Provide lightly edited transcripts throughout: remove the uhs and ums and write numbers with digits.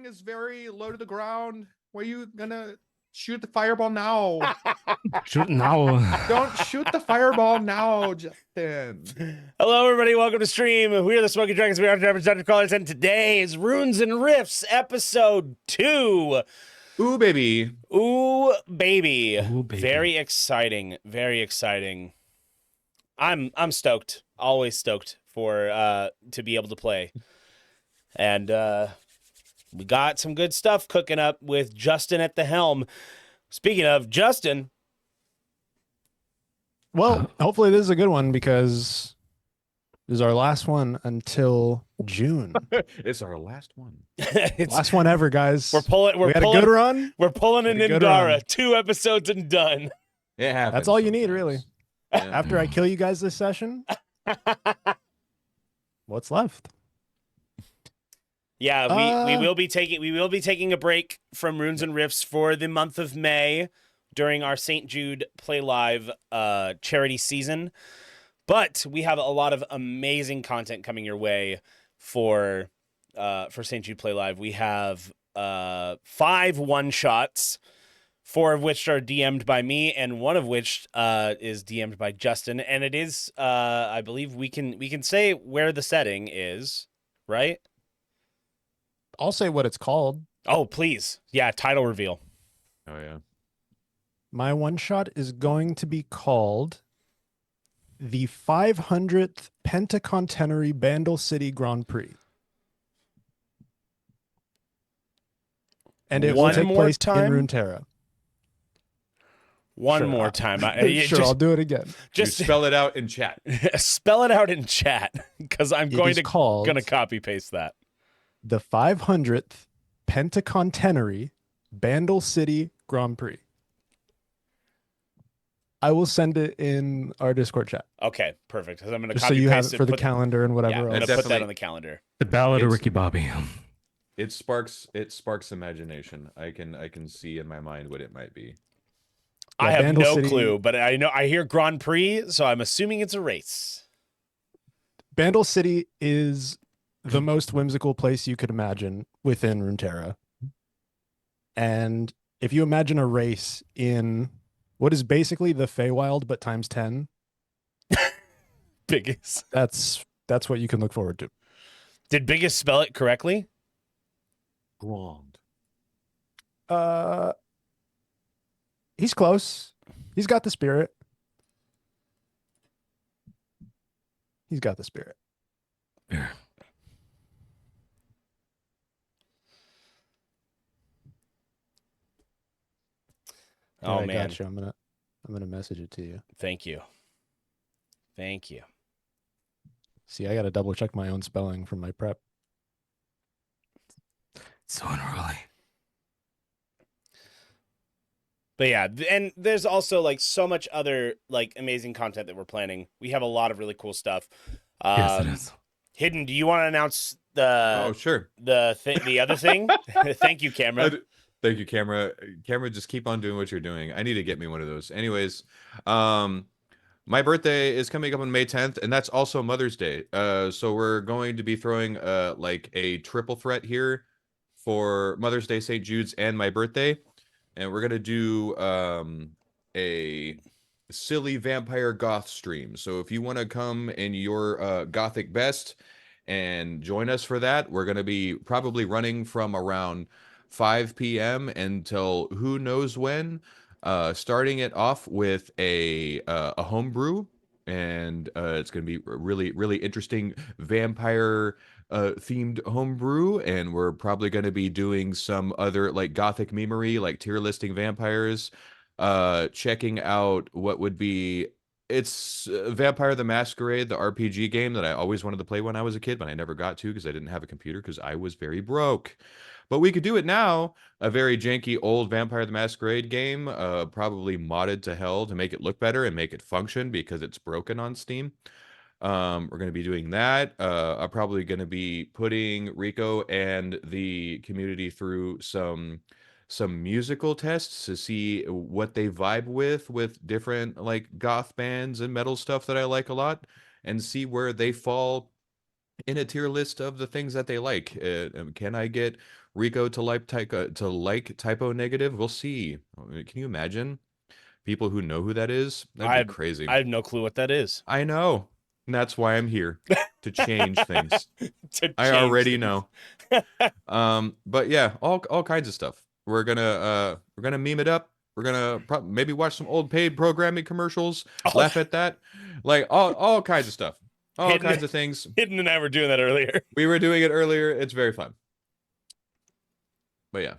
is very low to the ground. Why are you gonna shoot the fireball now? Shoot now. Don't shoot the fireball now, Justin. Hello, everybody. Welcome to stream. We are the Smoky Dragons. We are Drivers, Dungeon Crawlers, and today is Runes and Rifts, episode 2. Ooh, baby. Ooh, baby. Ooh, baby. Very exciting. Very exciting. I'm stoked. Always stoked for to be able to play. And we got some good stuff cooking up with Justin at the helm. Speaking of Justin, Well, hopefully this is a good one because this is our last one until June. It's our last one. it's, Last one ever, guys. we're pulling. We had a good run. We're pulling an Had a good Indara. run. 2 episodes and done. It happens. That's all you need, sometimes. really. Yeah. After I kill you guys this session, what's left? Yeah, we will be taking a break from Runes and Rifts for the month of May during our St. Jude Play Live charity season. But we have a lot of amazing content coming your way for St. Jude Play Live. We have 5 one-shots, 4 of which are DM'd by me, and 1 of which is DM'd by Justin. And it is, I believe we can say where the setting is, right? I'll say what it's called. Oh, please. Yeah, title reveal. Oh yeah. My one shot is going to be called the 500th Pentacontenary Bandle City Grand Prix. And it will One take more place time? in Runeterra. One Sure. more time. Sure, I'll do it again. just You spell it out in chat. spell it out in chat because I'm It is called gonna copy paste that. the 500th Pentacontenary Bandle City Grand Prix. I will send it in our Discord chat. Okay, perfect. Because I'm gonna Just so copy you have paste it for the put- calendar and Yeah, whatever I'm gonna else. put that Definitely. on the calendar. Oh, The Ballad of It's- Ricky Bobby. It sparks imagination. I can see in my mind what it might be. I Yeah, have Bandle no City- clue, but I hear Grand Prix, so I'm assuming it's a race. Bandle City is the most whimsical place you could imagine within Runeterra. And if you imagine a race in what is basically the Feywild but times 10, Biggest. that's what you can look forward to. Did Biggest spell it correctly? Grand. He's close. He's got the spirit. He's got the spirit. Yeah. Oh I man, got you. I'm gonna message it to you. thank you. Thank you. See, I gotta double check my own spelling from my prep. So unruly. But yeah, and there's also like so much other like amazing content that we're planning. We have a lot of really cool stuff. Yes, it is. Hidden, do you want to announce the Oh sure. the other thing? Thank you, camera. Thank you, camera. Camera, just keep on doing what you're doing. I need to get me one of those. Anyways, my birthday is coming up on May 10th, and that's also Mother's Day. So we're going to be throwing like a triple threat here for Mother's Day, St. Jude's, and my birthday. And we're gonna do a silly vampire goth stream. So if you want to come in your gothic best and join us for that, we're gonna be probably running from around 5 p.m. until who knows when. Starting it off with a homebrew, and it's gonna be really interesting vampire themed homebrew, and we're probably going to be doing some other like gothic memery, like tier listing vampires, checking out what would be Vampire the Masquerade, the RPG game that I always wanted to play when I was a kid, but I never got to because I didn't have a computer because I was very broke. But we could do it now, a very janky old Vampire the Masquerade game, probably modded to hell to make it look better and make it function because it's broken on Steam. We're going to be doing that. I'm probably going to be putting Rico and the community through some musical tests to see what they vibe with different like goth bands and metal stuff that I like a lot, and see where they fall in a tier list of the things that they like. Can I get Rico to like typo negative. We'll see. Can you imagine people who know who that is? That'd be crazy. I have no clue what that is. I know. And that's why I'm here to change things. To I change already things. know. But yeah, all kinds of stuff. We're gonna meme it up. We're gonna maybe watch some old paid programming commercials, Oh, laugh at that, like all kinds of stuff, all Hidden- kinds of things. Hidden and I were doing that earlier. We were doing it earlier. It's very fun. But yeah,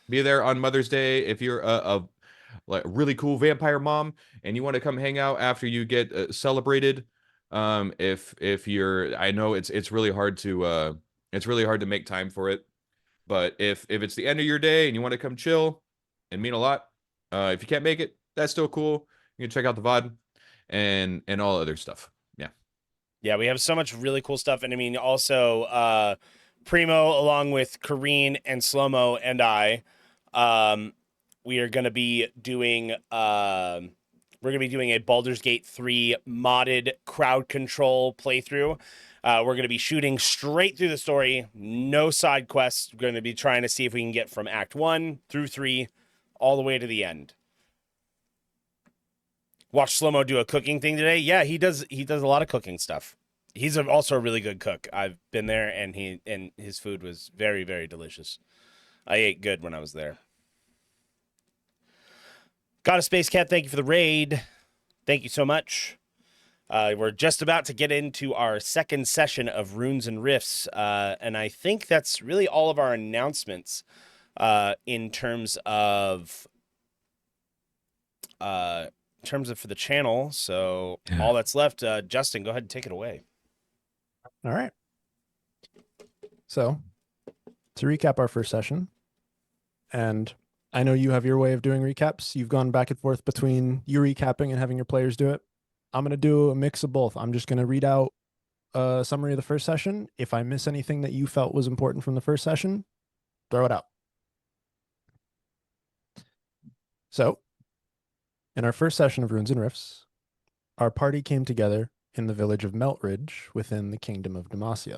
be there on Mother's Day if you're a like really cool vampire mom and you want to come hang out after you get celebrated. If you're, I know it's really hard to make time for it. But if it's the end of your day and you want to come chill and mean a lot, if you can't make it, that's still cool. You can check out the VOD and all other stuff. Yeah. Yeah, we have so much really cool stuff. And I mean, also, Primo, along with Kareen and Slomo and I, we are going to be doing, a Baldur's Gate 3 modded crowd control playthrough. We're going to be shooting straight through the story, no side quests. We're going to be trying to see if we can get from Act 1 through 3 all the way to the end. Watch Slomo do a cooking thing today. Yeah, he does a lot of cooking stuff. He's also a really good cook. I've been there and his food was very, very delicious. I ate good when I was there. Got a Space Cat, thank you for the raid. Thank you so much. We're just about to get into our second session of Runes and Rifts, and I think that's really all of our announcements in terms of for the channel. So all that's left, Justin, go ahead and take it away. All right. So to recap our first session, and I know you have your way of doing recaps. You've gone back and forth between you recapping and having your players do it. I'm going to do a mix of both. I'm just going to read out a summary of the first session. If I miss anything that you felt was important from the first session, throw it out. So, in our first session of Runes and Rifts, our party came together in the village of Meltridge within the kingdom of Demacia.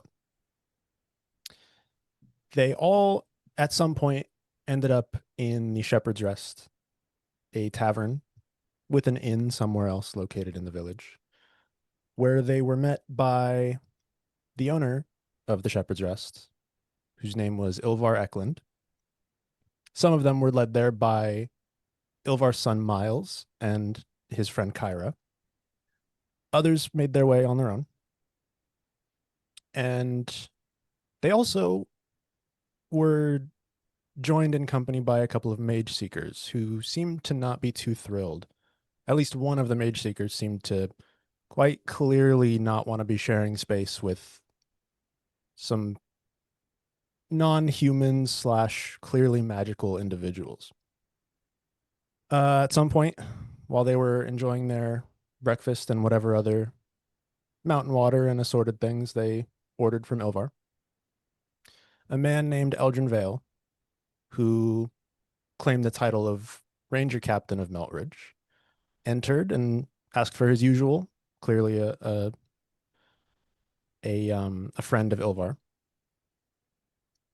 They all, at some point, ended up in the Shepherd's Rest, a tavern with an inn somewhere else located in the village, where they were met by the owner of the Shepherd's Rest, whose name was Ilvar Eklund. Some of them were led there by Ilvar's son Miles and his friend Kyra. Others made their way on their own. And they also were joined in company by a couple of mage seekers who seemed to not be too thrilled. At least one of the mage seekers seemed to quite clearly not want to be sharing space with some non-human / clearly magical individuals. At some point, while they were enjoying their breakfast and whatever other mountain water and assorted things they ordered from Ilvar, a man named Eldrin Vale, who claimed the title of Ranger Captain of Meltridge, entered and asked for his usual, clearly a friend of Ilvar,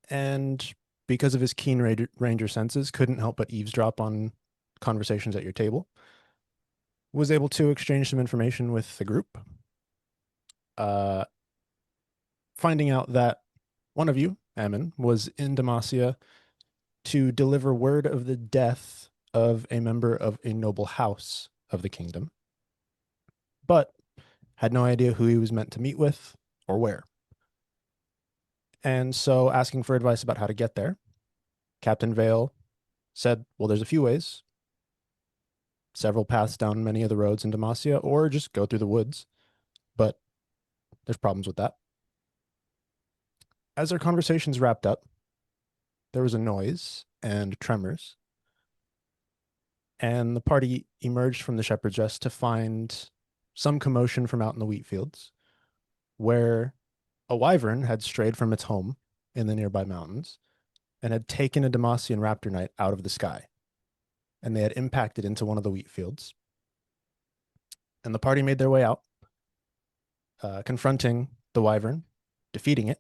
and because of his keen ranger senses, couldn't help but eavesdrop on conversations at your table. Was able to exchange some information with the group, finding out that one of you, Ahmon, was in Demacia to deliver word of the death of a member of a noble house of the kingdom, but had no idea who he was meant to meet with or where. And so, asking for advice about how to get there, Captain Vale said, well, there's a few ways. Several paths down many of the roads in Demacia, or just go through the woods. But there's problems with that. As our conversations wrapped up, there was a noise and tremors. And the party emerged from the Shepherd's Rest to find some commotion from out in the wheat fields, where a wyvern had strayed from its home in the nearby mountains and had taken a Demacian raptor knight out of the sky. And they had impacted into one of the wheat fields. And the party made their way out, confronting the wyvern, defeating it,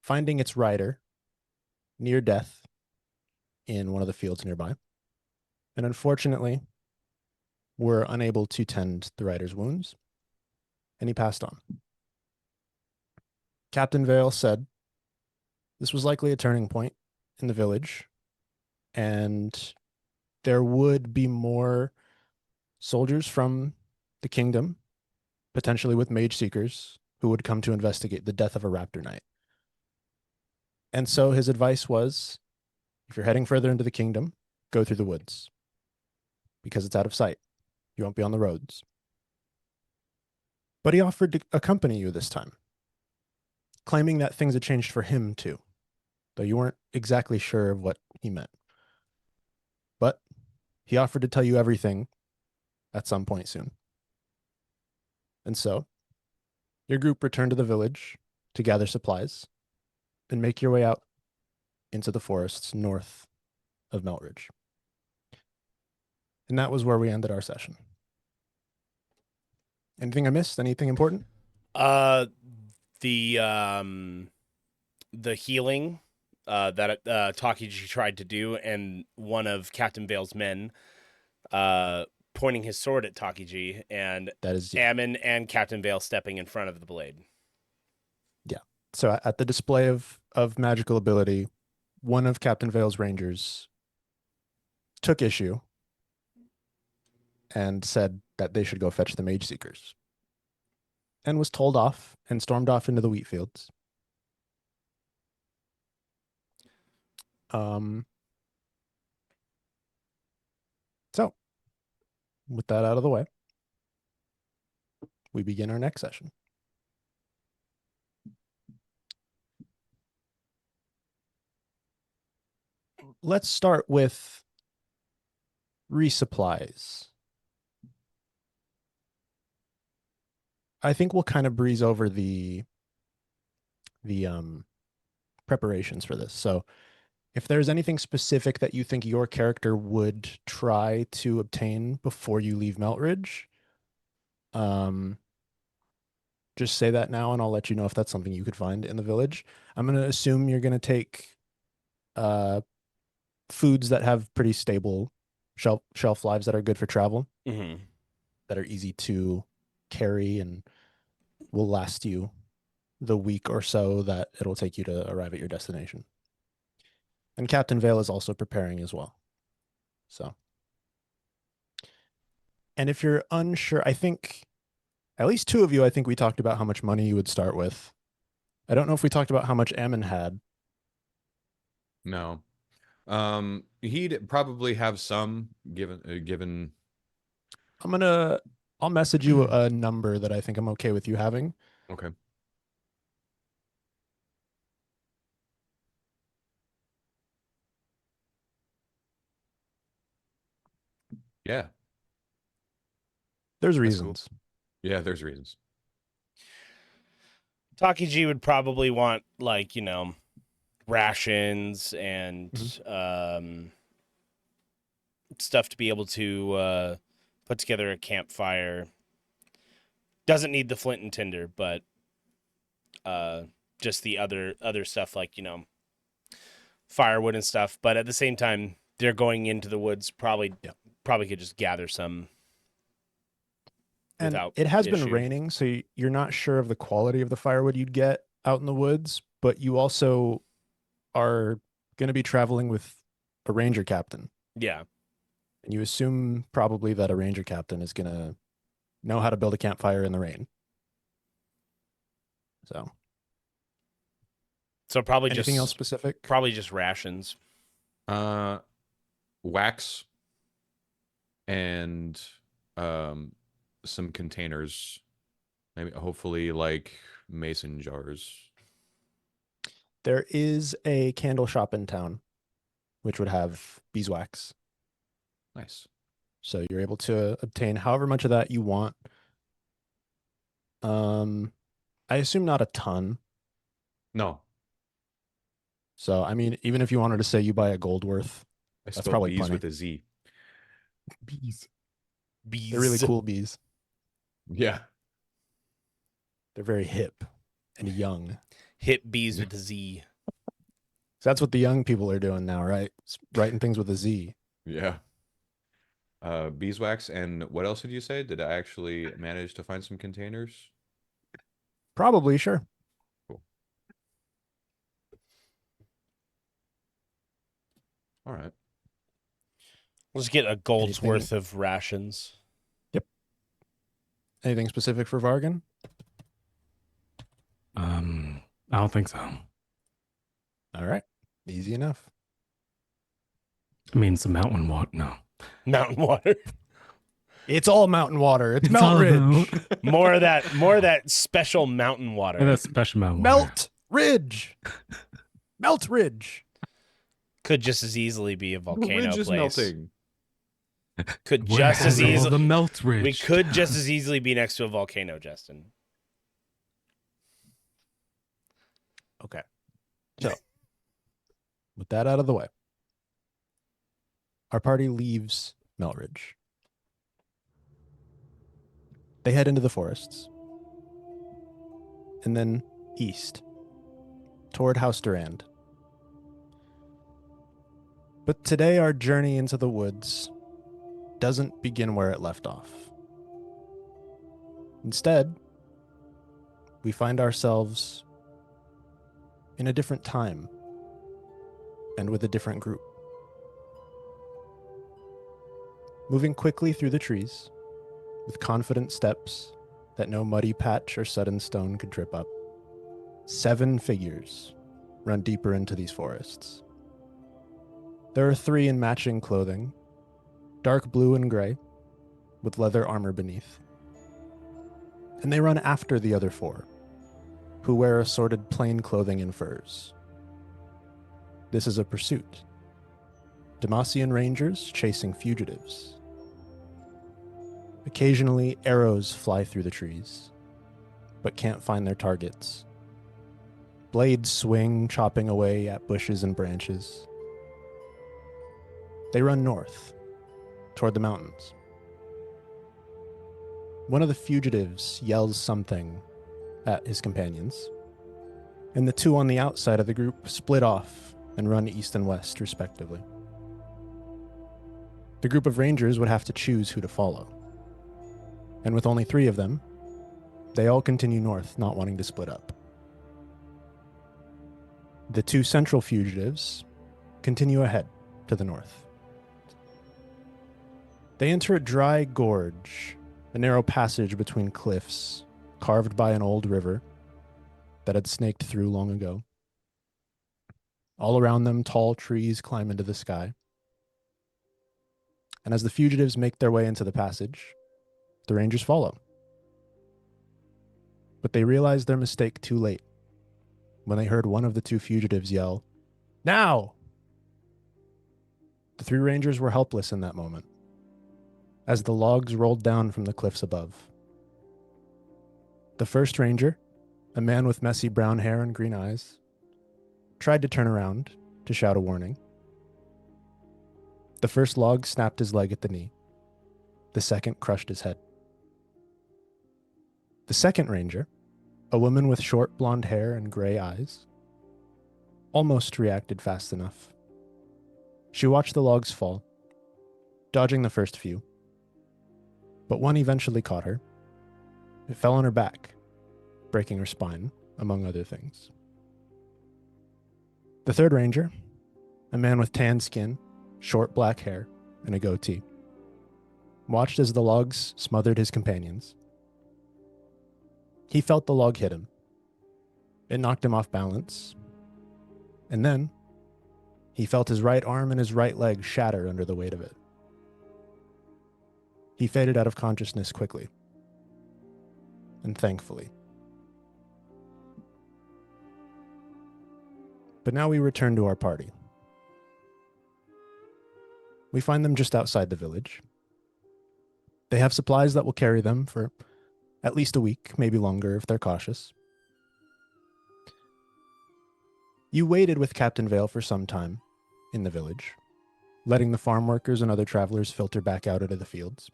finding its rider, near death in one of the fields nearby, and unfortunately were unable to tend the rider's wounds, and he passed on. Captain Vale said this was likely a turning point in the village, and there would be more soldiers from the kingdom, potentially with mage seekers, who would come to investigate the death of a raptor knight. And so his advice was, if you're heading further into the kingdom, go through the woods, because it's out of sight. You won't be on the roads. But he offered to accompany you this time, claiming that things had changed for him too, though you weren't exactly sure of what he meant. But he offered to tell you everything at some point soon. And so, your group returned to the village to gather supplies and make your way out into the forests north of Meltridge. And that was where we ended our session. Anything I missed? Anything important? The healing that Takiji tried to do, and one of Captain Vale's men pointing his sword at Takiji, and That is, Ahmon and Captain Vale stepping in front of the blade. so at the display of magical ability, one of Captain Vale's rangers took issue and said that they should go fetch the mage seekers, and was told off and stormed off into the wheat fields. So, with that out of the way, we begin our next session. Let's start with resupplies. I think we'll kind of breeze over the preparations for this. So if there's anything specific that you think your character would try to obtain before you leave Meltridge, just say that now and I'll let you know if that's something you could find in the village. I'm going to assume you're going to take foods that have pretty stable shelf lives that are good for travel, Mm-hmm. that are easy to carry and will last you the week or so that it'll take you to arrive at your destination. And Captain Vale is also preparing as well. So, and if you're unsure, I think at least two of you, I think we talked about how much money you would start with. I don't know if we talked about how much Ahmon had. No. He'd probably have some given. I'll message you a number that I think I'm okay with you having. Okay. Yeah. There's That's cool. reasons. Yeah, there's reasons. Takiji would probably want, like, rations and stuff to be able to put together a campfire. Doesn't need the flint and tinder, but just the other stuff, like, firewood and stuff. But at the same time, they're going into the woods. Probably could just gather some. And Without it has issue. been raining, so you're not sure of the quality of the firewood you'd get out in the woods, but you also are going to be traveling with a ranger captain. Yeah. And you assume probably that a ranger captain is going to know how to build a campfire in the rain. So probably anything else specific? Probably just rations. Wax and some containers, maybe hopefully like mason jars. There is a candle shop in town which would have beeswax. Nice. So you're able to obtain however much of that you want. I assume not a ton. No, So I mean, even if you wanted to say you buy a gold worth, I that's spelled probably bees plenty. with a Z. Bees. Bees. They're really cool bees. Yeah. They're very hip and young. Hip bees with a Z. That's what the young people are doing now, right? Writing things with a Z. Yeah. Beeswax, and what else did you say? Did I actually manage to find some containers? Probably, sure. Cool. All right. Let's get a gold's Anything- worth of rations. Anything specific for Vargan? I don't think so. All right. Easy enough. I mean, some mountain water. No. Mountain water. It's all mountain water. It's It's Melt all Ridge. More of that special mountain water. That's special mountain water. Melt Ridge. Melt Ridge. Could just as easily be a The volcano ridge is place. melting. Could Where just as has all easily the melt ridge. we could just as easily be next to a volcano, Justin. Okay. So, with that out of the way, our party leaves Melt Ridge. They head into the forests and then east toward House Durand. But today, our journey into the woods doesn't begin where it left off. Instead, we find ourselves in a different time and with a different group. Moving quickly through the trees, with confident steps that no muddy patch or sudden stone could trip up, 7 figures run deeper into these forests. There are 3 in matching clothing, dark blue and gray, with leather armor beneath. And they run after the other 4, who wear assorted plain clothing and furs. This is a pursuit. Demacian rangers chasing fugitives. Occasionally, arrows fly through the trees, but can't find their targets. Blades swing, chopping away at bushes and branches. They run north, toward the mountains. One of the fugitives yells something at his companions, and the 2 on the outside of the group split off and run east and west, respectively. The group of rangers would have to choose who to follow. And with only 3 of them, they all continue north, not wanting to split up. The 2 central fugitives continue ahead to the north. They enter a dry gorge, a narrow passage between cliffs, carved by an old river that had snaked through long ago. All around them, tall trees climb into the sky. And as the fugitives make their way into the passage, the rangers follow. But they realize their mistake too late when they heard one of the 2 fugitives yell, "Now!" The 3 rangers were helpless in that moment, as the logs rolled down from the cliffs above. The first ranger, a man with messy brown hair and green eyes, tried to turn around to shout a warning. The first log snapped his leg at the knee. The second crushed his head. The second ranger, a woman with short blonde hair and gray eyes, almost reacted fast enough. She watched the logs fall, dodging the first few, but one eventually caught her. It fell on her back, breaking her spine, among other things. The third ranger, a man with tan skin, short black hair, and a goatee, watched as the logs smothered his companions. He felt the log hit him. It knocked him off balance. And then, he felt his right arm and his right leg shatter under the weight of it. He faded out of consciousness quickly. And thankfully. But now we return to our party. We find them just outside the village. They have supplies that will carry them for at least a week, maybe longer if they're cautious. You waited with Captain Vale for some time in the village, letting the farm workers and other travelers filter back out into the fields.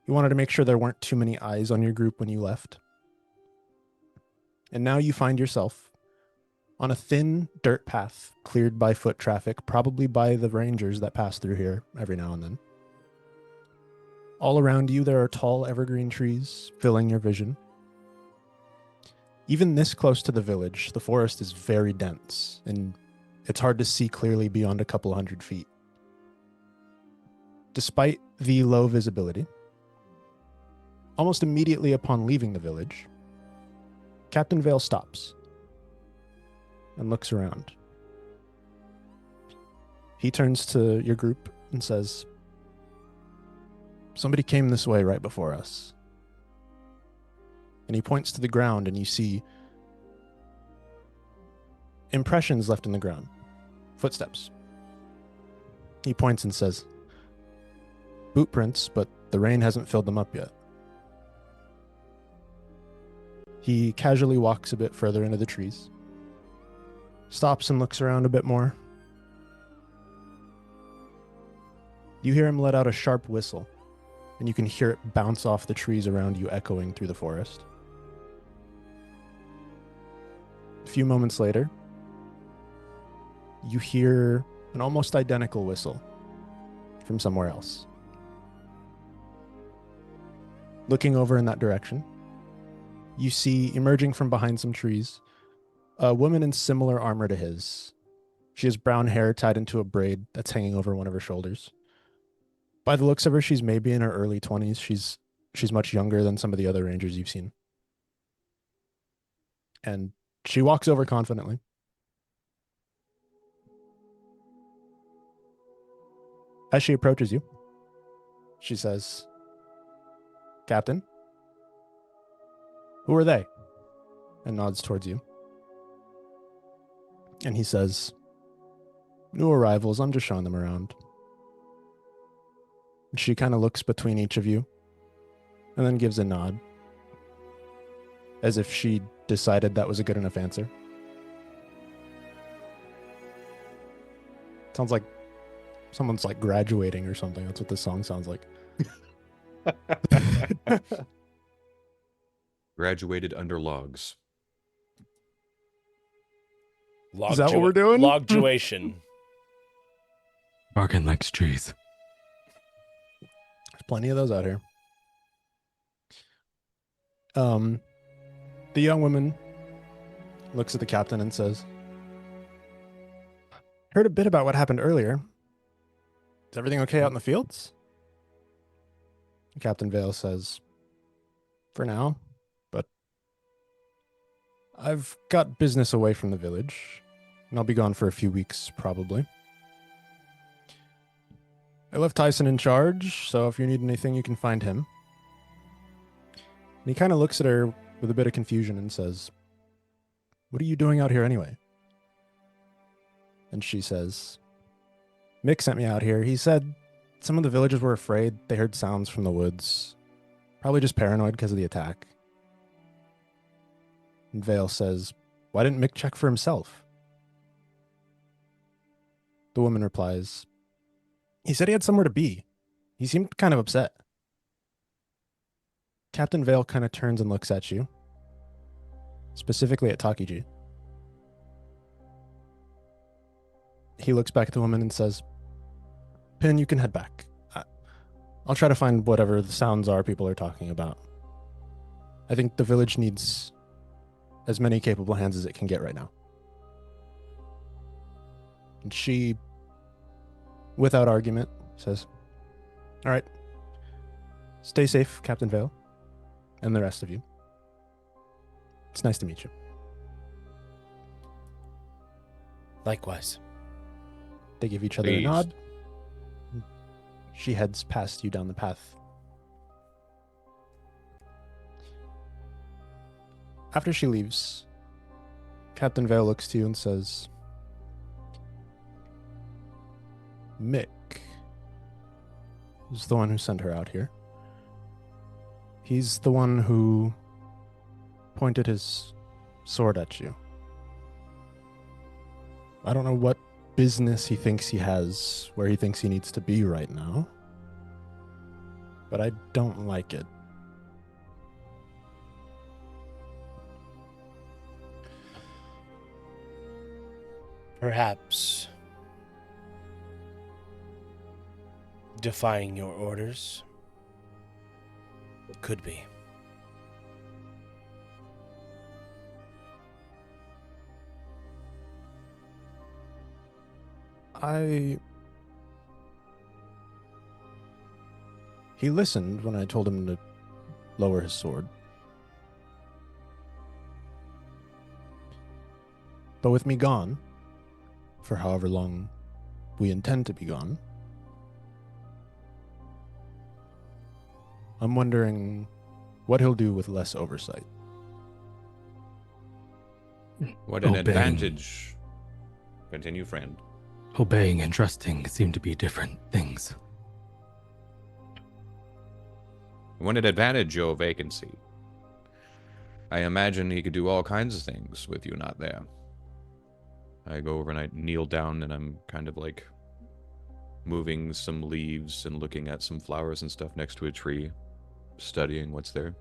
You wanted to make sure there weren't too many eyes on your group when you left. And now you find yourself on a thin dirt path cleared by foot traffic, probably by the rangers that pass through here every now and then. All around you, there are tall evergreen trees filling your vision. Even this close to the village, the forest is very dense, and it's hard to see clearly beyond a couple 100 feet. Despite the low visibility, almost immediately upon leaving the village, Captain Vale stops and looks around. He turns to your group and says, "Somebody came this way right before us." And he points to the ground, and you see impressions left in the ground. Footsteps. He points and says, "Boot prints, but the rain hasn't filled them up yet." He casually walks a bit further into the trees, stops and looks around a bit more. You hear him let out a sharp whistle, and you can hear it bounce off the trees around you, echoing through the forest. A few moments later, you hear an almost identical whistle from somewhere else. Looking over in that direction, you see, emerging from behind some trees, a woman in similar armor to his. She has brown hair tied into a braid that's hanging over one of her shoulders. By the looks of her, she's maybe in her early 20s. She's much younger than some of the other rangers you've seen. And she walks over confidently. As she approaches you, she says, "Captain, who are they?" And nods towards you. And he says, "New arrivals, I'm just showing them around." And she kind of looks between each of you and then gives a nod, as if she decided that was a good enough answer. Sounds like someone's like graduating or something. That's what this song sounds like. Graduated under logs. Is that what we're doing? Logduation. Vargan likes trees. There's plenty of those out here. The young woman looks at the captain and says, "Heard a bit about what happened earlier. Is everything okay out in the fields?" Captain Vale says, "For now, but I've got business away from the village, and I'll be gone for a few weeks, probably. I left Tyson in charge, so if you need anything, you can find him." And he kind of looks at her with a bit of confusion and says, "What are you doing out here anyway?" And she says, "Mick sent me out here. He said some of the villagers were afraid. They heard sounds from the woods. Probably just paranoid because of the attack." And Vale says, "Why didn't Mick check for himself?" The woman replies, "He said he had somewhere to be. He seemed kind of upset." Captain Vale kind of turns and looks at you, specifically at Takiji. He looks back at the woman and says, "Pin, you can head back. I'll try to find whatever the sounds are people are talking about. I think the village needs as many capable hands as it can get right now." And she, without argument, says, "All right. Stay safe, Captain Vale, and the rest of you. It's nice to meet you." Likewise. They give each other a Please. nod. She heads past you down the path. After she leaves, Captain Vale looks to you and says, "Mick is the one who sent her out here. He's the one who pointed his sword at you. I don't know what business he thinks he has where he thinks he needs to be right now, but I don't like it." Perhaps defying your orders could be. He listened when I told him to lower his sword. But with me gone, for however long we intend to be gone, I'm wondering what he'll do with less oversight. What an Obeying. advantage. Continue, friend. Obeying and trusting seem to be different things. What an advantage, your vacancy. I imagine he could do all kinds of things with you not there. I go over and I kneel down and I'm kind of like moving some leaves and looking at some flowers and stuff next to a tree, studying what's there.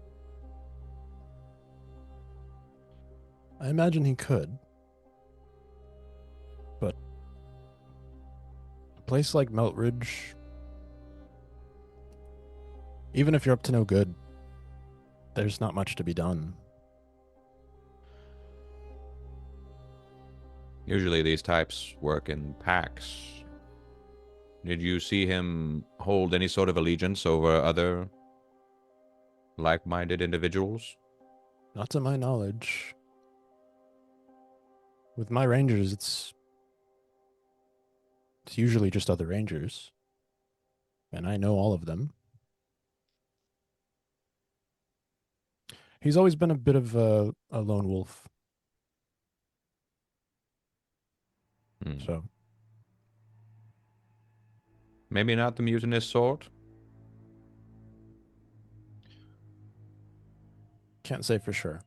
I imagine he could. But a place like Meltridge, even if you're up to no good, there's not much to be done. Usually these types work in packs. Did you see him hold any sort of allegiance over other like-minded individuals? Not to my knowledge. With my rangers, it's usually just other rangers. And I know all of them. He's always been a bit of a lone wolf. So Maybe not the mutinous sort? can't say for sure.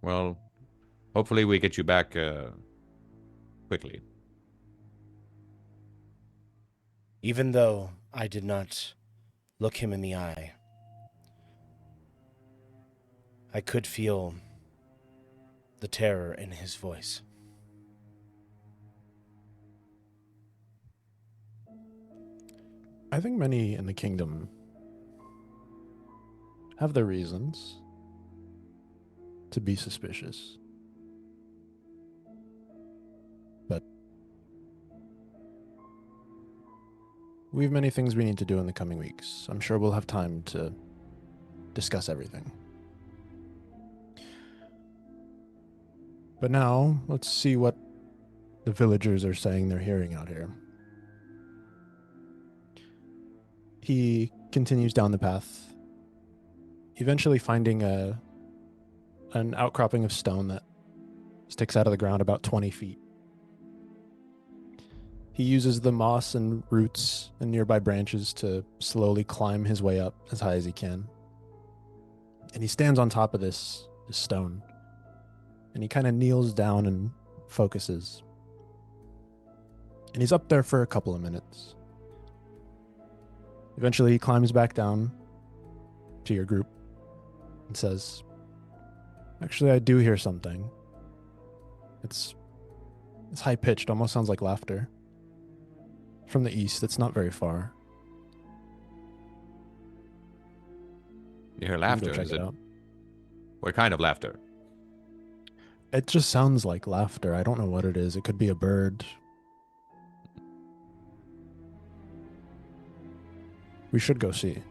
Well, hopefully we get you back quickly. Even though I did not look him in the eye, I could feel the terror in his voice. I think many in the kingdom have their reasons to be suspicious. But we have many things we need to do in the coming weeks. I'm sure we'll have time to discuss everything. But now, let's see what the villagers are saying they're hearing out here. He continues down the path, eventually finding an outcropping of stone that sticks out of the ground about 20 feet. He uses the moss and roots and nearby branches to slowly climb his way up as high as he can. And he stands on top of this stone. And he kind of kneels down and focuses. And he's up there for a couple of minutes. Eventually, he climbs back down to your group and says, "Actually, I do hear something. It's high-pitched, almost sounds like laughter. From the east, it's not very far. You hear You can laughter? go check Is it it? out. What kind of laughter? It just sounds like laughter. I don't know what it is. It could be a bird. We should go see."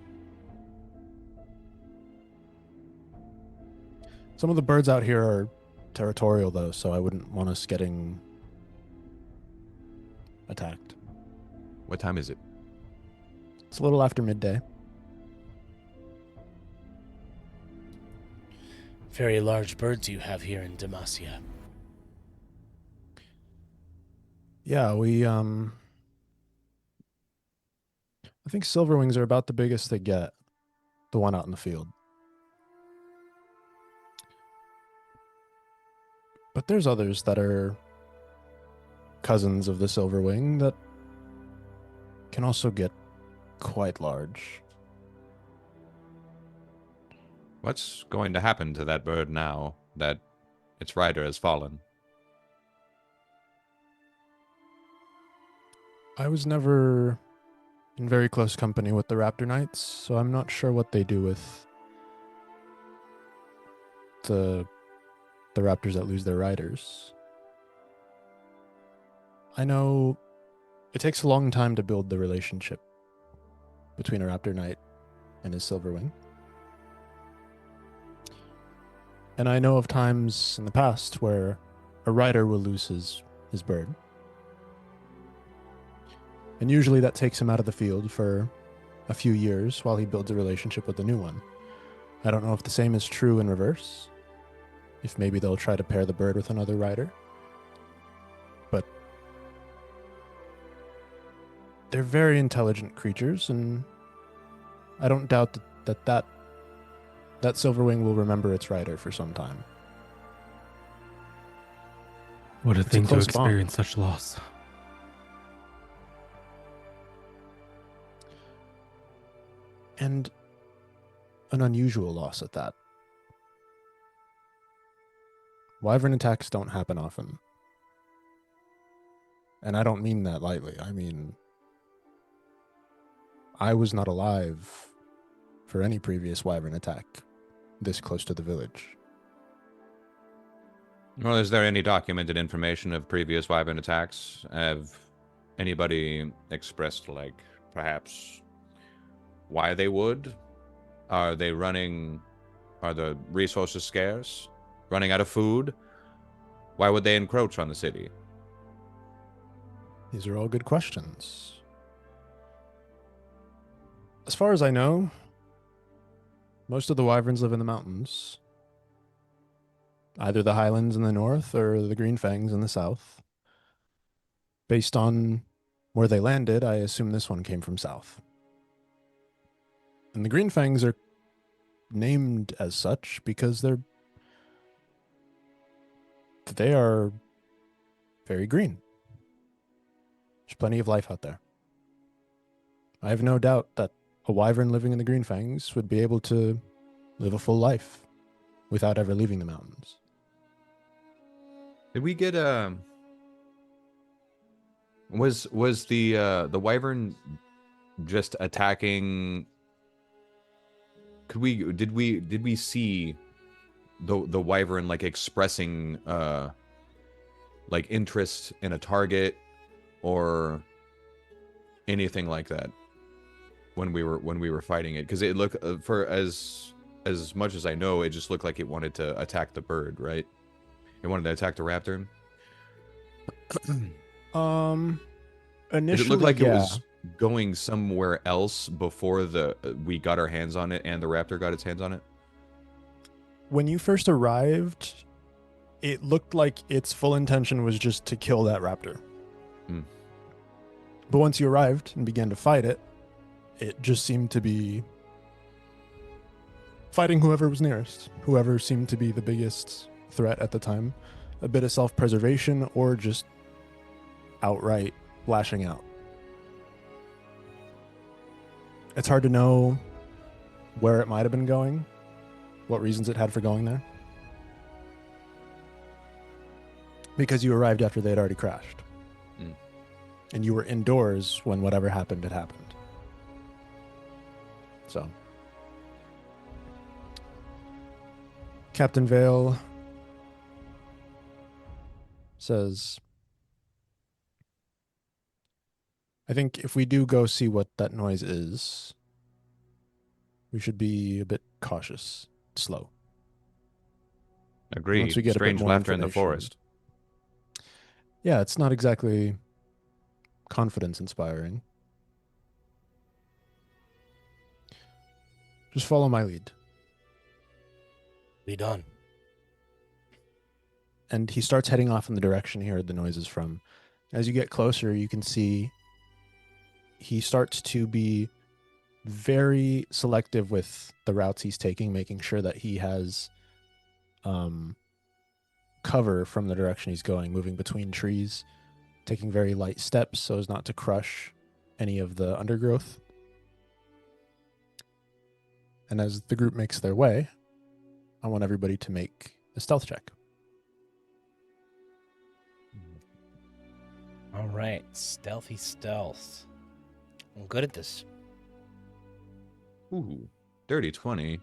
Some of the birds out here are territorial, though, so I wouldn't want us getting attacked. What time is it? It's a little after midday. Very large birds you have here in Demacia. Yeah, I think silverwings are about the biggest they get. The one out in the field. But there's others that are cousins of the silverwing that can also get quite large. What's going to happen to that bird now that its rider has fallen? I was never in very close company with the Raptor Knights, so I'm not sure what they do with the raptors that lose their riders. I know it takes a long time to build the relationship between a Raptor Knight and his Silverwing. And I know of times in the past where a rider will lose his bird. And usually that takes him out of the field for a few years while he builds a relationship with the new one. I don't know if the same is true in reverse. If maybe they'll try to pair the bird with another rider. But they're very intelligent creatures, and I don't doubt that Silverwing will remember its rider for some time. What a It's a thing to close bond. experience such loss. And an unusual loss at that. Wyvern attacks don't happen often. And I don't mean that lightly. I mean, I was not alive for any previous Wyvern attack this close to the village. Well, is there any documented information of previous Wyvern attacks? Have anybody expressed, like, perhaps why they would? Are they running? Are the resources scarce? Running out of food? Why would they encroach on the city? These are all good questions. As far as I know, most of the wyverns live in the mountains. Either the highlands in the north or the green fangs in the south. Based on where they landed, I assume this one came from south. And the green fangs are named as such because they are very green. There's plenty of life out there. I have no doubt that a wyvern living in the green fangs would be able to live a full life without ever leaving the mountains. Did we get was the wyvern just attacking? Did we see the wyvern like expressing like interest in a target or anything like that when we were fighting it? Because it looked for as much as I know, it just looked like it wanted to attack the bird, right? It wanted to attack the raptor. Initially, Did it look like yeah. it was going somewhere else before we got our hands on it and the raptor got its hands on it? When you first arrived, it looked like its full intention was just to kill that raptor. Hmm. But once you arrived and began to fight it, it just seemed to be fighting whoever was nearest, whoever seemed to be the biggest threat at the time. A bit of self-preservation or just outright lashing out. It's hard to know where it might have been going, what reasons it had for going there. Because you arrived after they had already crashed. Mm. And you were indoors when whatever happened had happened. So. Captain Vale says, I think if we do go see what that noise is, we should be a bit cautious, slow. Agreed. Once we get a bit Strange more laughter in the information. forest. Yeah, it's not exactly confidence inspiring. Just follow my lead. Lead on. And he starts heading off in the direction he heard the noises from. As you get closer, you can see he starts to be very selective with the routes he's taking, making sure that he has cover from the direction he's going, moving between trees, taking very light steps so as not to crush any of the undergrowth. And as the group makes their way, I want everybody to make a stealth check. All right, stealthy stealth. I'm good at this. Ooh, dirty 20.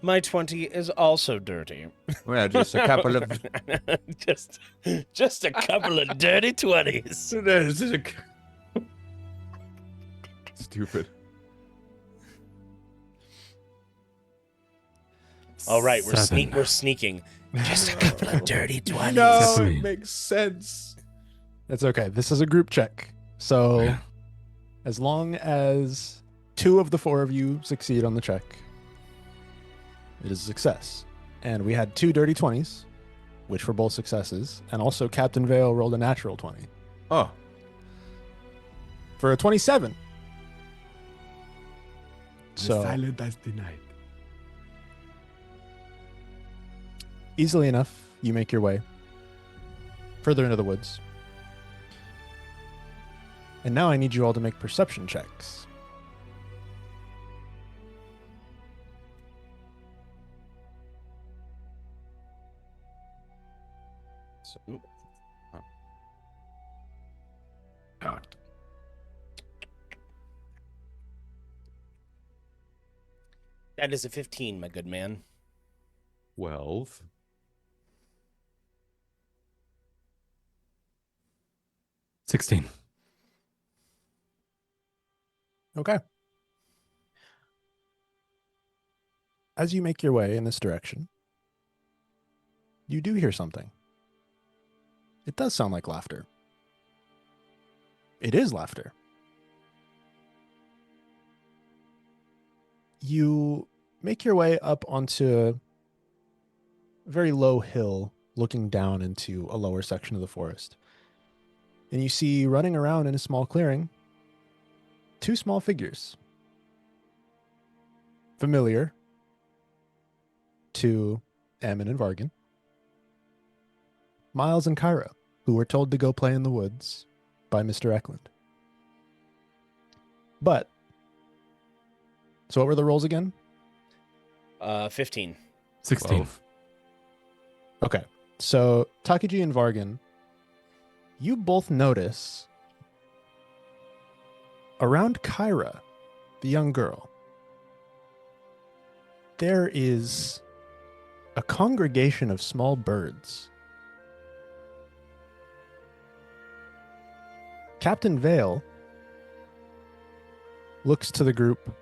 My 20 is also dirty. Well, just a couple of. just a couple of dirty 20s. This is stupid. All right, we're 7. we're sneaking. Just a couple of dirty 20s. No, Except for it me. makes sense. It's okay. This is a group check. So Yeah. as long as 2 of the 4 of you succeed on the check, it is a success. And we had 2 dirty 20s, which were both successes. And also Captain Vale rolled a natural 20 Oh, for a 27. So silent as the night. easily enough, you make your way further into the woods. And now I need you all to make perception checks. So, Oh, That is a 15, my good man. 12. $16. Okay. As you make your way in this direction, you do hear something. It does sound like laughter. It is laughter. You make your way up onto a very low hill looking down into a lower section of the forest. And you see running around in a small clearing 2 small figures. Familiar to Ahmon and Vargan. Miles and Kyra, who were told to go play in the woods by Mr. Eklund. But, so what were the rolls again? 15. 16. 12. Okay, so Takiji and Vargan, you both notice around Kyra, the young girl, there is a congregation of small birds. Captain Vale looks to the group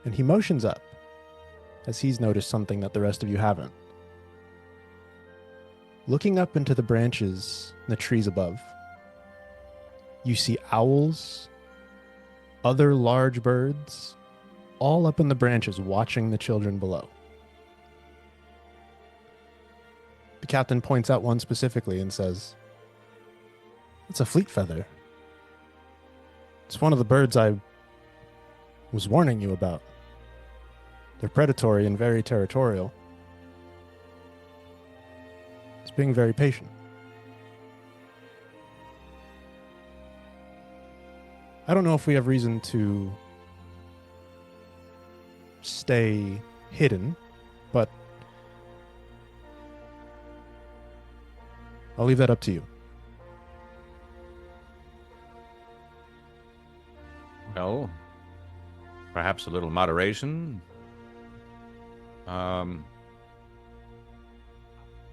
and he motions up as he's noticed something that the rest of you haven't. Looking up into the branches and the trees above, you see owls, other large birds, all up in the branches watching the children below. The captain points out one specifically and says, "It's a fleet feather. It's one of the birds I was warning you about. They're predatory and very territorial. It's being very patient." I don't know if we have reason to stay hidden, but I'll leave that up to you. Well, perhaps a little moderation.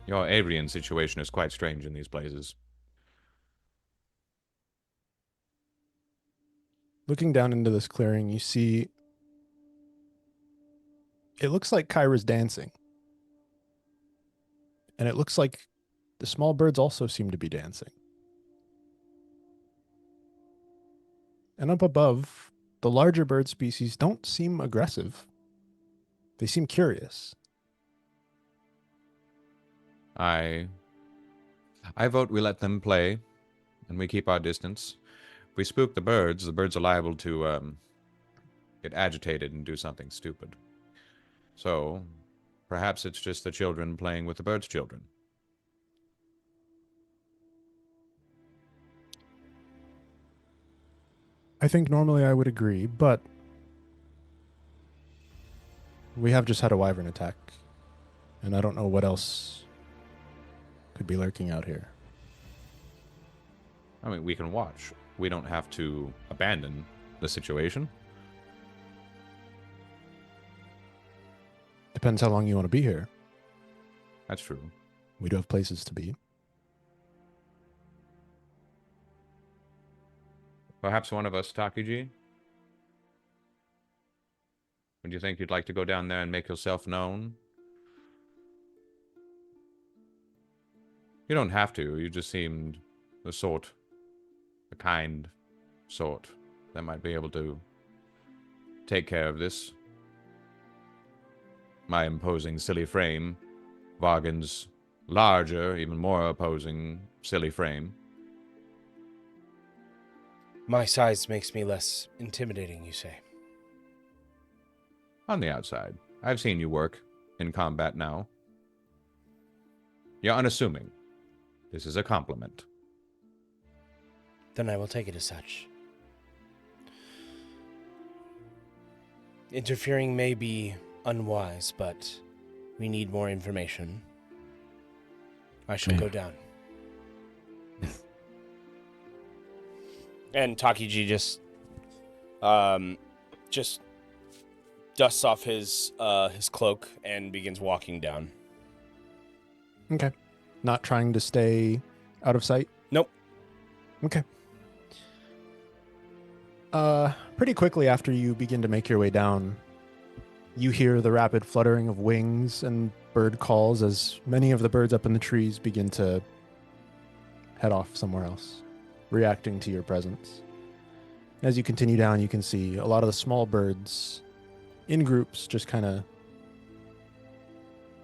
Your Arian situation is quite strange in these places. Looking down into this clearing, you see it looks like Kyra's dancing. And it looks like the small birds also seem to be dancing. And up above, the larger bird species don't seem aggressive. They seem curious. I vote we let them play, and we keep our distance. If we spook the birds are liable to get agitated and do something stupid. So, perhaps it's just the children playing with the birds' children. I think normally I would agree, but we have just had a wyvern attack, and I don't know what else could be lurking out here. I mean, we can watch. We don't have to abandon the situation. Depends how long you want to be here. That's true. We do have places to be. Perhaps one of us, Takiji? Would you think you'd like to go down there and make yourself known? You don't have to. You just seemed the kind sort that might be able to take care of this. My imposing, silly frame. Vargan's larger, even more opposing, silly frame. My size makes me less intimidating, you say? On the outside. I've seen you work in combat now. You're unassuming. This is a compliment. Then I will take it as such. Interfering may be unwise, but we need more information. I shall go down. And Takiji just dusts off his cloak and begins walking down. Okay. Not trying to stay out of sight? Nope. Okay. Pretty quickly after you begin to make your way down, you hear the rapid fluttering of wings and bird calls as many of the birds up in the trees begin to head off somewhere else, reacting to your presence. As you continue down, you can see a lot of the small birds in groups just kind of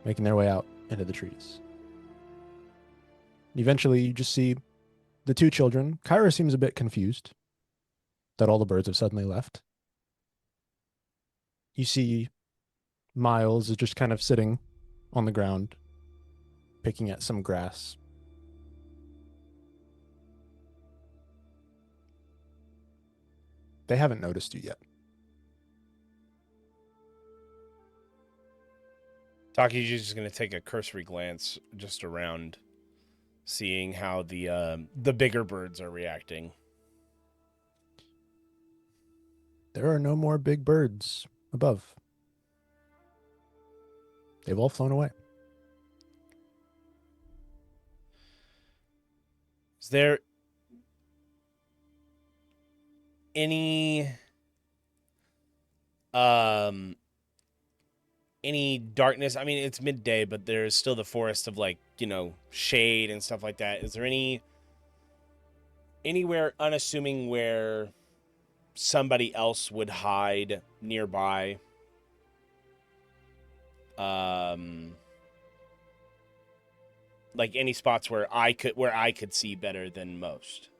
making their way out into the trees. Eventually, you just see the two children. Kyra seems a bit confused that all the birds have suddenly left. You see Miles is just kind of sitting on the ground, picking at some grass. They haven't noticed you yet. Takiji's just going to take a cursory glance just around, seeing how the bigger birds are reacting. There are no more big birds above. They've all flown away. Is there any darkness? I mean, it's midday, but there's still the forest of, like, you know, shade and stuff like that. Is there anywhere unassuming where somebody else would hide nearby? Like any spots where I could see better than most?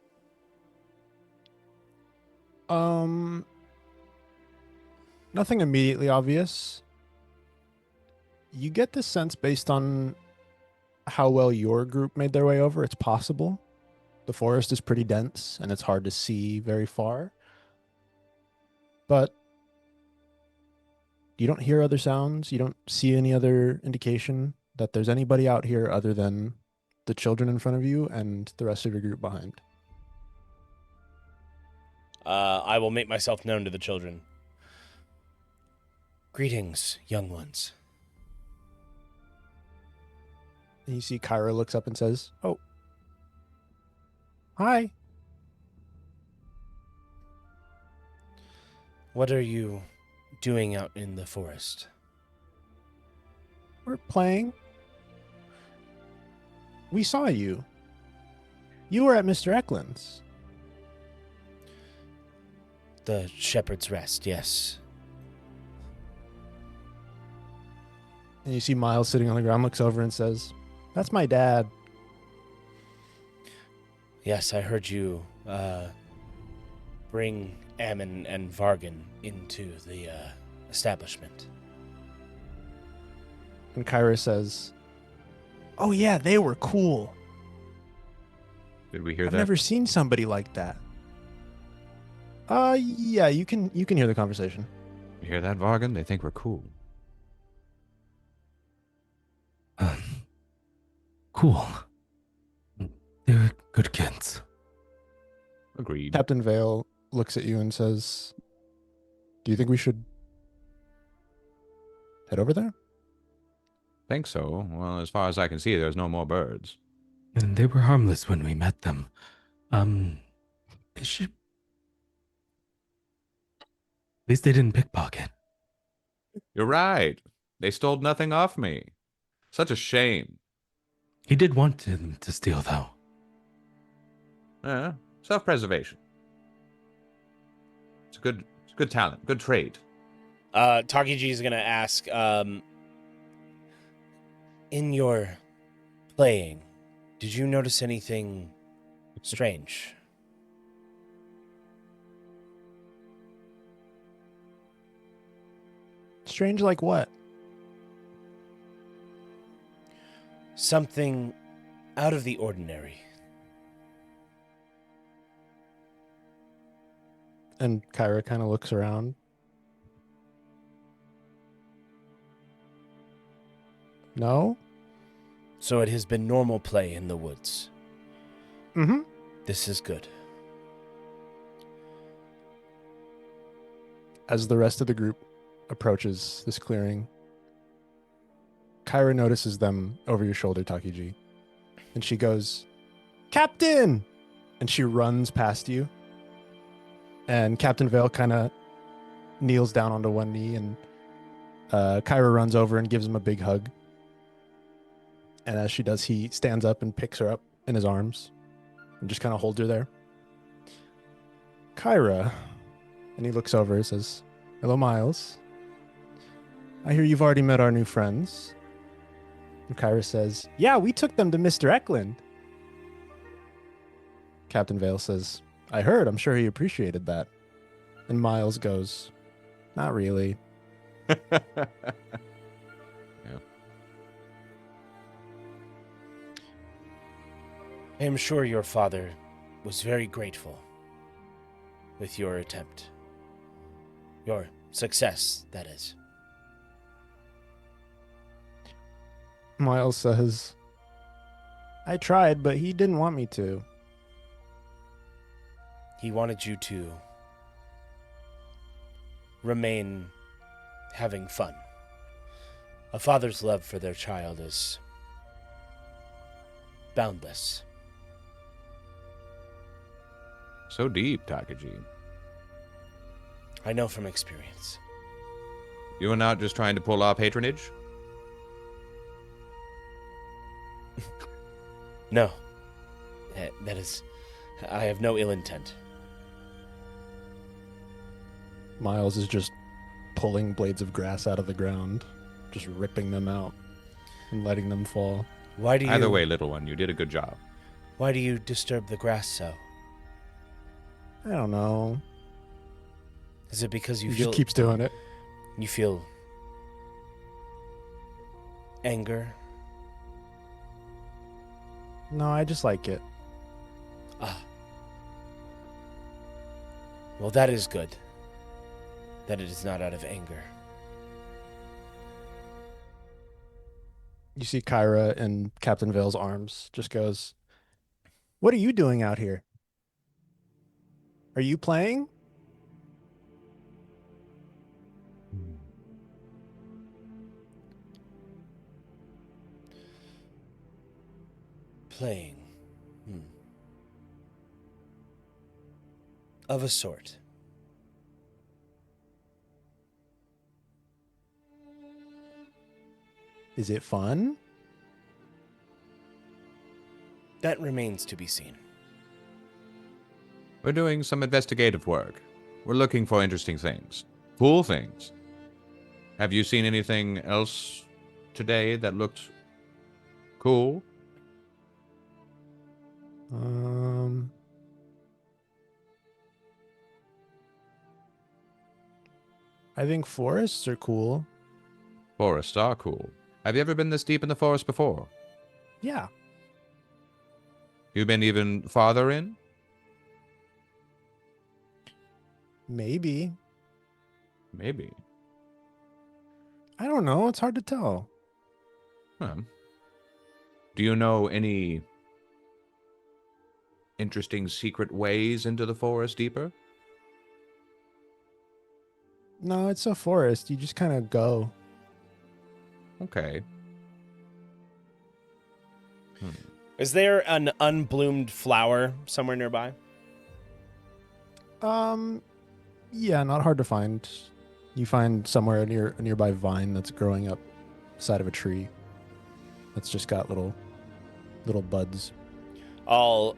Nothing immediately obvious. You get this sense based on how well your group made their way over. It's possible. The forest is pretty dense and it's hard to see very far. But you don't hear other sounds. You don't see any other indication that there's anybody out here other than the children in front of you and the rest of your group behind. I will make myself known to the children. Greetings, young ones. And you see Kyra looks up and says, "Oh, hi." What are you doing out in the forest? We're playing. We saw you. You were at Mr. Eklund's. The Shepherd's Rest, yes. And you see Miles sitting on the ground, looks over and says, "That's my dad." Yes, I heard you bring Ahmon and Vargan into the establishment. And Kyra says, "Oh yeah, they were cool. Did we hear I've that? never seen somebody like that." Yeah, you can hear the conversation. You hear that, Vargan? They think we're cool. Cool. Good kids. Agreed. Captain Vale looks at you and says, "Do you think we should head over there?" Think so. Well, as far as I can see, there's no more birds. And they were harmless when we met them. They should... At least they didn't pickpocket. You're right. They stole nothing off me. Such a shame. He did want them to steal, though. Self-preservation. It's a good talent, good trait. Takiji is going to ask, in your playing, did you notice anything strange? Strange like what? Something out of the ordinary. And Kyra kind of looks around. No? So it has been normal play in the woods. Mm-hmm. This is good. As the rest of the group approaches this clearing, Kyra notices them over your shoulder, Takiji. And she goes, "Captain!" And she runs past you. And Captain Vale kind of kneels down onto one knee, and Kyra runs over and gives him a big hug. And as she does, he stands up and picks her up in his arms and just kind of holds her there. "Kyra," and he looks over and says, "Hello, Miles. I hear you've already met our new friends." And Kyra says, "Yeah, we took them to Mr. Eklund." Captain Vale says, "I heard. I'm sure he appreciated that." And Miles goes, "Not really." I am sure your father was very grateful with your attempt. Your success, that is. Miles says, "I tried, but he didn't want me to." He wanted you to remain having fun. A father's love for their child is boundless. So deep, Takiji. I know from experience. You are not just trying to pull off patronage? No. That is... I have no ill intent. Miles is just pulling blades of grass out of the ground, just ripping them out and letting them fall. Why do you... Either way, little one, you did a good job. Why do you disturb the grass so? I don't know. Is it because you He feel... just keeps doing it. You feel... anger? No, I just like it. Ah. Well, that is good. That it is not out of anger. You see Kyra in Captain Vale's arms just goes, "What are you doing out here? Are you playing?" Playing. Of a sort. Is it fun? That remains to be seen. We're doing some investigative work. We're looking for interesting things. Cool things. Have you seen anything else today that looked cool? I think forests are cool. Forests are cool. Have you ever been this deep in the forest before? Yeah. You've been even farther in? Maybe. Maybe. I don't know. It's hard to tell. Huh. Do you know any interesting secret ways into the forest deeper? No, it's a forest. You just kind of go. Okay. Is there an unbloomed flower somewhere nearby? Yeah, not hard to find. You find somewhere near a nearby vine that's growing up side of a tree. That's just got little buds. I'll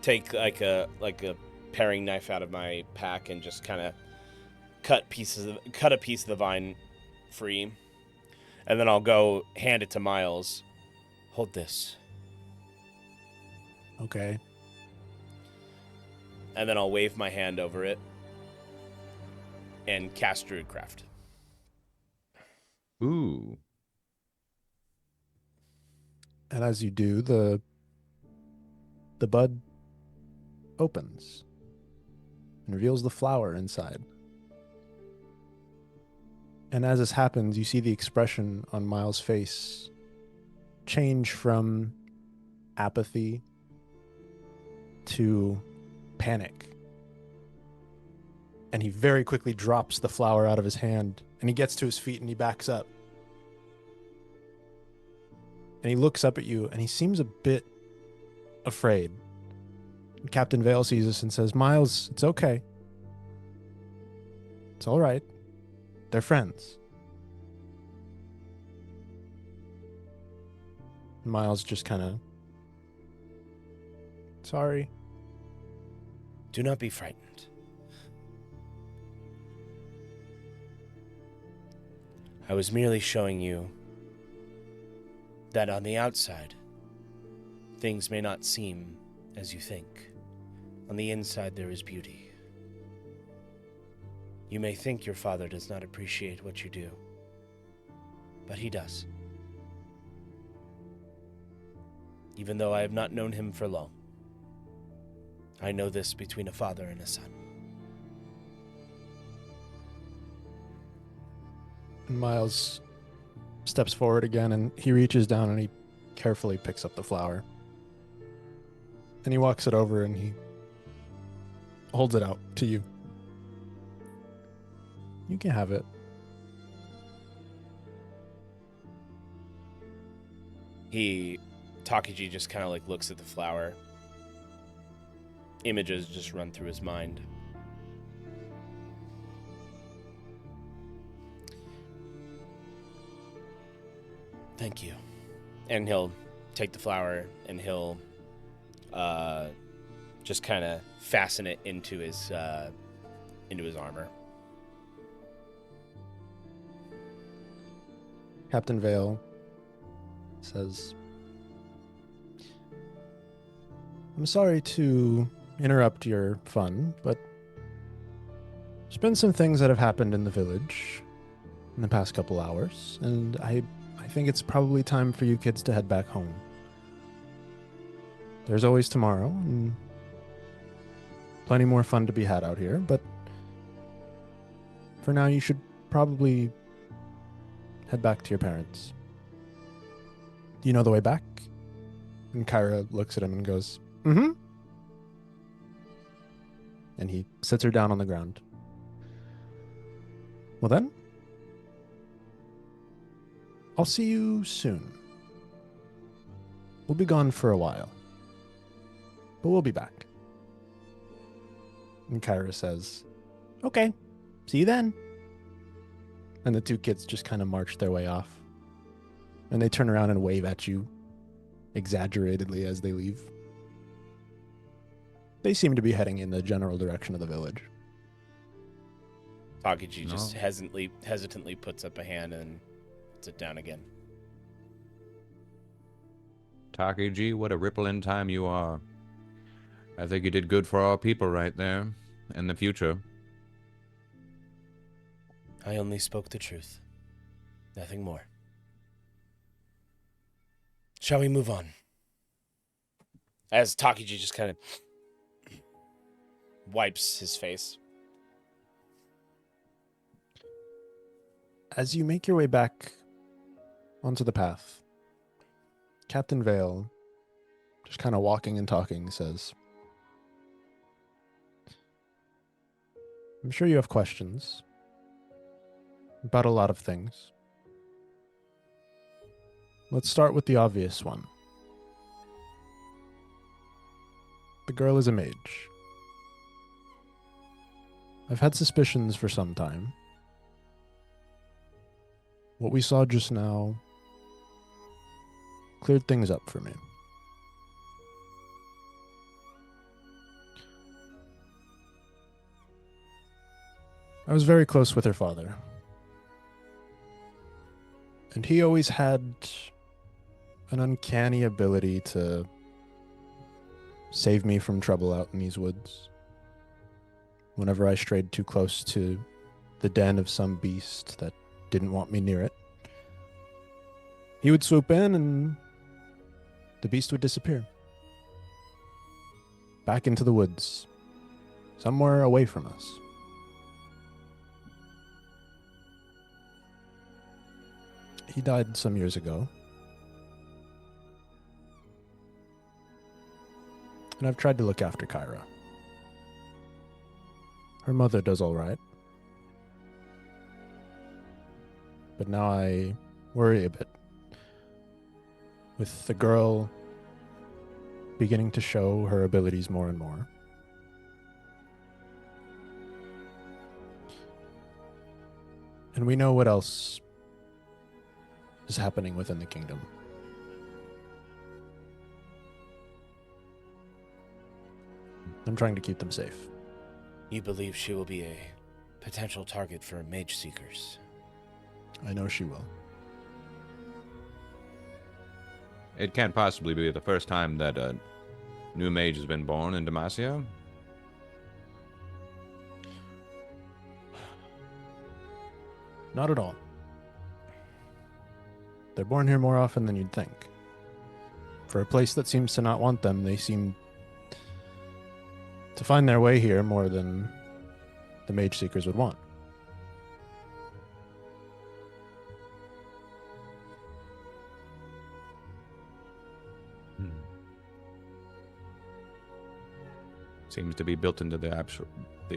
take like a paring knife out of my pack and just kind of cut a piece of the vine free, and then I'll go hand it to Miles. Hold this, Okay. and then I'll wave my hand over it and cast Druidcraft. Ooh. And as you do, the bud opens and reveals the flower inside. And as this happens, you see the expression on Miles' face change from apathy to panic. And he very quickly drops the flower out of his hand, and he gets to his feet and he backs up. And he looks up at you, and he seems a bit afraid. Captain Vale sees this and says, Miles, it's okay. It's all right. They're friends. Miles just kind of, sorry. Do not be frightened. I was merely showing you that on the outside, things may not seem as you think. On the inside, there is beauty. You may think your father does not appreciate what you do, but he does. Even though I have not known him for long, I know this between a father and a son. And Miles steps forward again, and he reaches down and he carefully picks up the flower. And he walks it over and he holds it out to you. You can have it. Takiji just kind of like looks at the flower. Images just run through his mind. Thank you. And he'll take the flower and he'll just kind of fasten it into his armor. Captain Vale says, I'm sorry to interrupt your fun, but there's been some things that have happened in the village in the past couple hours, and I think it's probably time for you kids to head back home. There's always tomorrow, and plenty more fun to be had out here, but for now you should probably head back to your parents. Do you know the way back? And Kyra looks at him and goes, mm-hmm. And he sits her down on the ground. Well then, I'll see you soon. We'll be gone for a while, but we'll be back. And Kyra says, okay, see you then. And the two kids just kind of march their way off. And they turn around and wave at you exaggeratedly as they leave. They seem to be heading in the general direction of the village. Takiji just hesitantly puts up a hand and puts it down again. Takiji, what a ripple in time you are. I think you did good for our people right there. In the future. I only spoke the truth. Nothing more. Shall we move on? As Takiji just kind of wipes his face. As you make your way back onto the path, Captain Vale just kind of walking and talking, says, I'm sure you have questions about a lot of things. Let's start with the obvious one. The girl is a mage. I've had suspicions for some time. What we saw just now cleared things up for me. I was very close with her father. And he always had an uncanny ability to save me from trouble out in these woods. Whenever I strayed too close to the den of some beast that didn't want me near it, he would swoop in and the beast would disappear. Back into the woods, somewhere away from us. He died some years ago. And I've tried to look after Kyra. Her mother does all right. But now I worry a bit. With the girl beginning to show her abilities more and more. And we know what else is happening within the kingdom. I'm trying to keep them safe. You believe she will be a potential target for mage seekers? I know she will. It can't possibly be the first time that a new mage has been born in Demacia. Not at all. They're born here more often than you'd think. For a place that seems to not want them, they seem to find their way here more than the mage seekers would want. Seems to be built into the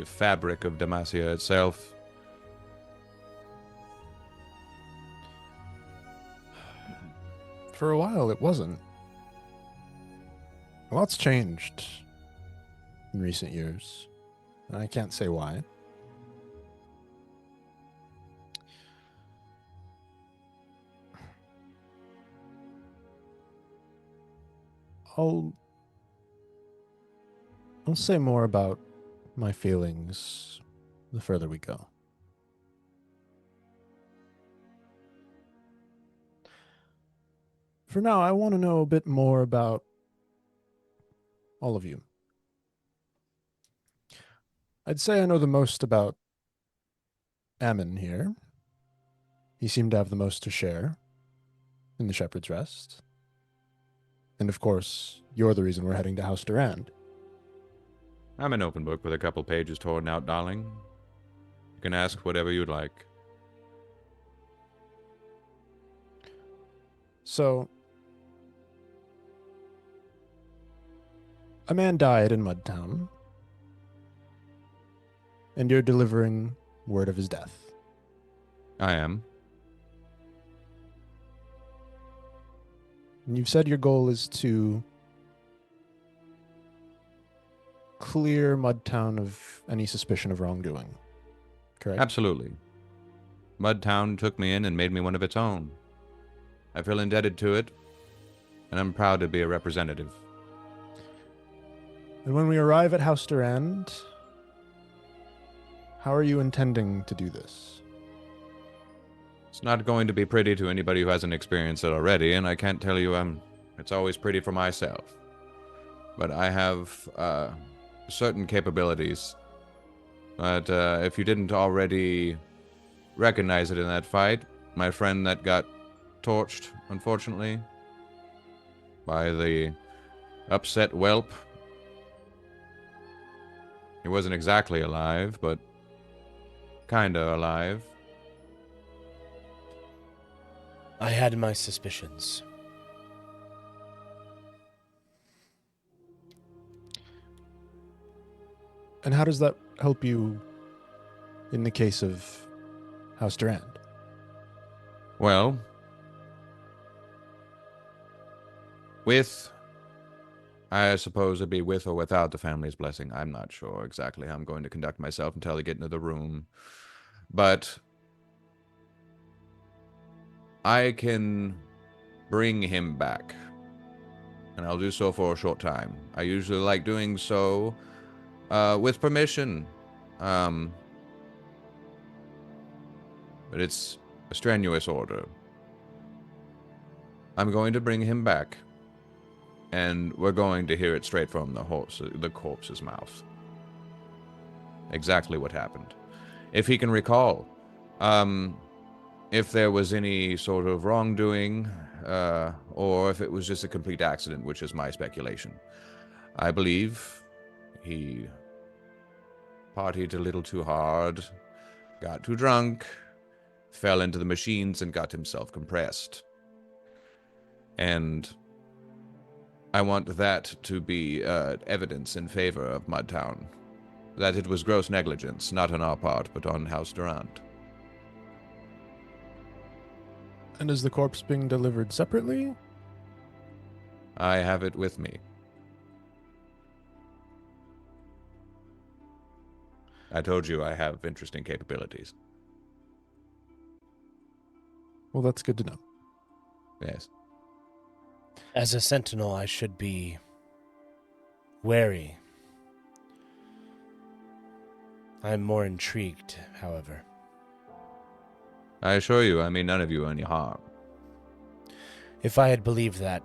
fabric of Demacia itself. For a while, it wasn't. A lot's changed in recent years, and I can't say why. I'll say more about my feelings the further we go. For now, I want to know a bit more about all of you. I'd say I know the most about Ahmon here. He seemed to have the most to share in the Shepherd's Rest. And of course, you're the reason we're heading to House Durand. I'm an open book with a couple pages torn out, darling. You can ask whatever you'd like. So, a man died in Mudtown, and you're delivering word of his death. I am. And you've said your goal is to clear Mudtown of any suspicion of wrongdoing, correct? Absolutely. Mudtown took me in and made me one of its own. I feel indebted to it, and I'm proud to be a representative. And when we arrive at House Durand, how are you intending to do this? It's not going to be pretty to anybody who hasn't experienced it already, and I can't tell you it's always pretty for myself. But I have certain capabilities that if you didn't already recognize it in that fight, my friend that got torched, unfortunately, by the upset whelp. He wasn't exactly alive, but kinda alive. I had my suspicions. And how does that help you in the case of House Durand? Well, I suppose it'd be with or without the family's blessing. I'm not sure exactly how I'm going to conduct myself until I get into the room. But I can bring him back. And I'll do so for a short time. I usually like doing so with permission. But it's a strenuous order. I'm going to bring him back. And we're going to hear it straight from the corpse's mouth. Exactly what happened. If he can recall, if there was any sort of wrongdoing, or if it was just a complete accident, which is my speculation. I believe he partied a little too hard, got too drunk, fell into the machines, and got himself compressed. And I want that to be evidence in favor of Mudtown. That it was gross negligence, not on our part, but on House Durand. And is the corpse being delivered separately? I have it with me. I told you I have interesting capabilities. Well, that's good to know. Yes. As a sentinel, I should be wary. I'm more intrigued, however. I assure you, I mean none of you any harm. If I had believed that,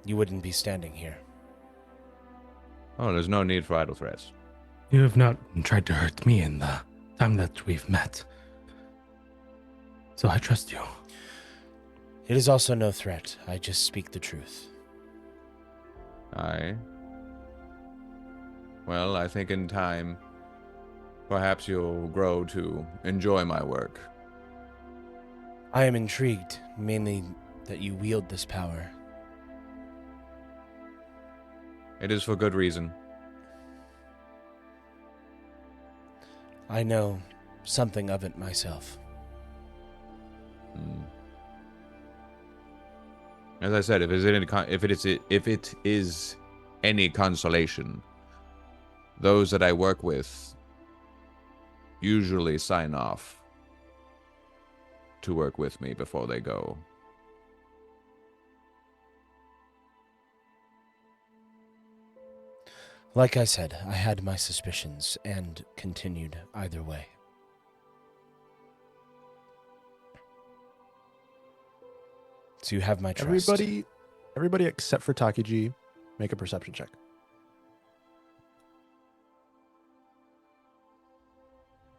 you wouldn't be standing here. Oh, there's no need for idle threats. You have not tried to hurt me in the time that we've met. So I trust you. It is also no threat. I just speak the truth. Well, I think in time, perhaps you'll grow to enjoy my work. I am intrigued, mainly that you wield this power. It is for good reason. I know something of it myself. As I said, if it is any consolation, those that I work with usually sign off to work with me before they go. Like I said, I had my suspicions and continued either way. So you have my trust. Everybody except for Takiji, make a perception check.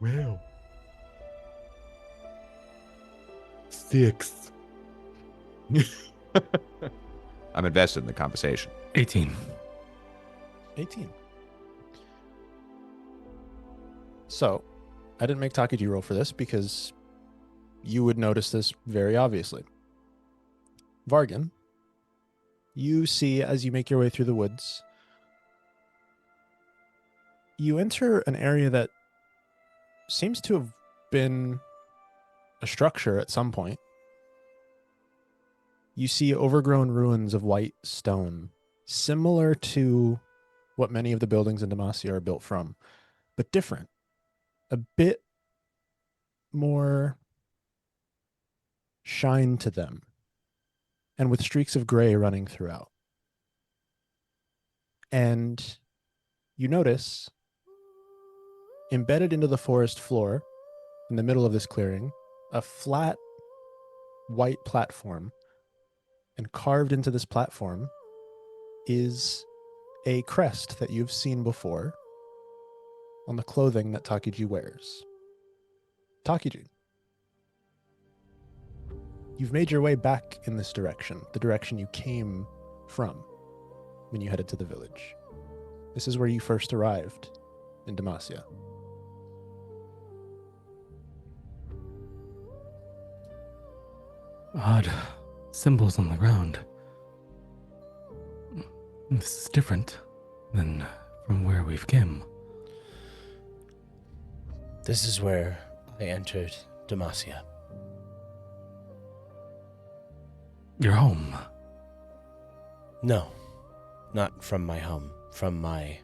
Well. 6. I'm invested in the conversation. 18. 18. So, I didn't make Takiji roll for this because you would notice this very obviously. Vargan, you see as you make your way through the woods, you enter an area that seems to have been a structure at some point. You see overgrown ruins of white stone, similar to what many of the buildings in Demacia are built from, but different. A bit more shine to them, and with streaks of gray running throughout. And you notice, embedded into the forest floor, in the middle of this clearing, a flat white platform, and carved into this platform is a crest that you've seen before on the clothing that Takiji wears. Takiji, you've made your way back in this direction, the direction you came from when you headed to the village. This is where you first arrived in Demacia. Odd symbols on the ground. This is different than from where we've come. This is where I entered Demacia. Your home. No, not from my home. From my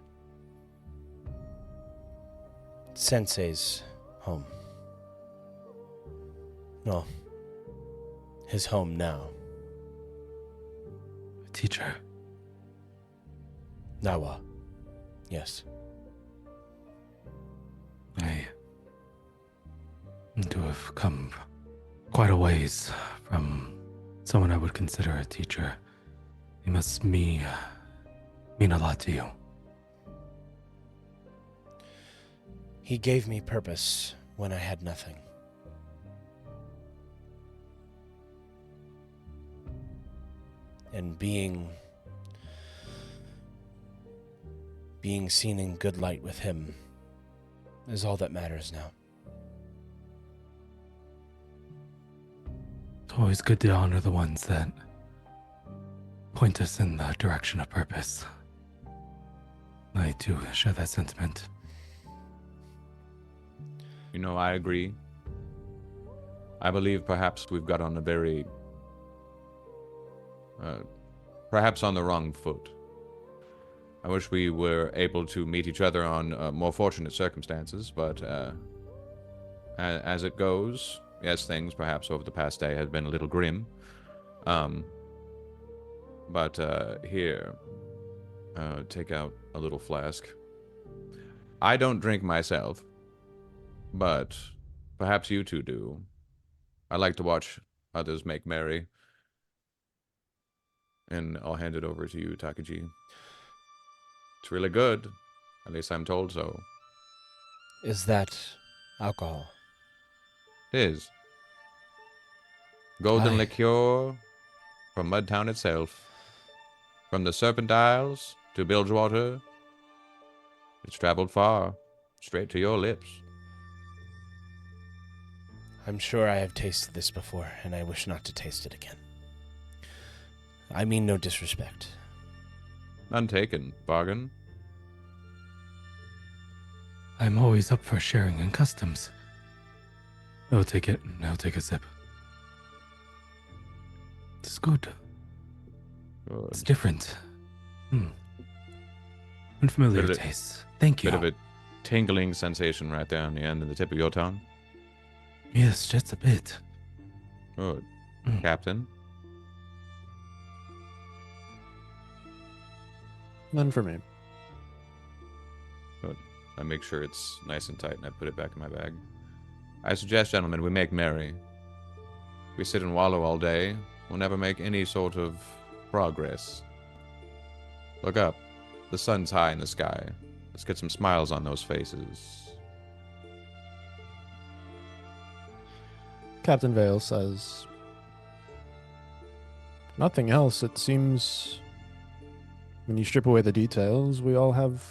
sensei's home. No, his home now. A teacher. Nawa. Yes. I do have come quite a ways from someone I would consider a teacher. He must mean a lot to you. He gave me purpose when I had nothing. And being seen in good light with him is all that matters now. It's always good to honor the ones that point us in the direction of purpose. I too share that sentiment. You know, I agree. I believe perhaps we've got on a very, perhaps on the wrong foot. I wish we were able to meet each other on more fortunate circumstances, but as it goes, yes, things perhaps over the past day have been a little grim. But here, take out a little flask. I don't drink myself, but perhaps you two do. I like to watch others make merry. And I'll hand it over to you, Takiji. It's really good. At least I'm told so. Is that alcohol? It is. Golden Aye. liqueur from Mudtown itself. From the Serpent Isles to Bilgewater. It's traveled far. Straight to your lips. I'm sure I have tasted this before, and I wish not to taste it again. I mean no disrespect. None taken, Vargan. I'm always up for sharing in customs. I'll take it and I'll take a sip. It's good. It's Good. different. Unfamiliar Bit of- taste. Thank you. Bit of a tingling sensation right there on the end of the tip of your tongue. Yes, just a bit. Good. Mm. Captain. None for me. Good. I make sure it's nice and tight and I put it back in my bag. I suggest, gentlemen, we make merry. If we sit and wallow all day, we'll never make any sort of progress. Look up. The sun's high in the sky. Let's get some smiles on those faces. Captain Vale says, nothing else. It seems when you strip away the details, we all have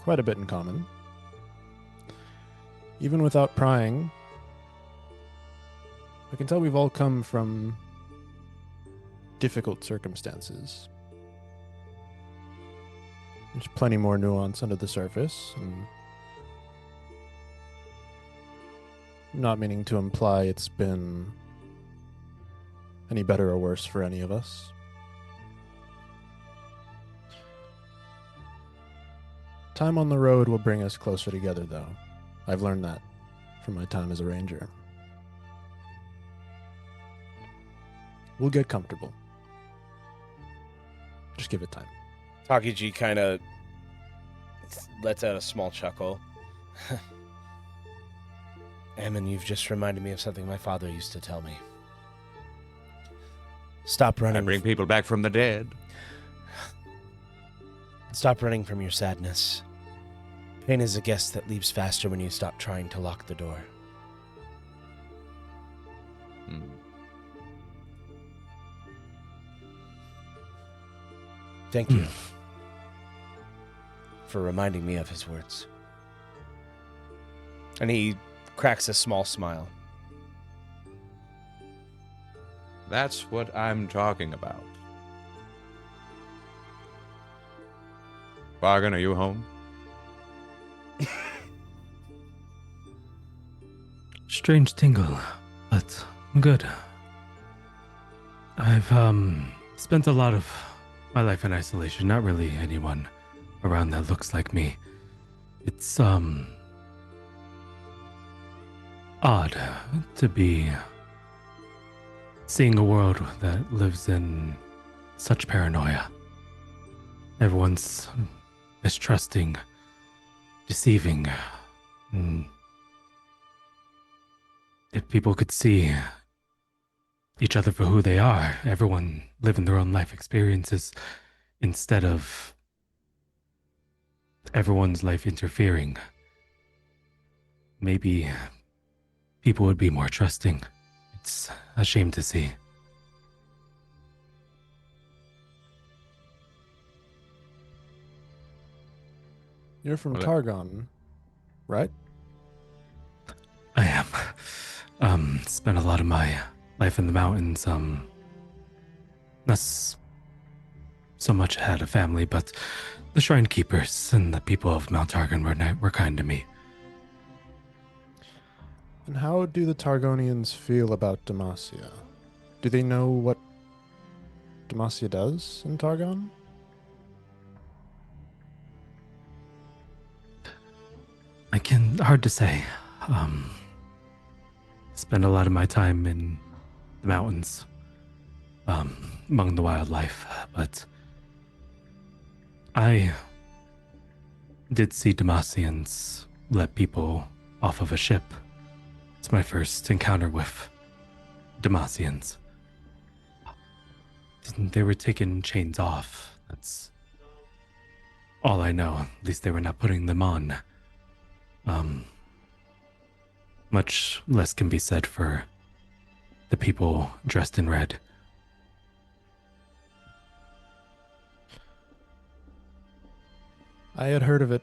quite a bit in common. Even without prying, I can tell we've all come from difficult circumstances. There's plenty more nuance under the surface, and not meaning to imply it's been any better or worse for any of us. Time on the road will bring us closer together, though. I've learned that from my time as a ranger. We'll get comfortable. Just give it time. Takiji kind of lets out a small chuckle. Ahmon, you've just reminded me of something my father used to tell me. Stop I running. bring people back from the dead. Stop running from your sadness. Pain is a guest that leaves faster when you stop trying to lock the door. Hmm. Thank you for reminding me of his words. And he cracks a small smile. That's what I'm talking about. Vargan, are you home? strange tingle, but I'm good. I've spent a lot of my life in isolation, not really anyone around that looks like me. It's odd to be seeing a world that lives in such paranoia. Everyone's mistrusting, deceiving. And if people could see each other for who they are, everyone living their own life experiences instead of everyone's life interfering, maybe people would be more trusting. It's a shame to see. You're from Well, Targon, right? I am. Spent a lot of my life in the mountains. Not so much had a family, but the shrine keepers and the people of Mount Targon were kind to me. And how do the Targonians feel about Demacia? Do they know what Demacia does in Targon? Hard to say. Spend a lot of my time in the mountains, among the wildlife, but I did see Demacians let people off of a ship. It's my first encounter with Demacians. They were taking chains off. That's all I know. At least they were not putting them on. Much less can be said for the people dressed in red. I had heard of it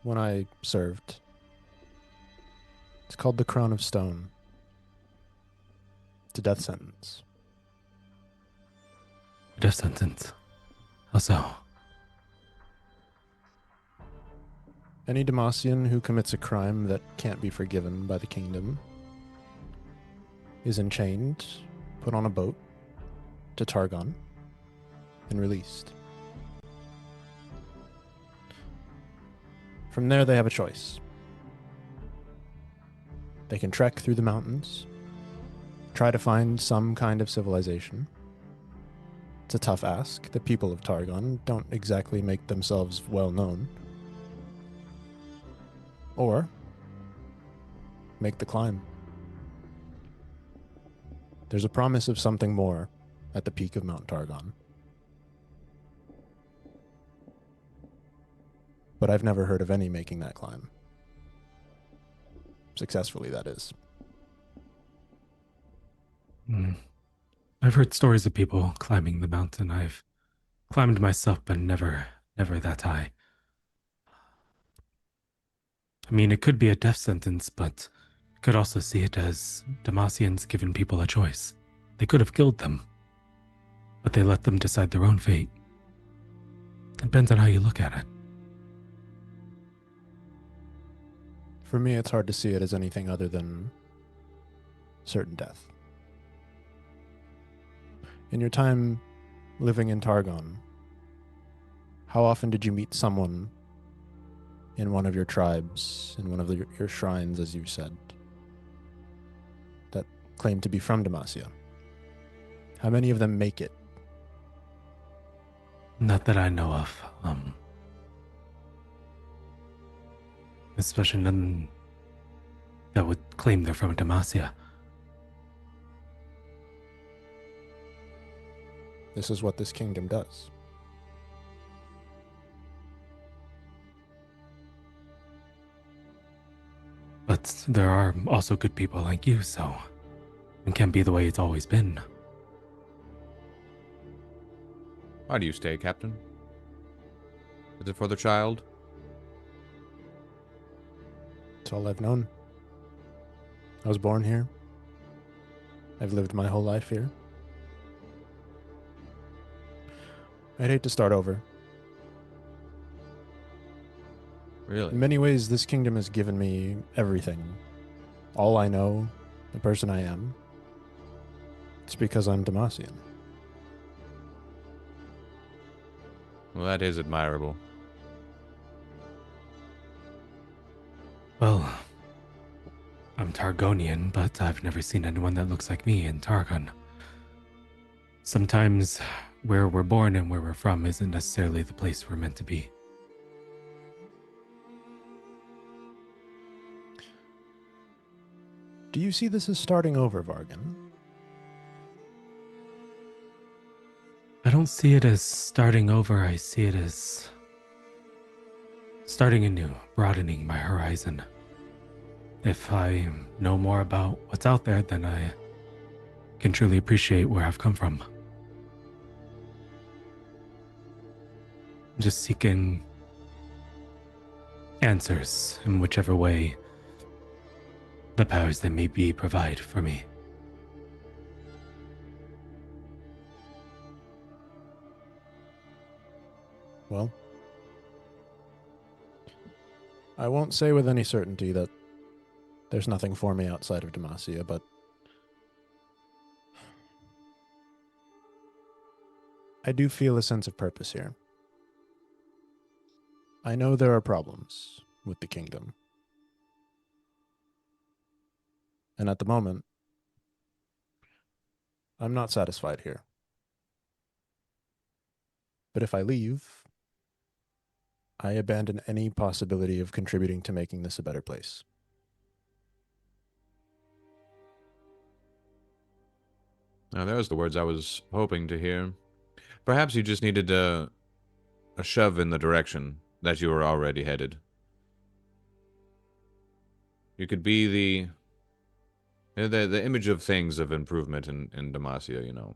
when I served. It's called the Crown of Stone. It's a death sentence. Death sentence. How so? Any Demacian who commits a crime that can't be forgiven by the kingdom is enchained, put on a boat to Targon, and released. From there, they have a choice. They can trek through the mountains, try to find some kind of civilization. It's a tough ask. The people of Targon don't exactly make themselves well known. Or make the climb. There's a promise of something more at the peak of Mount Targon. But I've never heard of any making that climb. Successfully, that is. I've heard stories of people climbing the mountain. I've climbed myself, but never that high. I mean, it could be a death sentence, but I could also see it as Demacians giving people a choice. They could have killed them, but they let them decide their own fate. Depends on how you look at it. For me, it's hard to see it as anything other than certain death. In your time living in Targon, how often did you meet someone in one of your tribes, in one of your shrines, as you said, that claimed to be from Demacia? How many of them make it? Not that I know of. Especially none that would claim they're from Demacia. This is what this kingdom does. But there are also good people like you, so it can't be the way it's always been. Why do you stay, Captain? Is it for the child? It's all I've known. I was born here. I've lived my whole life here. I'd hate to start over. Really? In many ways, this kingdom has given me everything all I know, the person I am, it's because I'm Demacian. Well, that is admirable. Well, I'm Targonian, but I've never seen anyone that looks like me in Targon. Sometimes where we're born and where we're from isn't necessarily the place we're meant to be. Do you see this as starting over, Vargan? I don't see it as starting over, I see it as starting anew, broadening my horizon. If I know more about what's out there, then I can truly appreciate where I've come from. Just seeking answers in whichever way the powers that may be provide for me. Well, I won't say with any certainty that there's nothing for me outside of Demacia, but I do feel a sense of purpose here. I know there are problems with the kingdom. And at the moment, I'm not satisfied here. But if I leave, I abandon any possibility of contributing to making this a better place. Now, there's the words I was hoping to hear. Perhaps you just needed a shove in the direction that you were already headed. You could be the image of things of improvement in Demacia, you know.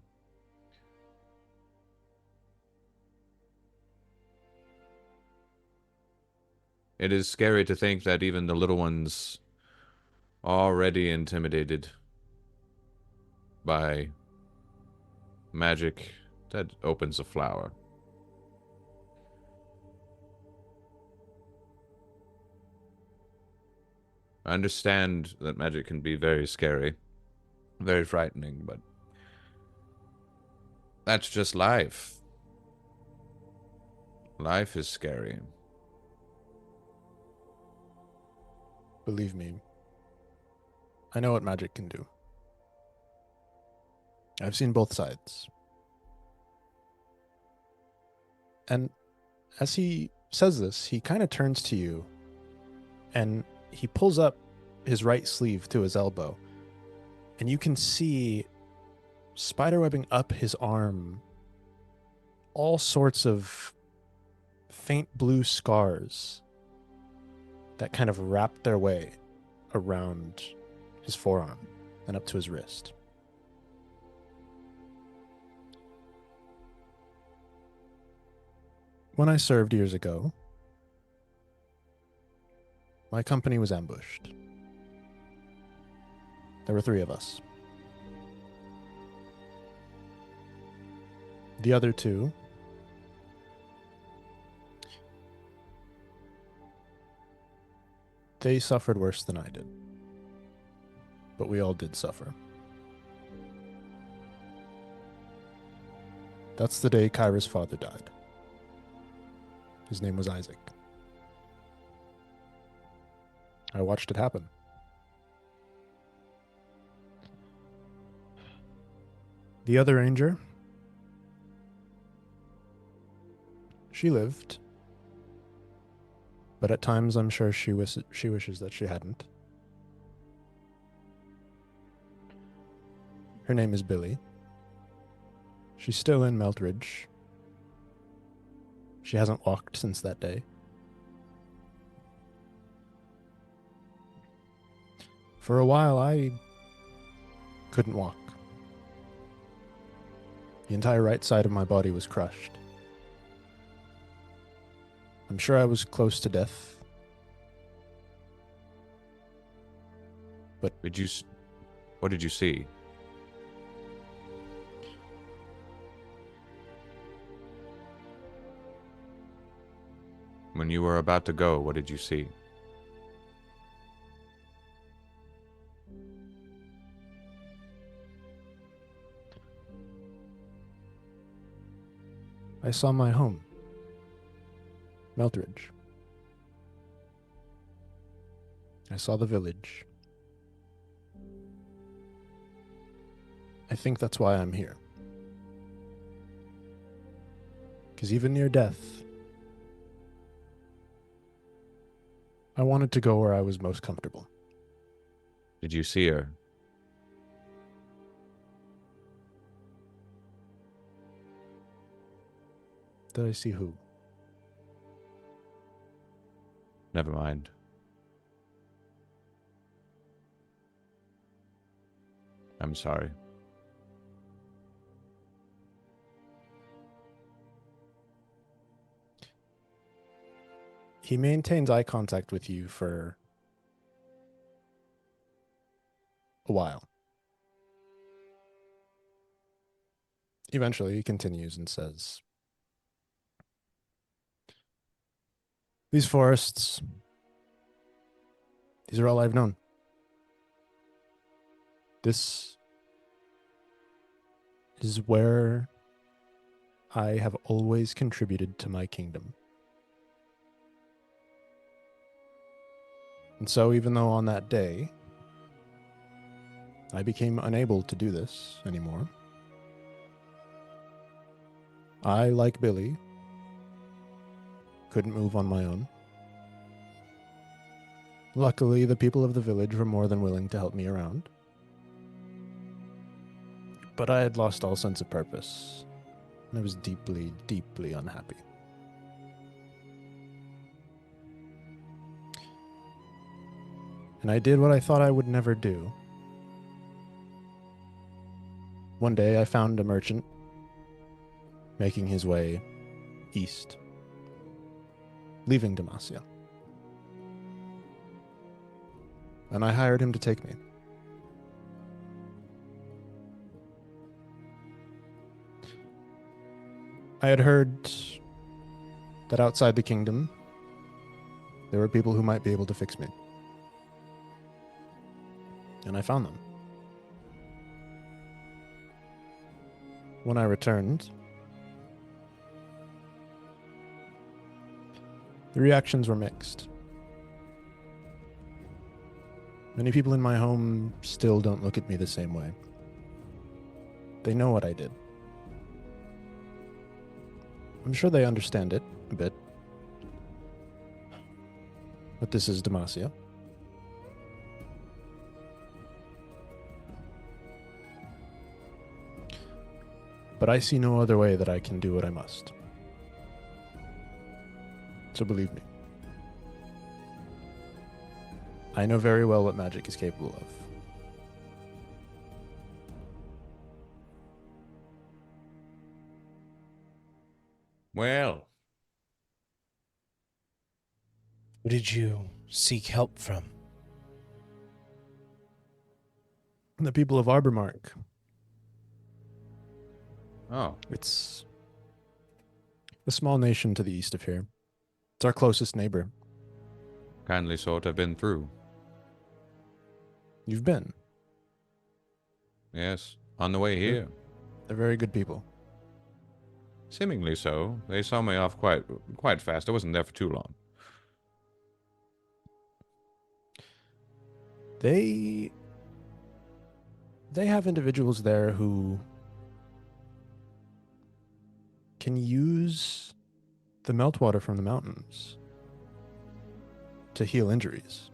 It is scary to think that even the little ones already intimidated by magic that opens a flower. I understand that magic can be very scary, very frightening, but that's just life. Life is scary. Believe me, I know what magic can do. I've seen both sides. And as he says this, he kind of turns to you and he pulls up his right sleeve to his elbow. And you can see spiderwebbing up his arm all sorts of faint blue scars that kind of wrap their way around his forearm and up to his wrist. When I served years ago, my company was ambushed. There were 3 of us. The other 2 they suffered worse than I did. But we all did suffer. That's the day Kyra's father died. His name was Isaac. I watched it happen. The other ranger, she lived, but at times I'm sure she wishes that she hadn't. Her name is Billy. She's still in Meltridge. She hasn't walked since that day. For a while, I couldn't walk. The entire right side of my body was crushed. I'm sure I was close to death. But What did you see? When you were about to go, what did you see? I saw my home, Meltridge. I saw the village. I think that's why I'm here. Because even near death, I wanted to go where I was most comfortable. Did you see her? Did I see who? Never mind. I'm sorry. He maintains eye contact with you for a while. Eventually, he continues and says, "These forests, these are all I've known. This is where I have always contributed to my kingdom. And so, even though on that day I became unable to do this anymore, I, like Billy, couldn't move on my own. Luckily, the people of the village were more than willing to help me around. But I had lost all sense of purpose. And I was deeply, deeply unhappy. And I did what I thought I would never do. One day I found a merchant making his way east, leaving Demacia. And I hired him to take me. I had heard that outside the kingdom, there were people who might be able to fix me. And I found them. When I returned, the reactions were mixed. Many people in my home still don't look at me the same way. They know what I did. I'm sure they understand it a bit. But this is Demacia. But I see no other way that I can do what I must. So believe me. I know very well what magic is capable of. Well, Who did you seek help from? The people of Arbormark. oh, It's a small nation to the east of here. It's our closest neighbor. kindly sort I've been through. You've been. Yes, on the way here. They're very good people. Seemingly so. They saw me off quite fast. I wasn't there for too long. They have individuals there who can use the meltwater from the mountains to heal injuries.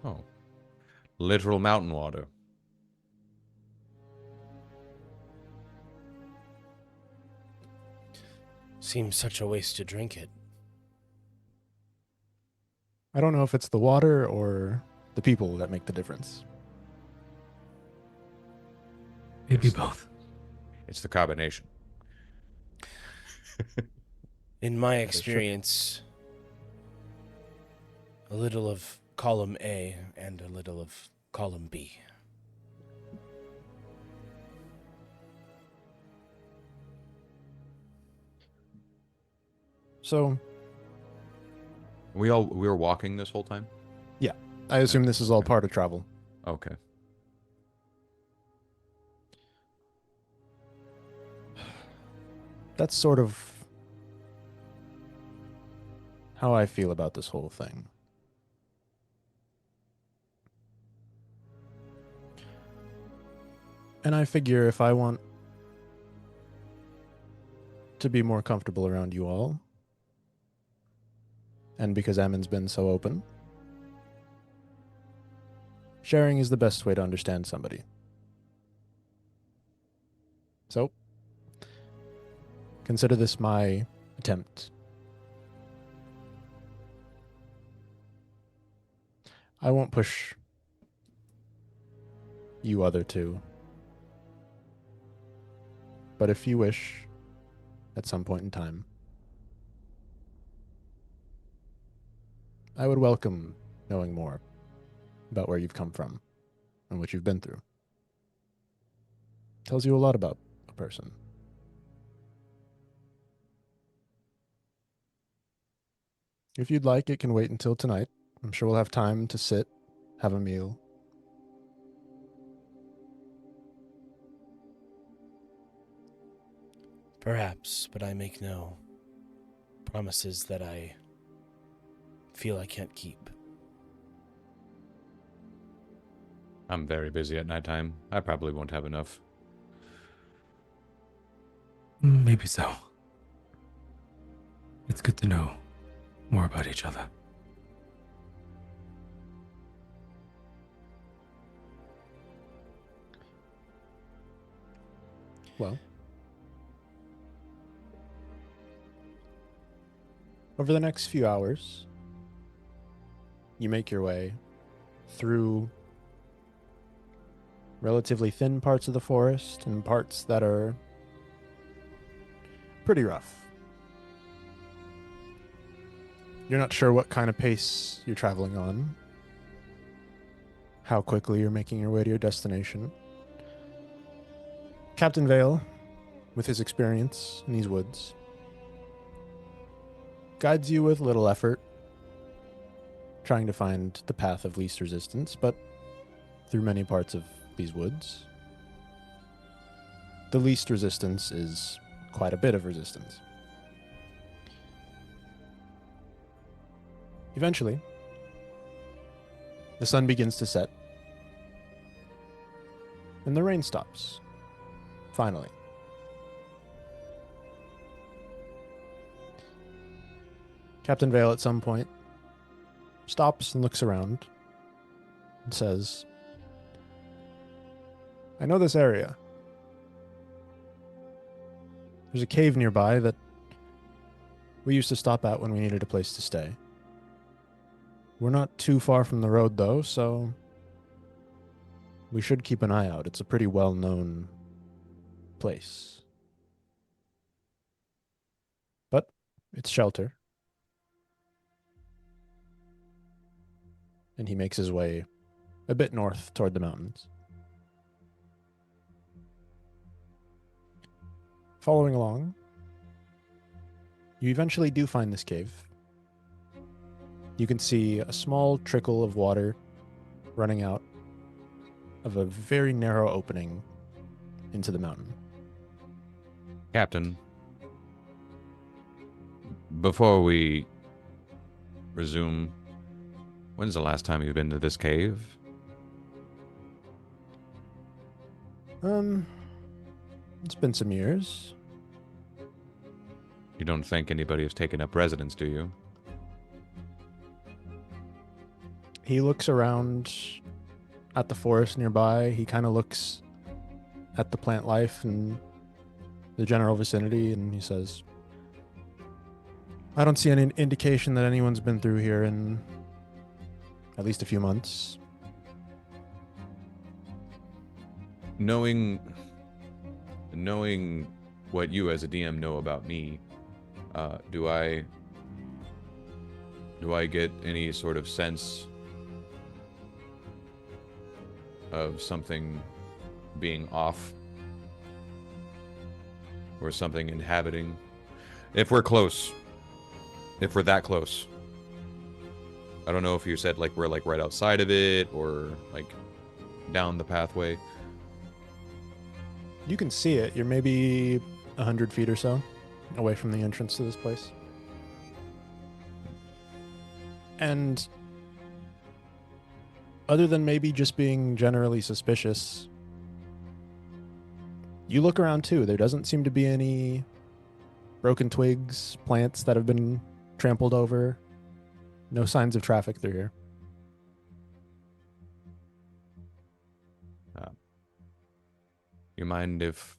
Oh. Literal mountain water. Seems such a waste to drink it. I don't know if it's the water or the people that make the difference. Maybe both. It's the combination. In my is true. experience, a little of column A and a little of column B. So We were walking this whole time? I assume this is all part of travel. Okay. That's sort of how I feel about this whole thing. And I figure if I want to be more comfortable around you all, and because Ammon's been so open, sharing is the best way to understand somebody. So, consider this my attempt. I won't push you other two. But if you wish, at some point in time, I would welcome knowing more about where you've come from and what you've been through. Tells you a lot about a person. If you'd like, it can wait until tonight. I'm sure we'll have time to sit, have a meal. Perhaps, but I make no promises that I feel I can't keep. I'm very busy at nighttime. I probably won't have enough. Maybe so. It's good to know more about each other. Well, over the next few hours, you make your way through relatively thin parts of the forest and parts that are pretty rough. You're not sure what kind of pace you're traveling on, how quickly you're making your way to your destination. Captain Vale, with his experience in these woods, guides you with little effort, trying to find the path of least resistance, but through many parts of these woods, the least resistance is quite a bit of resistance. Eventually, the sun begins to set, and the rain stops. Finally. Captain Vale at some point stops and looks around and says, I know this area. There's a cave nearby that we used to stop at when we needed a place to stay. We're not too far from the road, though, so we should keep an eye out. It's a pretty well-known place. But it's shelter. And he makes his way a bit north toward the mountains. Following along, you eventually do find this cave. You can see a small trickle of water running out of a very narrow opening into the mountain. Captain, before we resume, when's the last time you've been to this cave? It's been some years. You don't think anybody has taken up residence, do you? He looks around at the forest nearby. He kind of looks at the plant life and the general vicinity, and he says, I don't see any indication that anyone's been through here in at least a few months. Knowing what you as a DM know about me, do I get any sort of sense of something being off or something inhabiting? If we're close, if we're that close. I don't know if you said like we're like right outside of it or like down the pathway. You can see it. You're maybe 100 feet or so. away from the entrance to this place. And other than maybe just being generally suspicious, you look around too. There doesn't seem to be any broken twigs, plants that have been trampled over. No signs of traffic through here. You mind if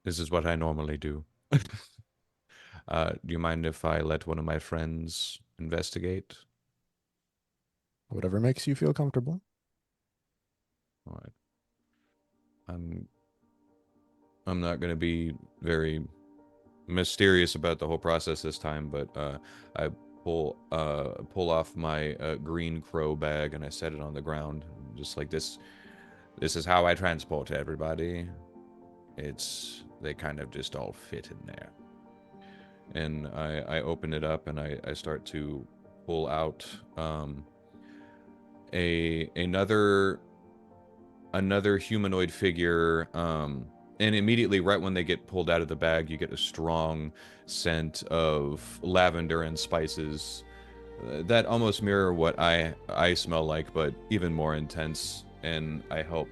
this is what I normally do? Do you mind if I let one of my friends investigate? Whatever makes you feel comfortable. All right. I'm not going to be very mysterious about the whole process this time, but I pull off my green crow bag and I set it on the ground, just like this. This is how I transport everybody. They kind of just all fit in there. And I open it up and I start to pull out another humanoid figure, and immediately right when they get pulled out of the bag, you get a strong scent of lavender and spices that almost mirror what I smell like, but even more intense. And I help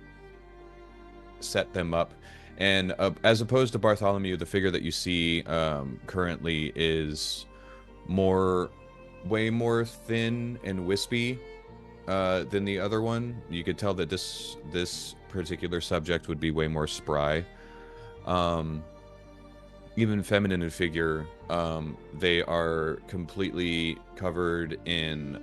set them up. And as opposed to Bartholomew, the figure that you see currently is way more thin and wispy than the other one. You could tell that this particular subject would be way more spry. Even feminine in figure, they are completely covered in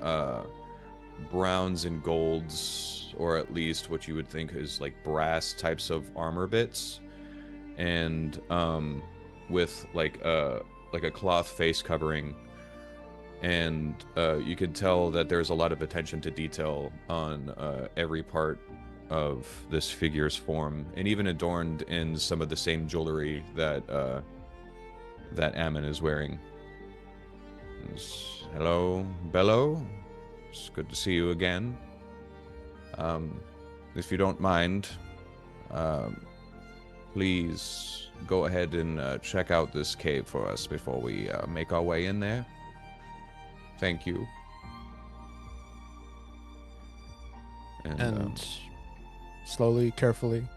browns and golds, or at least what you would think is like brass types of armor bits, and with like a cloth face covering. And you could tell that there's a lot of attention to detail on every part of this figure's form, and even adorned in some of the same jewelry that Ammon is wearing. Hello, Bello. It's good to see you again. If you don't mind, please go ahead and check out this cave for us before we make our way in there. Thank you. And slowly, carefully,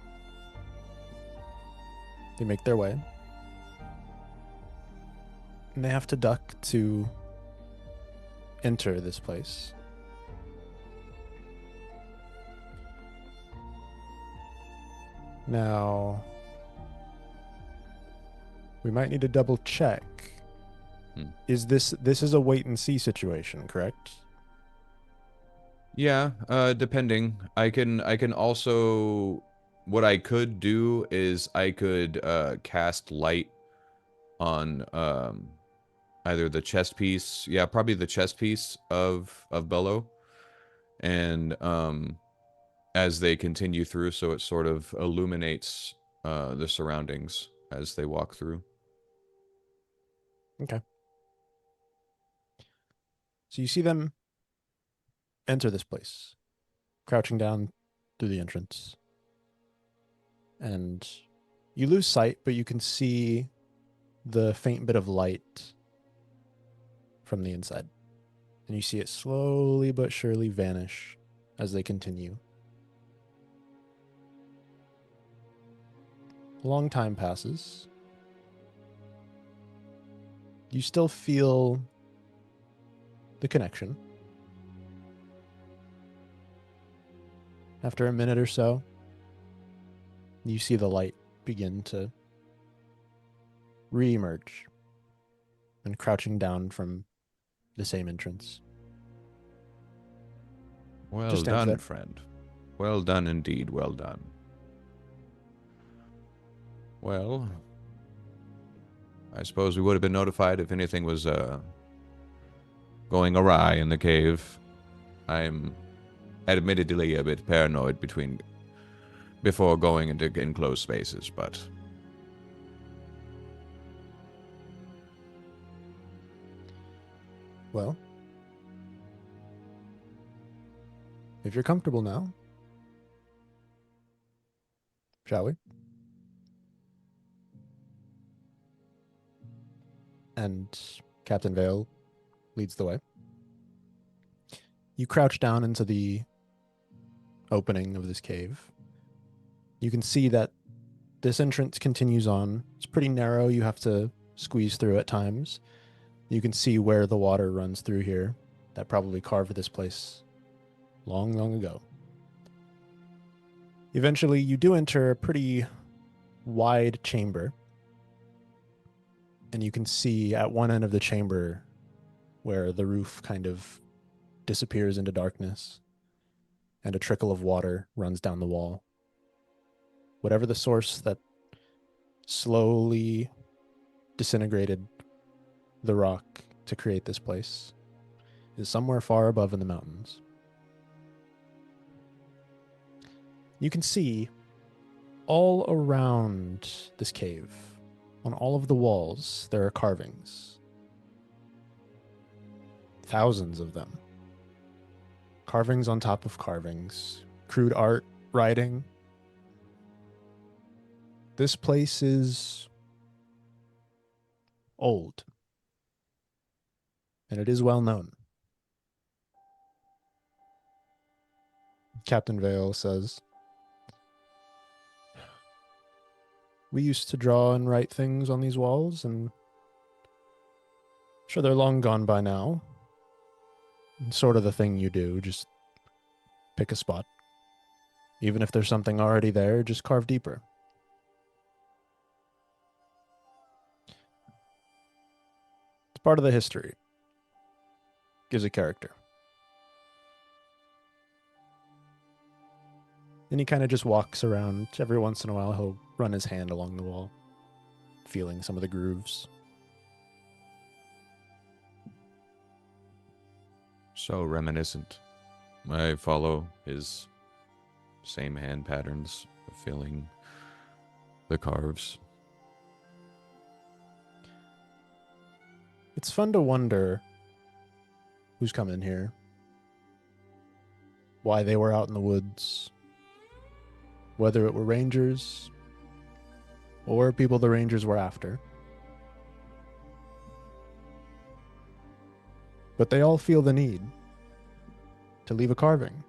they make their way. And they have to duck to enter this place. Now, we might need to double check. Is this is a wait and see situation, correct? Yeah, depending. I can also, what I could do is I could cast light on either the chest piece, yeah, probably the chest piece of Bello, and as they continue through, so it sort of illuminates the surroundings as they walk through. Okay. So you see them enter this place, crouching down through the entrance. And you lose sight, but you can see the faint bit of light from the inside. And you see it slowly but surely vanish as they continue. A long time passes. You still feel the connection. After a minute or so, you see the light begin to re-emerge and crouching down from the same entrance. Well Just stands done, there. friend. Well done indeed, well done. Well, I suppose we would have been notified if anything was going awry in the cave. I'm admittedly a bit paranoid before going into enclosed spaces, but Well, if you're comfortable now, shall we? and Captain Vale leads the way. You crouch down into the opening of this cave. You can see that this entrance continues on. It's pretty narrow. You have to squeeze through at times. You can see where the water runs through here. That probably carved this place long, long ago. Eventually, you do enter a pretty wide chamber. And you can see at one end of the chamber where the roof kind of disappears into darkness and a trickle of water runs down the wall. Whatever the source that slowly disintegrated the rock to create this place is somewhere far above in the mountains. You can see all around this cave, on all of the walls, there are carvings. Thousands of them. Carvings on top of carvings, crude art, writing. This place is old, and it is well known. Captain Vale says, "We used to draw and write things on these walls, and I'm sure they're long gone by now. It's sort of the thing you do, just pick a spot. Even if there's something already there, just carve deeper." It's part of the history. Gives a character. And he kind of just walks around. Every once in a while, he'll run his hand along the wall, feeling some of the grooves. So reminiscent. I follow his same hand patterns of feeling the carves. It's fun to wonder who's come in here, why they were out in the woods, whether it were rangers or people the rangers were after. But they all feel the need to leave a carving.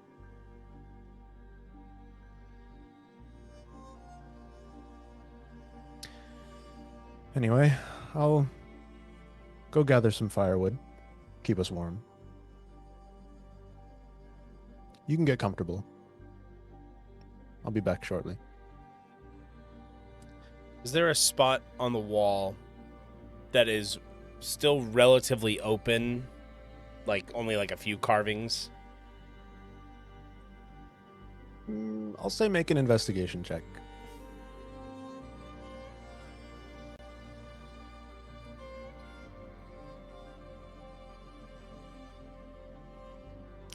Anyway, I'll go gather some firewood, keep us warm. You can get comfortable. I'll be back shortly. Is there a spot on the wall that is still relatively open, like only like a few carvings? I'll say make an investigation check.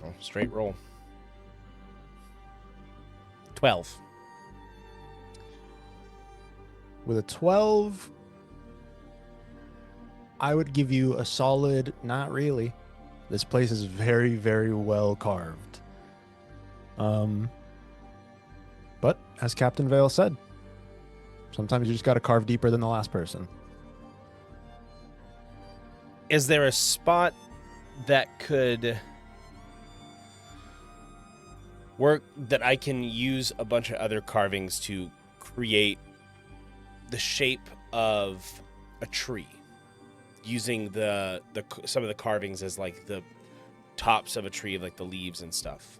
Oh, straight roll. 12. With a 12, I would give you a solid not really. This place is very, very well carved. But as Captain Vale said, sometimes you just got to carve deeper than the last person. Is there a spot that could work that I can use a bunch of other carvings to create the shape of a tree, using the some of the carvings as like the tops of a tree, like the leaves and stuff?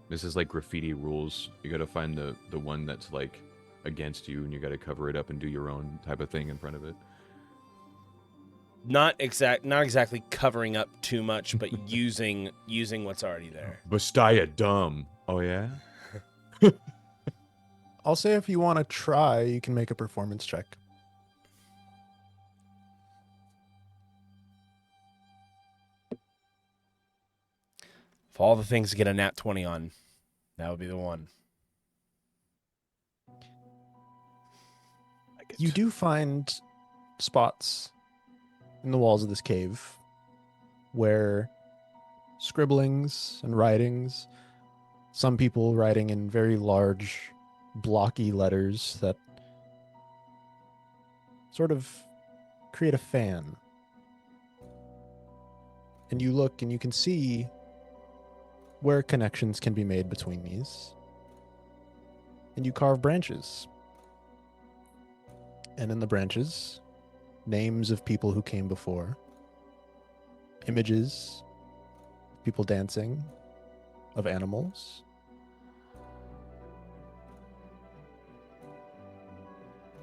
This is like graffiti rules. You gotta find the one that's like against you, and you gotta cover it up and do your own type of thing in front of it. Not exactly covering up too much, but using what's already there. Bastaya dumb. Oh yeah? I'll say if you want to try, you can make a performance check. Of all the things to get a nat 20 on, that would be the one. You do find spots in the walls of this cave where scribblings and writings, some people writing in very large, blocky letters that sort of create a fan And you look and you can see where connections can be made between these. And you carve branches. And in the branches, names of people who came before, images, people dancing, of animals.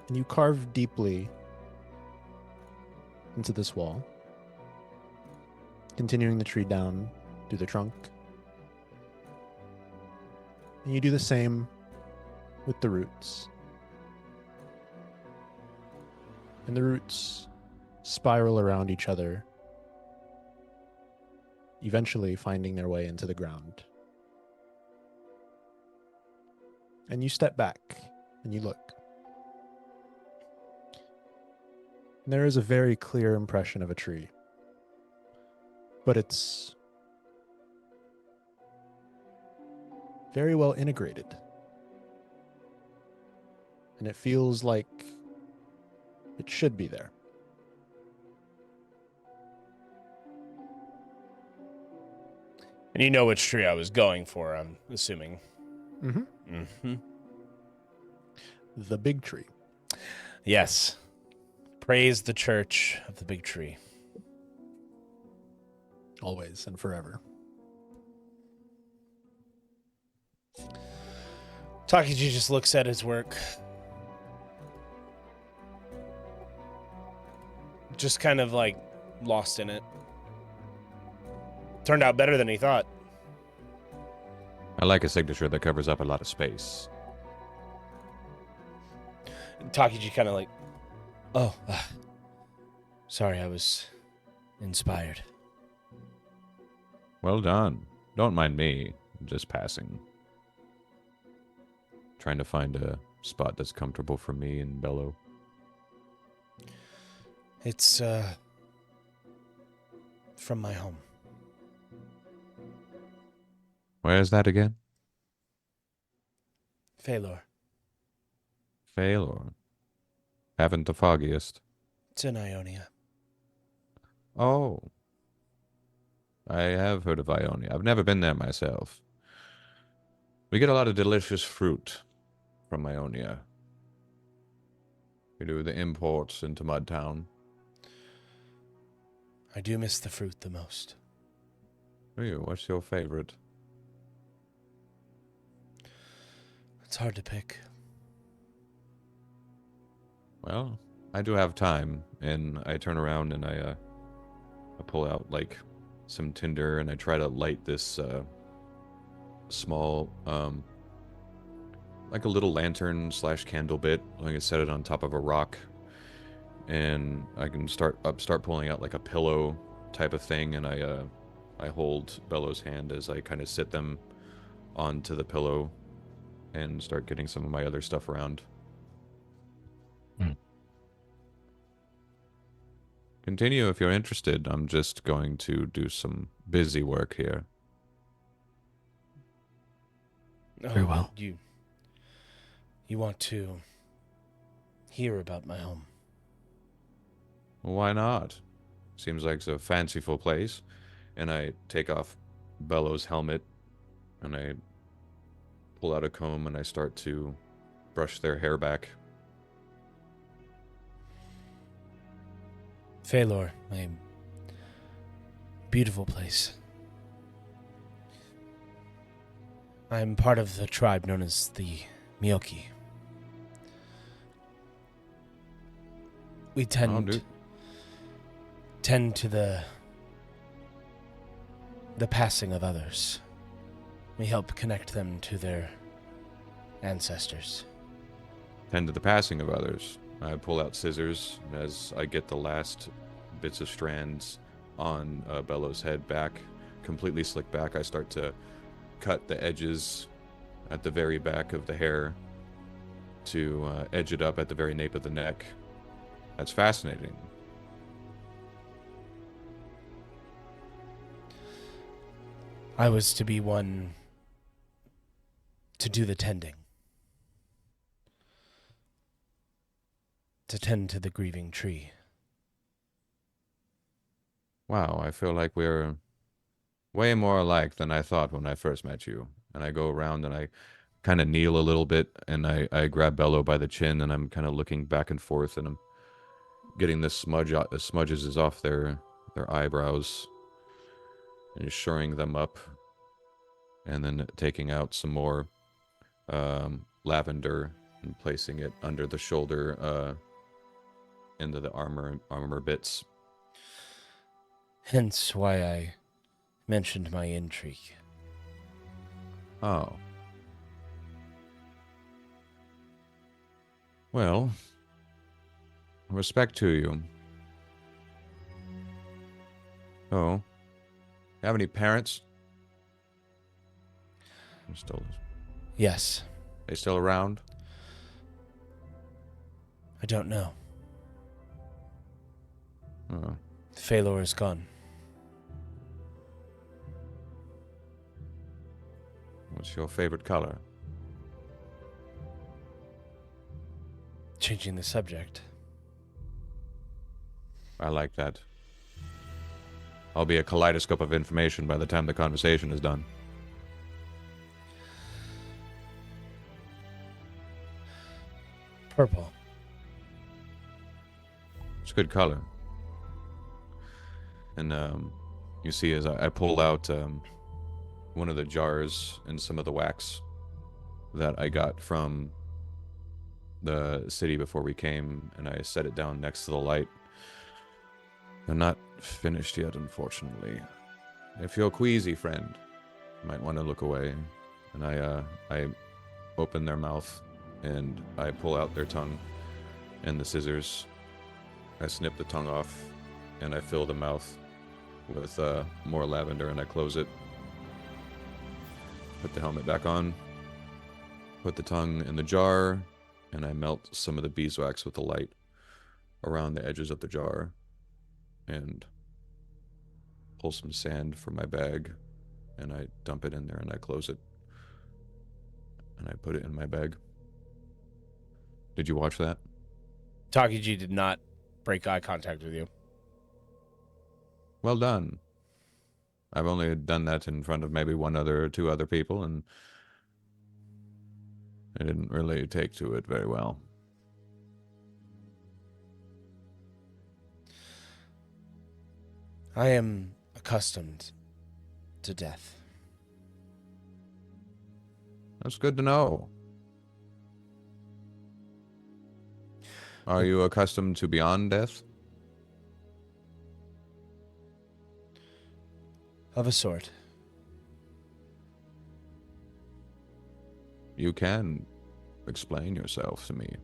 And you carve deeply into this wall, continuing the tree down through the trunk. And you do the same with the roots. And the roots spiral around each other, eventually finding their way into the ground. And you step back and you look. And there is a very clear impression of a tree. But it's very well integrated. And it feels like it should be there. And you know which tree I was going for, I'm assuming. Mm-hmm. Mm-hmm. The big tree. Yes. Praise the church of the big tree. Always and forever. Takiji just looks at his work. Just kind of like lost in it. Turned out better than he thought. I like a signature that covers up a lot of space. Takiji kind of like, oh, sorry, I was inspired. Well done. Don't mind me. I'm just passing. Trying to find a spot that's comfortable for me and Bello. It's, from my home. Where's that again? Phalor. Phalor. Haven't the foggiest. It's in Ionia. Oh. I have heard of Ionia. I've never been there myself. We get a lot of delicious fruit from Ionia. We do the imports into Mudtown. I do miss the fruit the most. Do you? What's your favorite? It's hard to pick. Well, I do have time, and I turn around and I pull out like some tinder and I try to light this small like a little lantern / candle bit. I can set it on top of a rock, and I can start pulling out like a pillow type of thing, and I hold Bello's hand as I kind of sit them onto the pillow and start getting some of my other stuff around. Continue if you're interested. I'm just going to do some busy work here. Very well. You want to hear about my home? Well, why not? Seems like it's a fanciful place. And I take off Bello's helmet, and I pull out a comb, and I start to brush their hair back. Phalor, a beautiful place. I'm part of the tribe known as the Miyoki. We tend to the passing of others. We help connect them to their ancestors. Tend to the passing of others. I pull out scissors, and as I get the last bits of strands on Bello's head back, completely slicked back, I start to cut the edges at the very back of the hair to edge it up at the very nape of the neck. That's fascinating. I was to be one to do the tending. To tend to the grieving tree. Wow, I feel like we're way more alike than I thought when I first met you. And I go around and I kind of kneel a little bit and I grab Bello by the chin and I'm kind of looking back and forth and I'm getting the smudges is off their eyebrows and shoring them up and then taking out some more lavender and placing it under the shoulder into the armor bits. Hence why I mentioned my intrigue. Oh. Well, respect to you. Oh. You have any parents? Yes. They still around? I don't know. Oh. Phalor is gone. What's your favorite color? Changing the subject. I like that. I'll be a kaleidoscope of information by the time the conversation is done. Purple. It's a good color. And you see as I pull out one of the jars and some of the wax that I got from the city before we came, and I set it down next to the light. They're not finished yet, unfortunately. If you're queasy, friend, you might want to look away. And I open their mouth, and I pull out their tongue and the scissors. I snip the tongue off, and I fill the mouth with more lavender, and I close it. Put the helmet back on. Put the tongue in the jar, and I melt some of the beeswax with the light around the edges of the jar. And pull some sand from my bag, and I dump it in there, and I close it. And I put it in my bag. Did you watch that? Takiji did not break eye contact with you. Well done. I've only done that in front of maybe one other or two other people, and I didn't really take to it very well. I am accustomed to death. That's good to know. Are you accustomed to beyond death? Of a sort. You can explain yourself to me.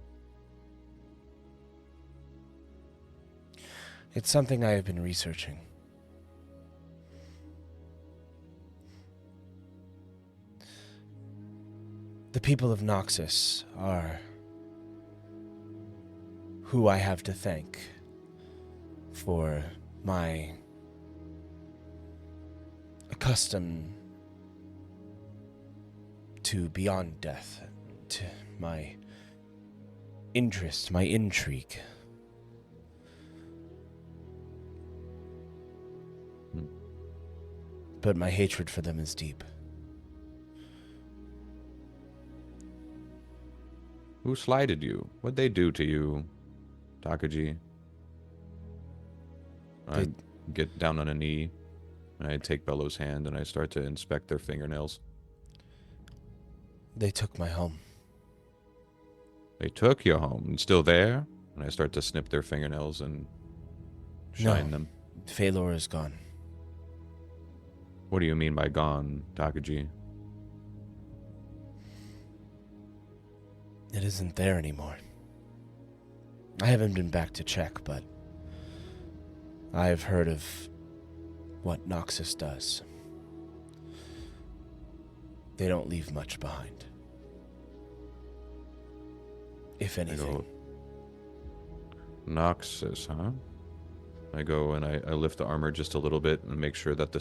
It's something I have been researching. The people of Noxus are who I have to thank for my custom to beyond death, to my interest, my intrigue. But my hatred for them is deep. Who slighted you? What'd they do to you, Takiji? I get down on a knee, and I take Bello's hand, and I start to inspect their fingernails. They took my home. They took your home, and still there? And I start to snip their fingernails and shine them. Phalor is gone. What do you mean by gone, Takiji? It isn't there anymore. I haven't been back to check, but I have heard of what Noxus does. They don't leave much behind. If anything. Noxus, huh? I go and I lift the armor just a little bit and make sure that the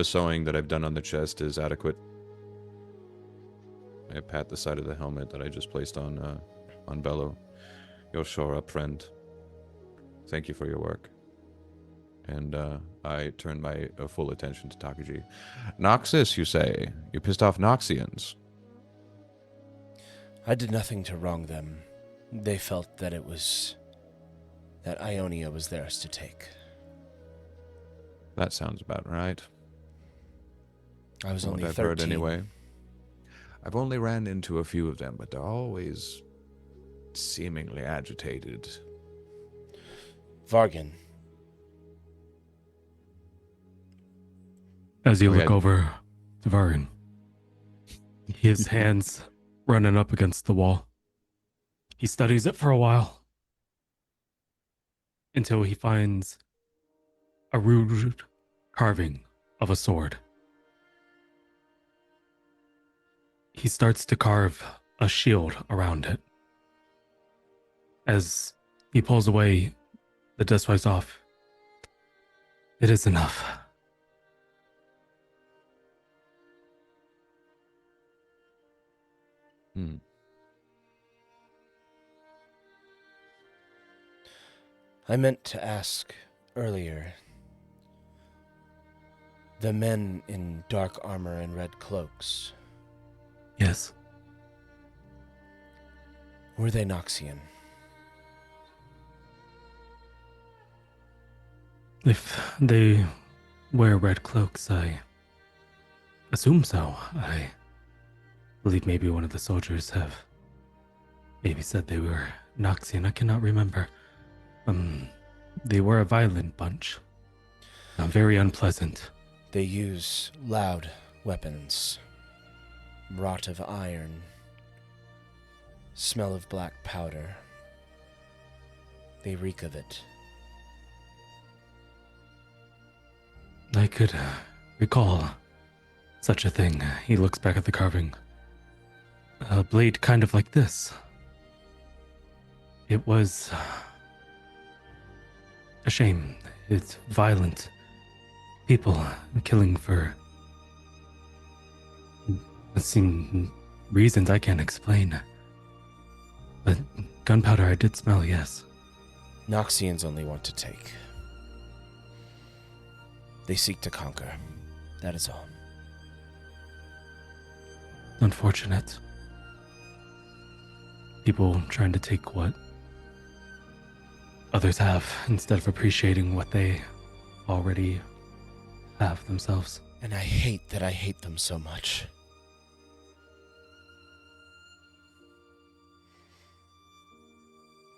sewing that I've done on the chest is adequate. I pat the side of the helmet that I just placed on Bello. You're sure up, friend. Thank you for your work. And I turn my full attention to Takiji. Noxus, you say? You pissed off Noxians. I did nothing to wrong them. They felt that that Ionia was theirs to take. That sounds about right. I was From only what I've 13. heard anyway. I've only ran into a few of them, but they're always seemingly agitated. Vargan. As you Oh, look yeah. over to Vargan, his hands running up against the wall. He studies it for a while until he finds a rude carving of a sword. He starts to carve a shield around it. As he pulls away the dust off, it is enough. Hmm. I meant to ask earlier. The men in dark armor and red cloaks, Yes. were they Noxian? If they wear red cloaks, I assume so. I believe maybe one of the soldiers have maybe said they were Noxian. I cannot remember. They were a violent bunch. Very unpleasant. They use loud weapons, wrought of iron, smell of black powder. They reek of it. I could recall such a thing. He looks back at the carving. A blade kind of like this. It was a shame. It's violent. People killing for reasons I can't explain. But gunpowder I did smell, yes. Noxians only want to take. They seek to conquer. That is all. Unfortunate. People trying to take what others have instead of appreciating what they already have themselves. And I hate that I hate them so much.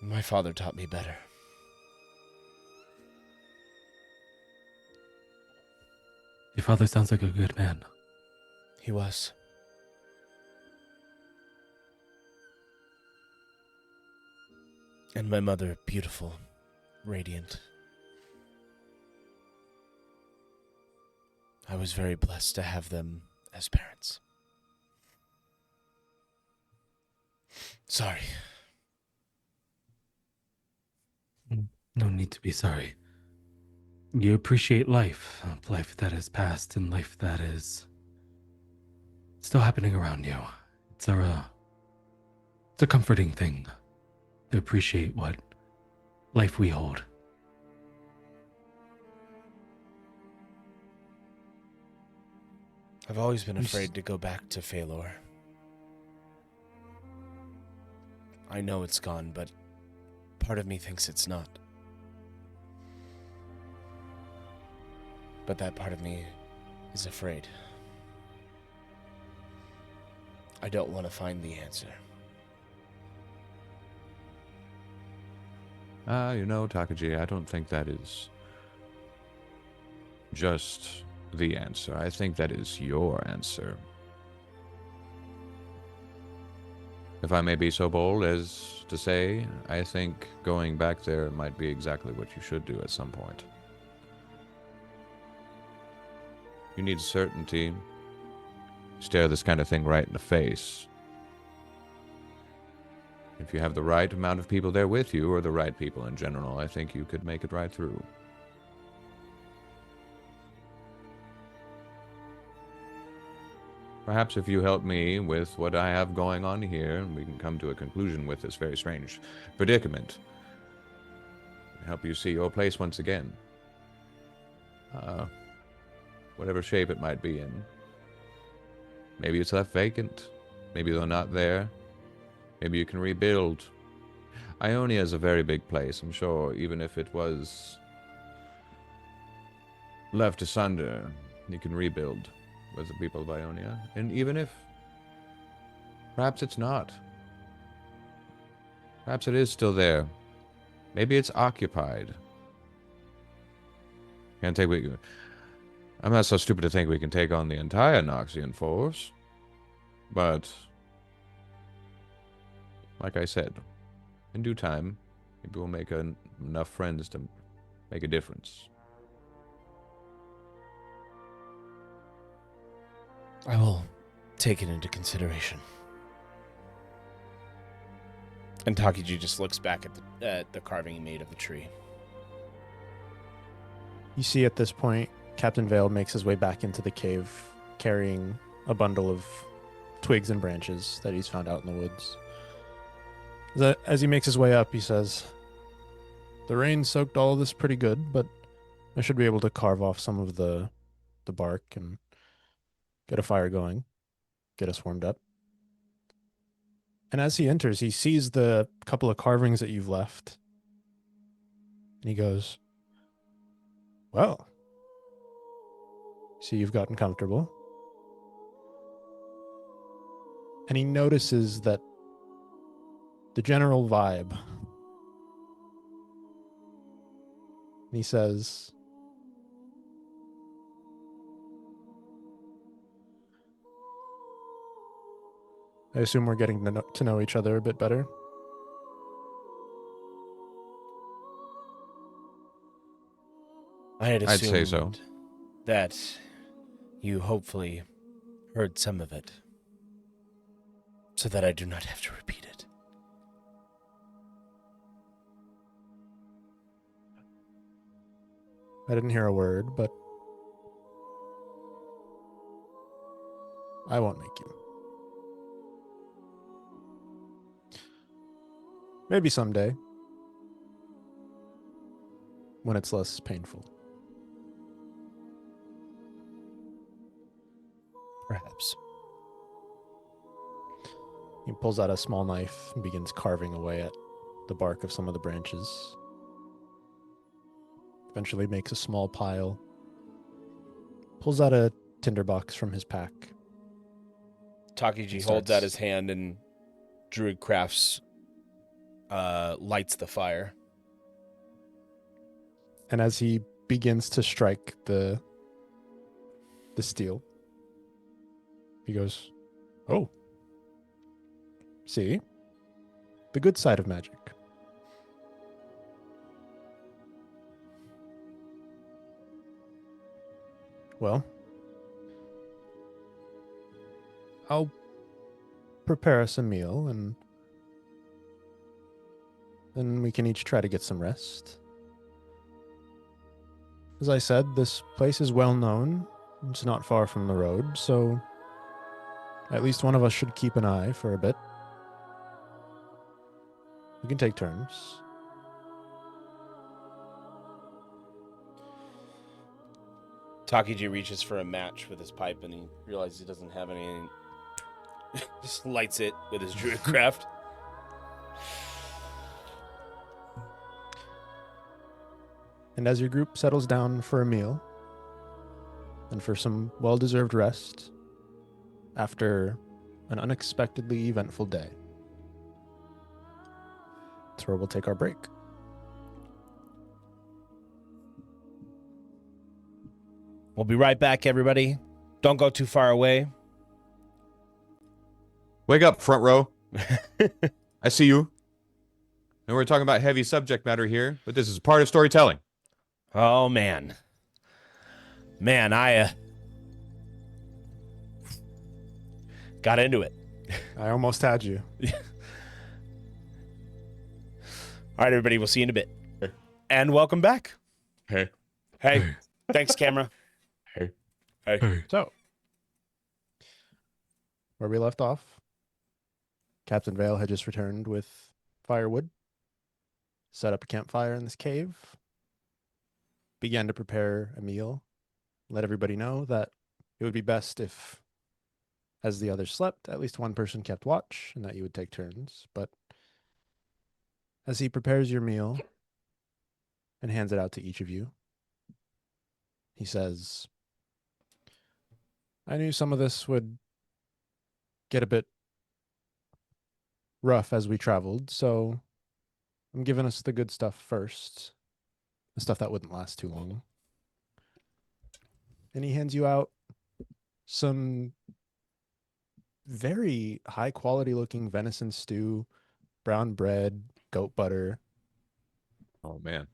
My father taught me better. Your father sounds like a good man. He was. And my mother, beautiful, radiant. I was very blessed to have them as parents. Sorry. No need to be sorry. You appreciate life, life that is past and life that is still happening around you. It's a comforting thing to appreciate what life we hold. I've always been afraid to go back to Phalor. I know it's gone, but part of me thinks it's not. But that part of me is afraid. I don't want to find the answer. Takiji, I don't think that is just the answer. I think that is your answer. If I may be so bold as to say, I think going back there might be exactly what you should do at some point. You need certainty. Stare this kind of thing right in the face. If you have the right amount of people there with you, or the right people in general, I think you could make it right through. Perhaps if you help me with what I have going on here, we can come to a conclusion with this very strange predicament. Help you see your place once again. whatever shape it might be in. Maybe it's left vacant. Maybe they're not there. Maybe you can rebuild. Ionia is a very big place. I'm sure even if it was left asunder, you can rebuild with the people of Ionia. And even if perhaps it's not. Perhaps it is still there. Maybe it's occupied. Can't take I'm not so stupid to think we can take on the entire Noxian force. But like I said, in due time, maybe we'll make enough friends to make a difference. I will take it into consideration. And Takiji just looks back at the carving he made of the tree. You see at this point, Captain Vale makes his way back into the cave, carrying a bundle of twigs and branches that he's found out in the woods. As he makes his way up, he says, "The rain soaked all of this pretty good, but I should be able to carve off some of the bark and get a fire going, get us warmed up." And as he enters, he sees the couple of carvings that you've left. And he goes, "Well, see, you've gotten comfortable." And he notices that the general vibe. And he says, "I assume we're getting to know each other a bit better." I had I'd say so. assumed that you hopefully heard some of it, so that I do not have to repeat it. I didn't hear a word, but I won't make you. Maybe someday, when it's less painful. Perhaps. He pulls out a small knife and begins carving away at the bark of some of the branches. Eventually makes a small pile. Pulls out a tinderbox from his pack. Takiji holds out his hand and Druid Crafts lights the fire. And as he begins to strike the steel, he goes, "Oh, see? The good side of magic." Well, I'll prepare us a meal, and then we can each try to get some rest. As I said, this place is well known. It's not far from the road, so at least one of us should keep an eye for a bit. We can take turns. Takiji reaches for a match with his pipe and he realizes he doesn't have any. And just lights it with his Druid Craft. And as your group settles down for a meal and for some well-deserved rest after an unexpectedly eventful day, that's where we'll take our break. We'll be right back, everybody. Don't go too far away. Wake up, front row. I see you. And we're talking about heavy subject matter here, but this is part of storytelling. Oh, man. Man, I got into it. I almost had you. All right, everybody. We'll see you in a bit. Hey. And welcome back. Hey. Hey. Thanks, camera. Hey. Hey. So, where we left off, Captain Vale had just returned with firewood, set up a campfire in this cave, began to prepare a meal, let everybody know that it would be best if, as the others slept, at least one person kept watch and that you would take turns. But as he prepares your meal and hands it out to each of you, he says, I knew some of this would get a bit rough as we traveled, so I'm giving us the good stuff first, the stuff that wouldn't last too long. And he hands you out some very high quality looking venison stew, brown bread, goat butter. Oh man.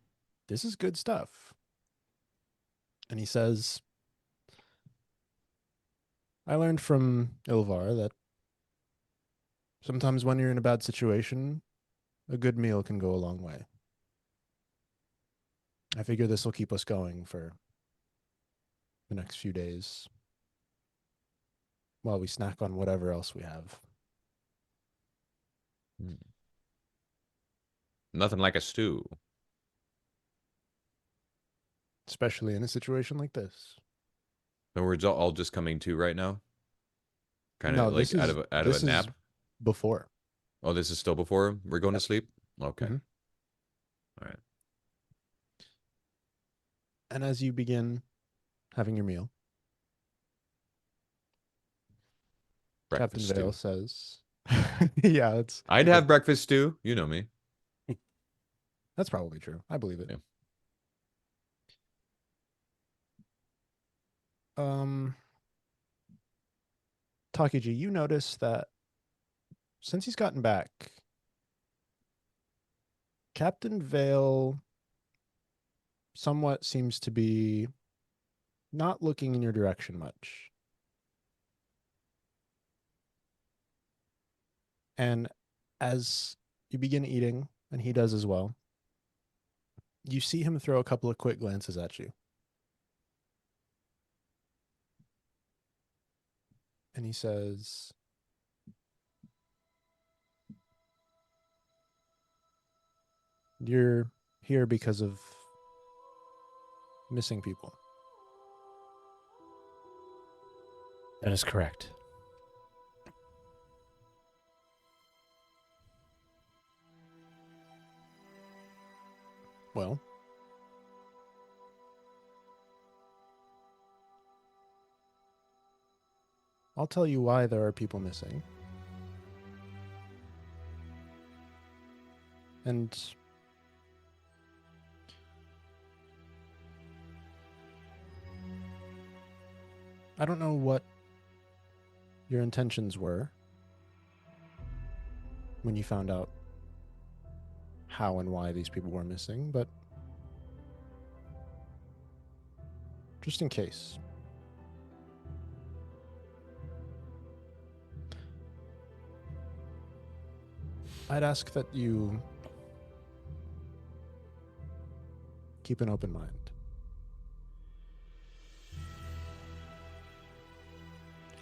This is good stuff. And he says, I learned from Ilvar that sometimes when you're in a bad situation, a good meal can go a long way. I figure this will keep us going for the next few days while we snack on whatever else we have. Nothing like a stew. Especially in a situation like this. In other words, all just coming to right now. Kind No, of like out of this a is nap. before. Oh, this is still before we're going to Yep. sleep. Okay. Mhm. All right. And as you begin having your meal, Captain Breakfast Vale stew. says, yeah, I'd have breakfast stew. You know me. that's probably true. I believe it. Yeah. Takiji, you notice that since he's gotten back, Captain Vale somewhat seems to be not looking in your direction much. And as you begin eating, and he does as well, you see him throw a couple of quick glances at you. And he says, you're here because of missing people. That is correct. Well, I'll tell you why there are people missing. And I don't know what your intentions were when you found out how and why these people were missing, but just in case. I'd ask that you keep an open mind.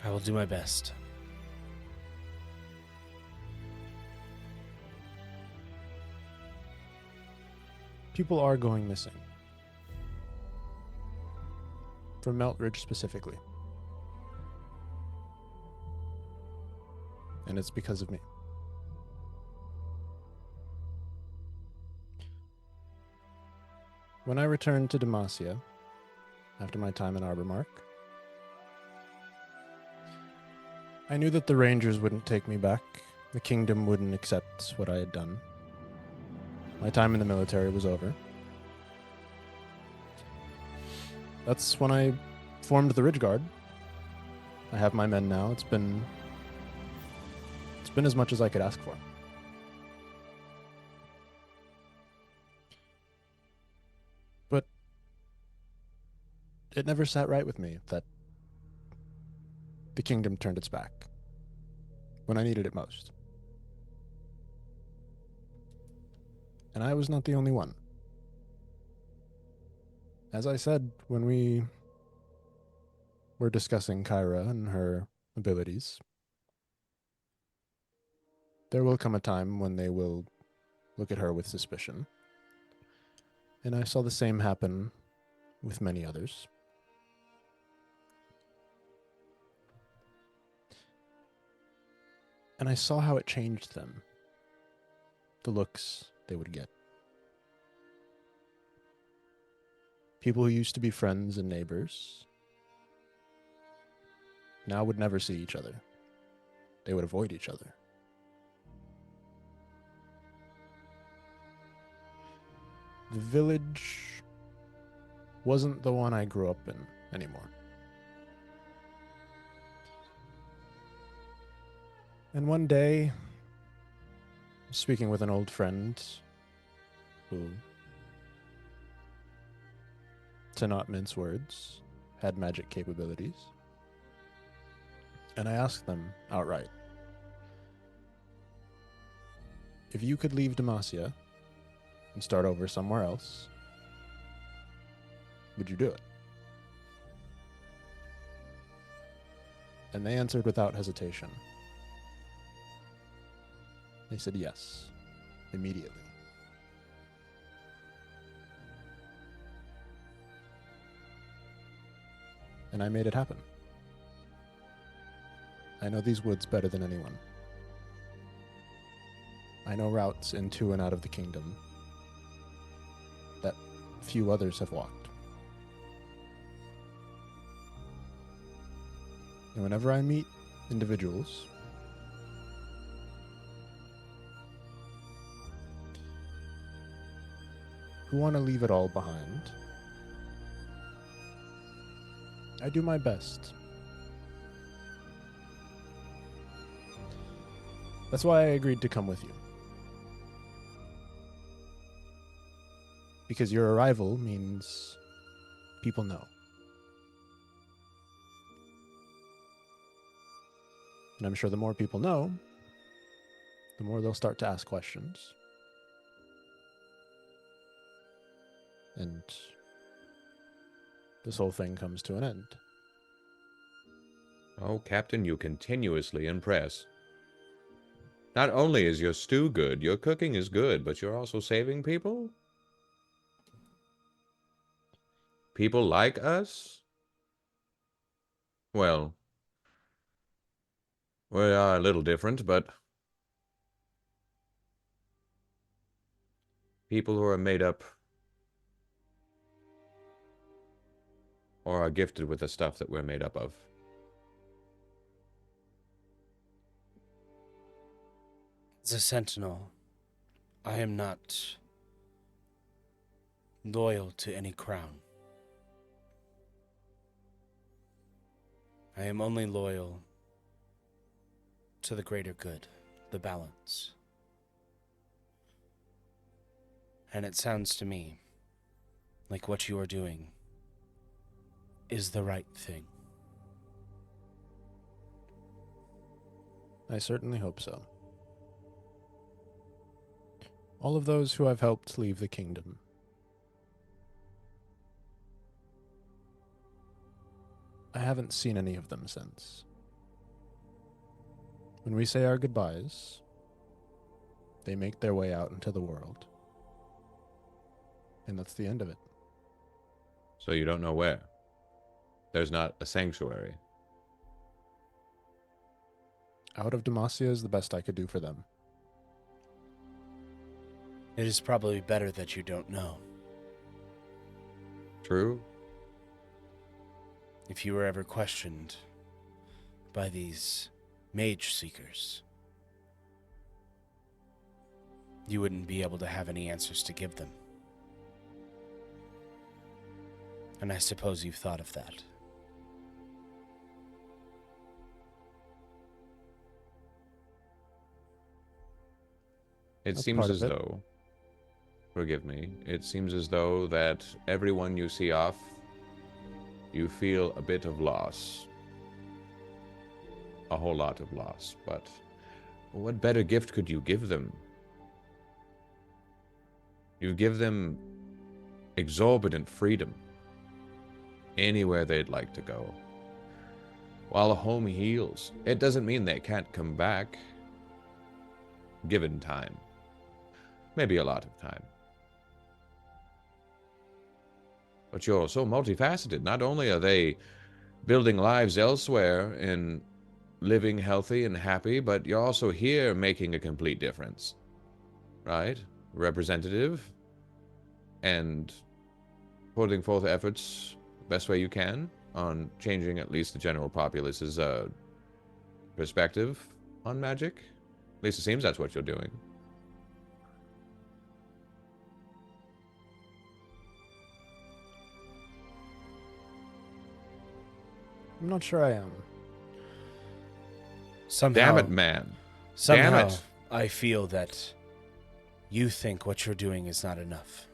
I will do my best. People are going missing. From Meltridge specifically. And it's because of me. When I returned to Demacia, after my time in Arbormark, I knew that the Rangers wouldn't take me back. The kingdom wouldn't accept what I had done. My time in the military was over. That's when I formed the Ridge Guard. I have my men now. It's been as much as I could ask for. But it never sat right with me that the kingdom turned its back when I needed it most. And I was not the only one. As I said when we were discussing Kyra and her abilities, there will come a time when they will look at her with suspicion. And I saw the same happen with many others. And I saw how it changed them. The looks they would get. People who used to be friends and neighbors now would never see each other. They would avoid each other. The village wasn't the one I grew up in anymore. And one day, speaking with an old friend who, to not mince words, had magic capabilities, and I asked them outright, if you could leave Demacia and start over somewhere else, would you do it? And they answered without hesitation. They said yes, immediately. And I made it happen. I know these woods better than anyone. I know routes into and out of the kingdom that few others have walked. And whenever I meet individuals who want to leave it all behind, I do my best. That's why I agreed to come with you. Because your arrival means people know. And I'm sure the more people know, the more they'll start to ask questions. And this whole thing comes to an end. Oh, Captain, you continuously impress. Not only is your stew good, your cooking is good, but you're also saving people? People like us? Well, we are a little different, but people who are made up or are gifted with the stuff that we're made up of. As a sentinel, I am not loyal to any crown. I am only loyal to the greater good, the balance. And it sounds to me like what you are doing is the right thing. I certainly hope so. All of those who I've helped leave the kingdom, I haven't seen any of them since. When we say our goodbyes, they make their way out into the world. And that's the end of it. So you don't know where. There's not a sanctuary. Out of Demacia is the best I could do for them. It is probably better that you don't know. True? If you were ever questioned by these mage seekers, you wouldn't be able to have any answers to give them. And I suppose you've thought of that. It That's seems part of as it. though, forgive me, it seems as though that everyone you see off, you feel a bit of loss. A whole lot of loss, but what better gift could you give them? You give them exorbitant freedom, anywhere they'd like to go. While home heals, it doesn't mean they can't come back, given time. Maybe a lot of time. But you're so multifaceted. Not only are they building lives elsewhere and living healthy and happy, but you're also here making a complete difference. Right? Representative. And putting forth efforts the best way you can on changing at least the general populace's perspective on magic. At least it seems that's what you're doing. I'm not sure I am. Somehow, Damn it, man. somehow, Damn it. I feel that you think what you're doing is not enough.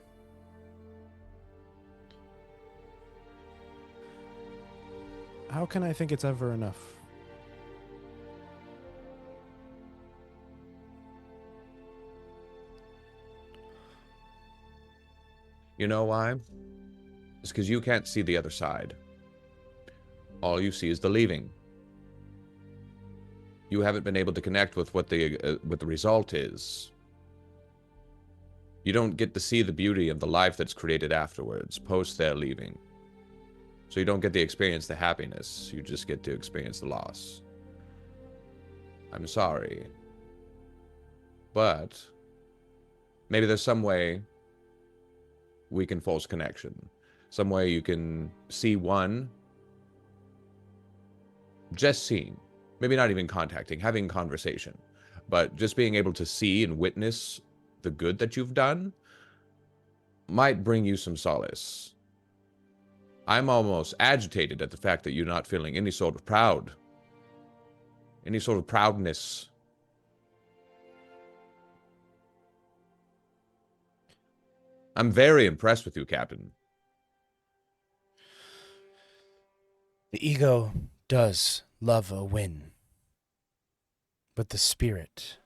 How can I think it's ever enough? You know why? It's because you can't see the other side. All you see is the leaving. You haven't been able to connect with what the result is. You don't get to see the beauty of the life that's created afterwards, post their leaving. So you don't get to experience the happiness. You just get to experience the loss. I'm sorry. But maybe there's some way we can force connection. Some way you can see one, just seeing, maybe not even contacting, having conversation, but just being able to see and witness the good that you've done might bring you some solace. I'm almost agitated at the fact that you're not feeling any sort of proud, any sort of proudness. I'm very impressed with you, Captain. The ego does love a win, but the spirit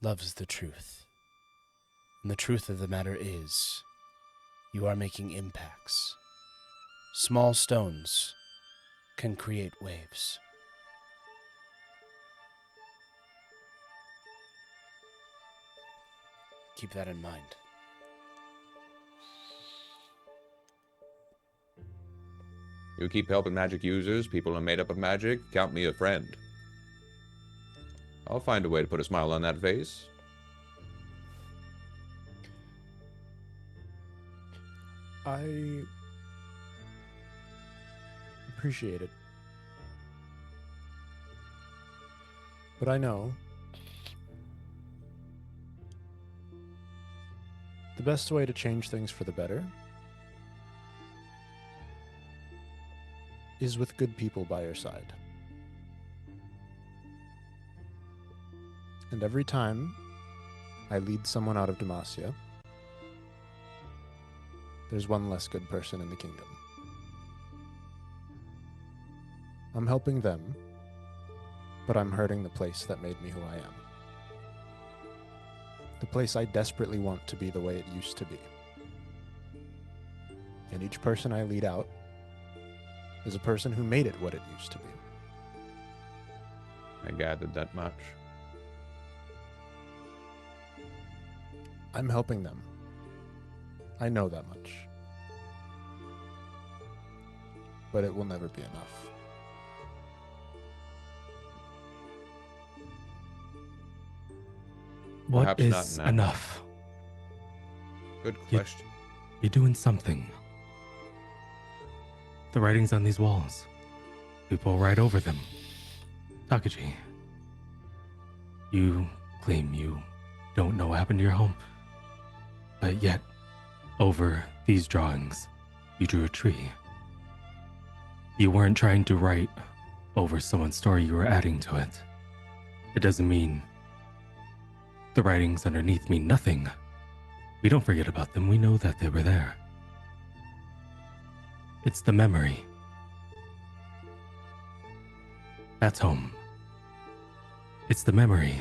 loves the truth. And the truth of the matter is, you are making impacts. Small stones can create waves. Keep that in mind. You keep helping magic users, people are made up of magic, count me a friend. I'll find a way to put a smile on that face. I appreciate it. But I know the best way to change things for the better is with good people by your side. And every time I lead someone out of Demacia, there's one less good person in the kingdom. I'm helping them, but I'm hurting the place that made me who I am. The place I desperately want to be the way it used to be. And each person I lead out is a person who made it what it used to be. I gathered that much. I'm helping them. I know that much. But it will never be enough. What Perhaps not is now. enough? Good question. You're doing something. The writings on these walls. People write over them. Takiji, you claim you don't know what happened to your home. But yet, over these drawings, you drew a tree. You weren't trying to write over someone's story, you were adding to it. It doesn't mean the writings underneath mean nothing. We don't forget about them, we know that they were there. It's the memory. That's home. It's the memory.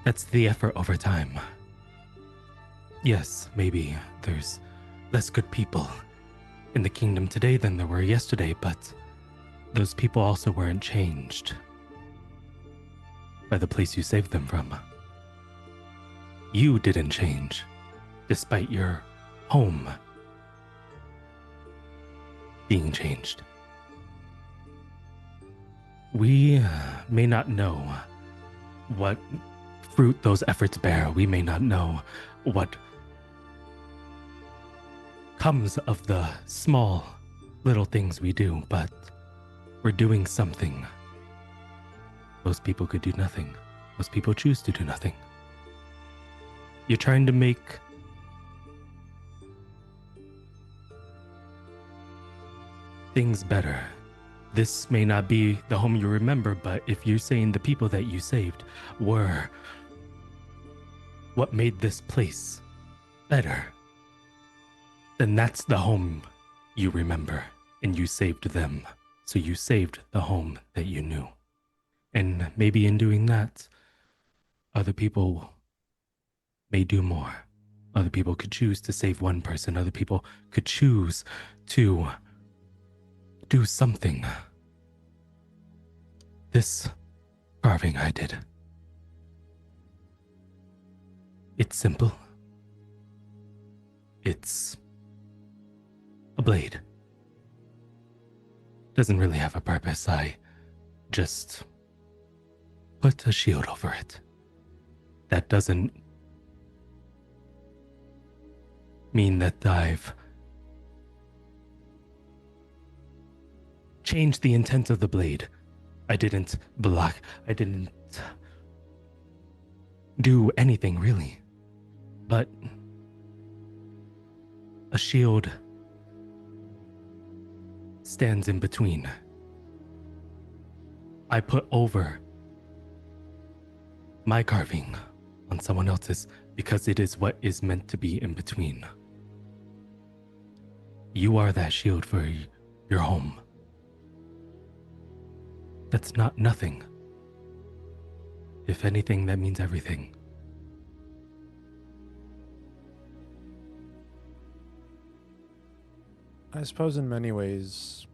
That's the effort over time. Yes, maybe there's less good people in the kingdom today than there were yesterday, but those people also weren't changed by the place you saved them from. You didn't change, despite your home being changed. We may not know what fruit those efforts bear. We may not know what comes of the small little things we do, but we're doing something. Most people could do nothing. Most people choose to do nothing. You're trying to make things better. This may not be the home you remember, but if you're saying the people that you saved were what made this place better, then that's the home you remember, and you saved them. So you saved the home that you knew. And maybe in doing that, other people may do more. Other people could choose to save one person. Other people could choose to do something. This carving I did. It's simple. It's a blade. Doesn't really have a purpose. I just put a shield over it. That doesn't mean that I've changed the intent of the blade. I didn't block. I didn't do anything really. But a shield stands in between. I put over my carving on someone else's because it is what is meant to be in between. You are that shield for your home. That's not nothing. If anything, that means everything. I suppose in many ways,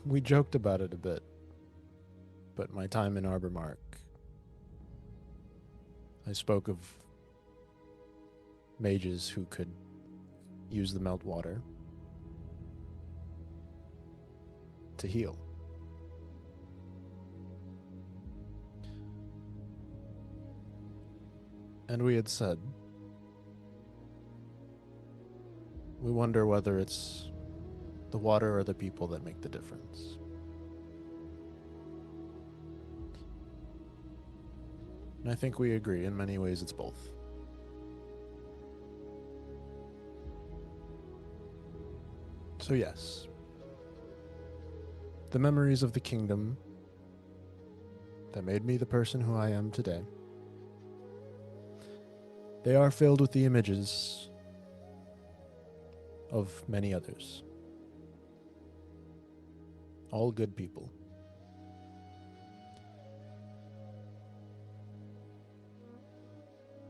we joked about it a bit, but my time in Arbormark, I spoke of mages who could use the melt water to heal. And we had said, we wonder whether it's the water or the people that make the difference. And I think we agree, in many ways it's both. So yes, the memories of the kingdom that made me the person who I am today, they are filled with the images of many others. All good people.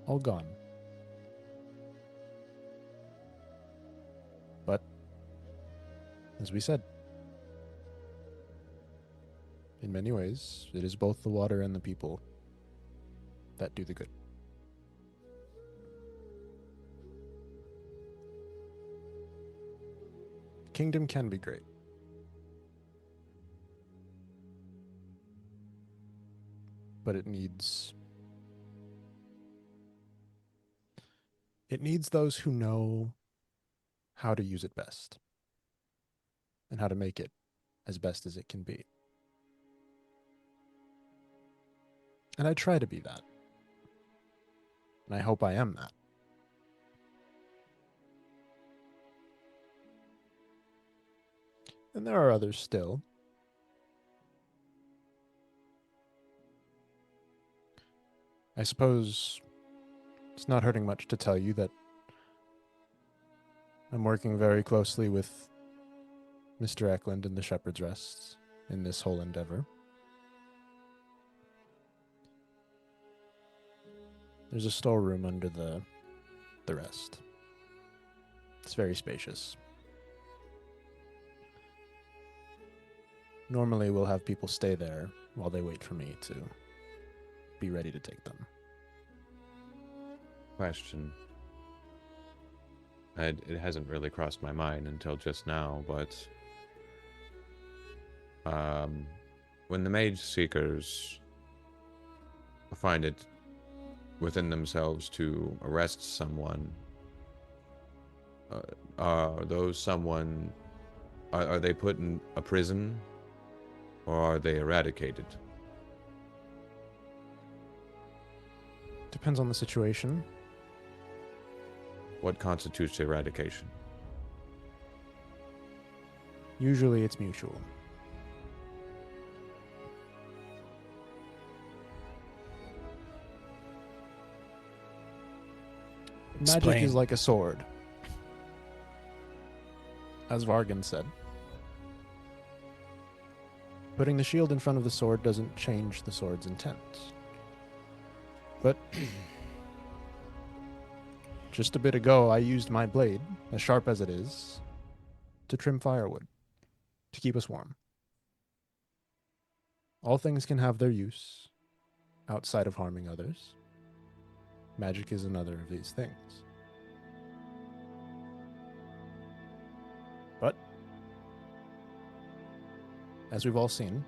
All gone. But, as we said, in many ways, it is both the water and the people that do the good. Kingdom can be great. But it needs those who know how to use it best and how to make it as best as it can be. And I try to be that. And I hope I am that. And there are others still. I suppose it's not hurting much to tell you that I'm working very closely with Mr. Eklund and the Shepherd's Rests in this whole endeavor. There's a storeroom under the rest. It's very spacious. Normally we'll have people stay there while they wait for me to be ready to take them. Question. It hasn't really crossed my mind until just now, but when the Mage Seekers find it within themselves to arrest someone, are those someone, are they put in a prison, or are they eradicated? Depends on the situation. What constitutes eradication? Usually it's mutual. Magic Explain. is like a sword, as Vargan said. Putting the shield in front of the sword doesn't change the sword's intent. But just a bit ago, I used my blade, as sharp as it is, to trim firewood, to keep us warm. All things can have their use, outside of harming others. Magic is another of these things. But, as we've all seen,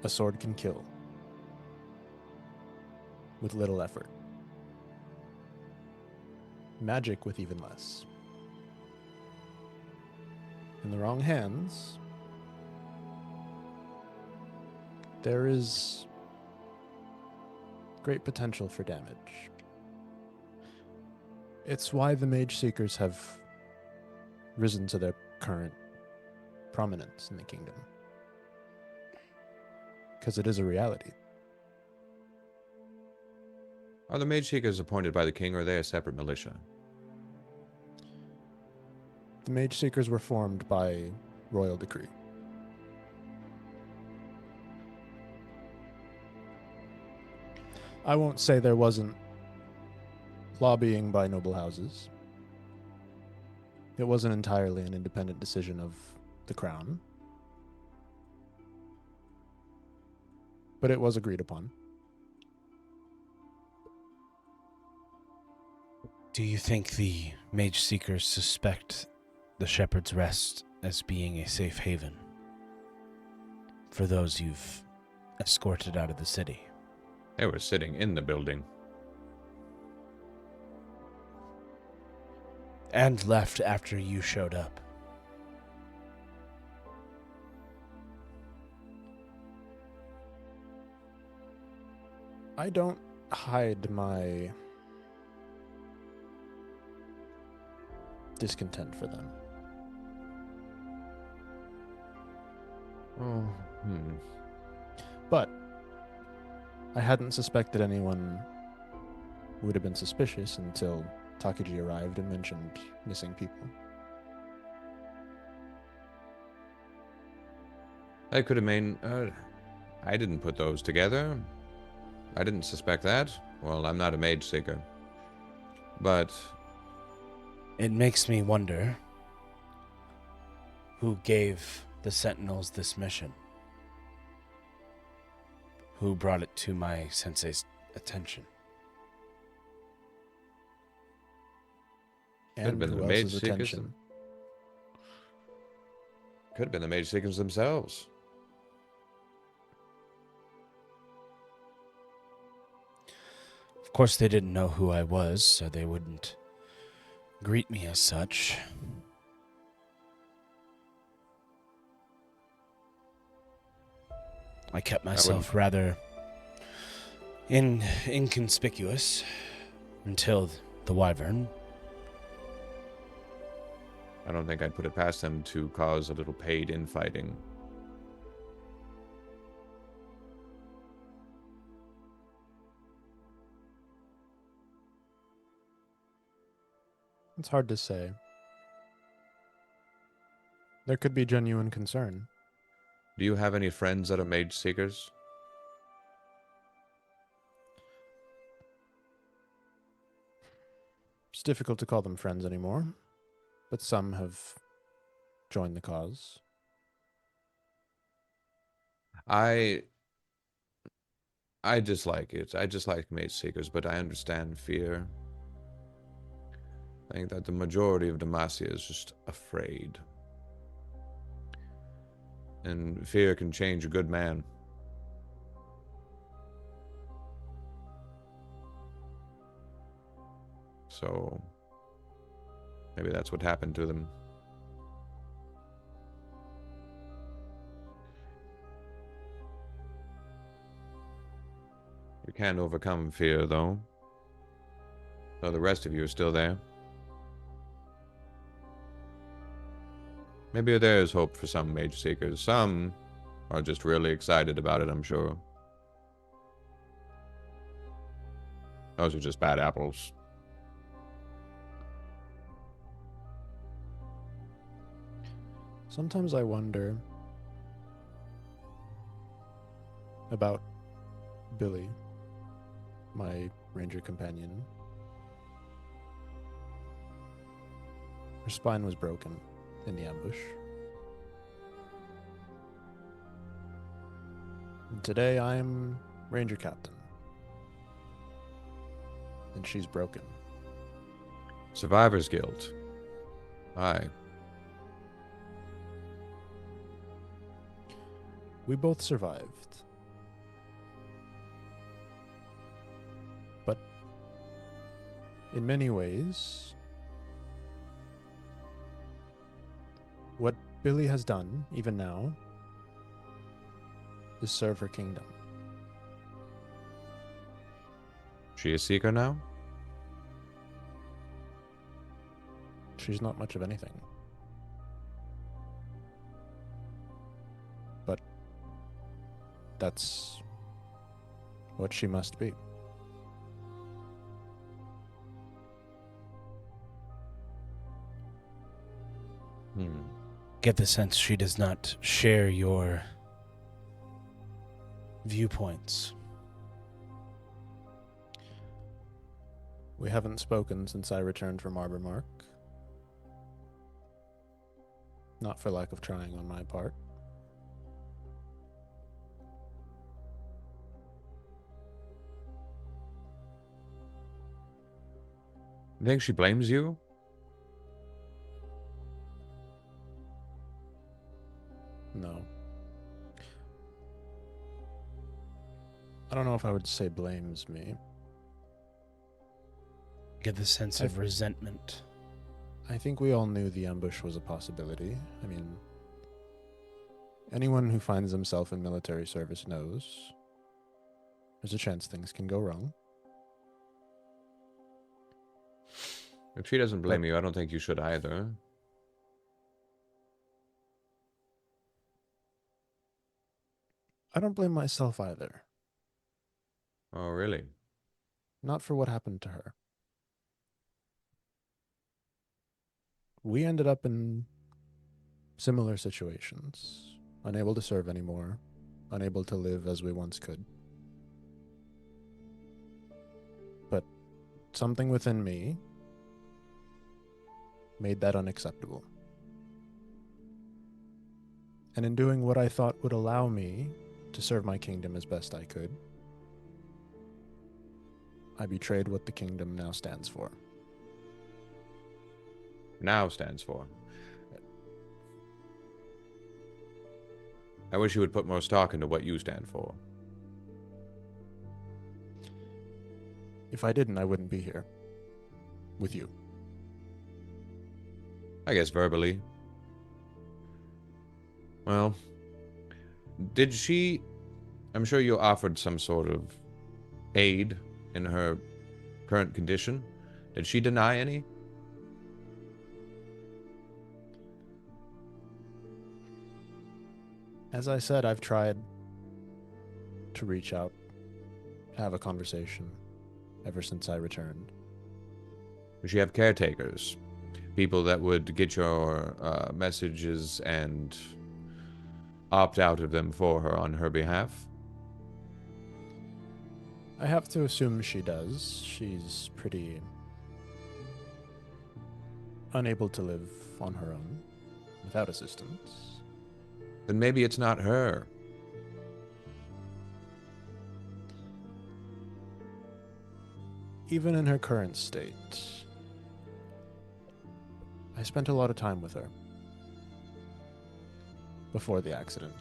a sword can kill with little effort. Magic with even less. In the wrong hands, there is great potential for damage. It's why the Mage Seekers have risen to their current prominence in the kingdom. Because it is a reality. Are the Mage Seekers appointed by the king, or are they a separate militia? The Mage Seekers were formed by royal decree. I won't say there wasn't lobbying by noble houses. It wasn't entirely an independent decision of the crown. But it was agreed upon. Do you think the Mage Seekers suspect the Shepherd's Rest as being a safe haven for those you've escorted out of the city? They were sitting in the building. And left after you showed up. I don't hide my discontent for them. Oh, But I hadn't suspected anyone would have been suspicious until Takiji arrived and mentioned missing people. That could have mean. I didn't put those together. I didn't suspect that. Well, I'm not a Mage Seeker. But It makes me wonder who gave the Sentinels this mission. Who brought it to my sensei's attention. Could have And been who the else's Mage Seekers. attention. Could have been the Mage Seekers themselves. Of course, they didn't know who I was, so they wouldn't greet me as such. I kept myself rather inconspicuous until the Wyvern. I don't think I'd put it past them to cause a little paid infighting. It's hard to say. There could be genuine concern. Do you have any friends that are Mage Seekers? It's difficult to call them friends anymore, but some have joined the cause. I dislike it. I dislike Mage Seekers, but I understand fear. I think that the majority of Demacia is just afraid. And fear can change a good man. So maybe that's what happened to them. You can't overcome fear, though. So the rest of you are still there. Maybe there is hope for some Mage Seekers. Some are just really excited about it, I'm sure. Those are just bad apples. Sometimes I wonder about Billy, my ranger companion. Her spine was broken in the ambush. And today I'm ranger captain. And she's broken. Survivor's guilt. Aye. We both survived. But in many ways, what Billy has done, even now, is serve her kingdom. She a seeker now? She's not much of anything. But that's what she must be. Get the sense she does not share your viewpoints. We haven't spoken since I returned from Arbormark. Not for lack of trying on my part. You think she blames you? No. I don't know if I would say blames me. Get the sense of resentment. I think we all knew the ambush was a possibility. I mean, anyone who finds himself in military service knows there's a chance things can go wrong. If she doesn't blame you, I don't think you should either. I don't blame myself either. Oh, really? Not for what happened to her. We ended up in similar situations, unable to serve anymore, unable to live as we once could. But something within me made that unacceptable. And in doing what I thought would allow me to serve my kingdom as best I could, I betrayed what the kingdom now stands for. Now stands for. I wish you would put more stock into what you stand for. If I didn't, I wouldn't be here. With you. I guess verbally. Well, did she... I'm sure you offered some sort of aid in her current condition. Did she deny any? As I said, I've tried to reach out, have a conversation ever since I returned. Does she have caretakers? People that would get your messages and opt out of them for her on her behalf? I have to assume she does. She's pretty unable to live on her own without assistance. Then maybe it's not her. Even in her current state, I spent a lot of time with her before the accident.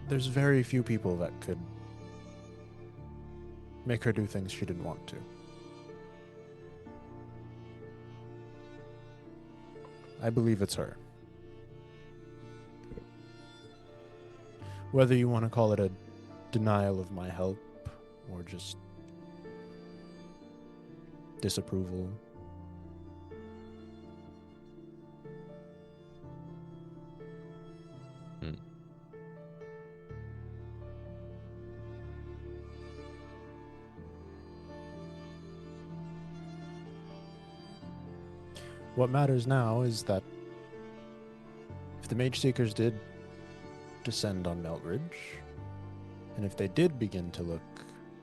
There's very few people that could make her do things she didn't want to. I believe it's her. Whether you want to call it a denial of my help or just disapproval. What matters now is that if the Mage Seekers did descend on Meltridge, and if they did begin to look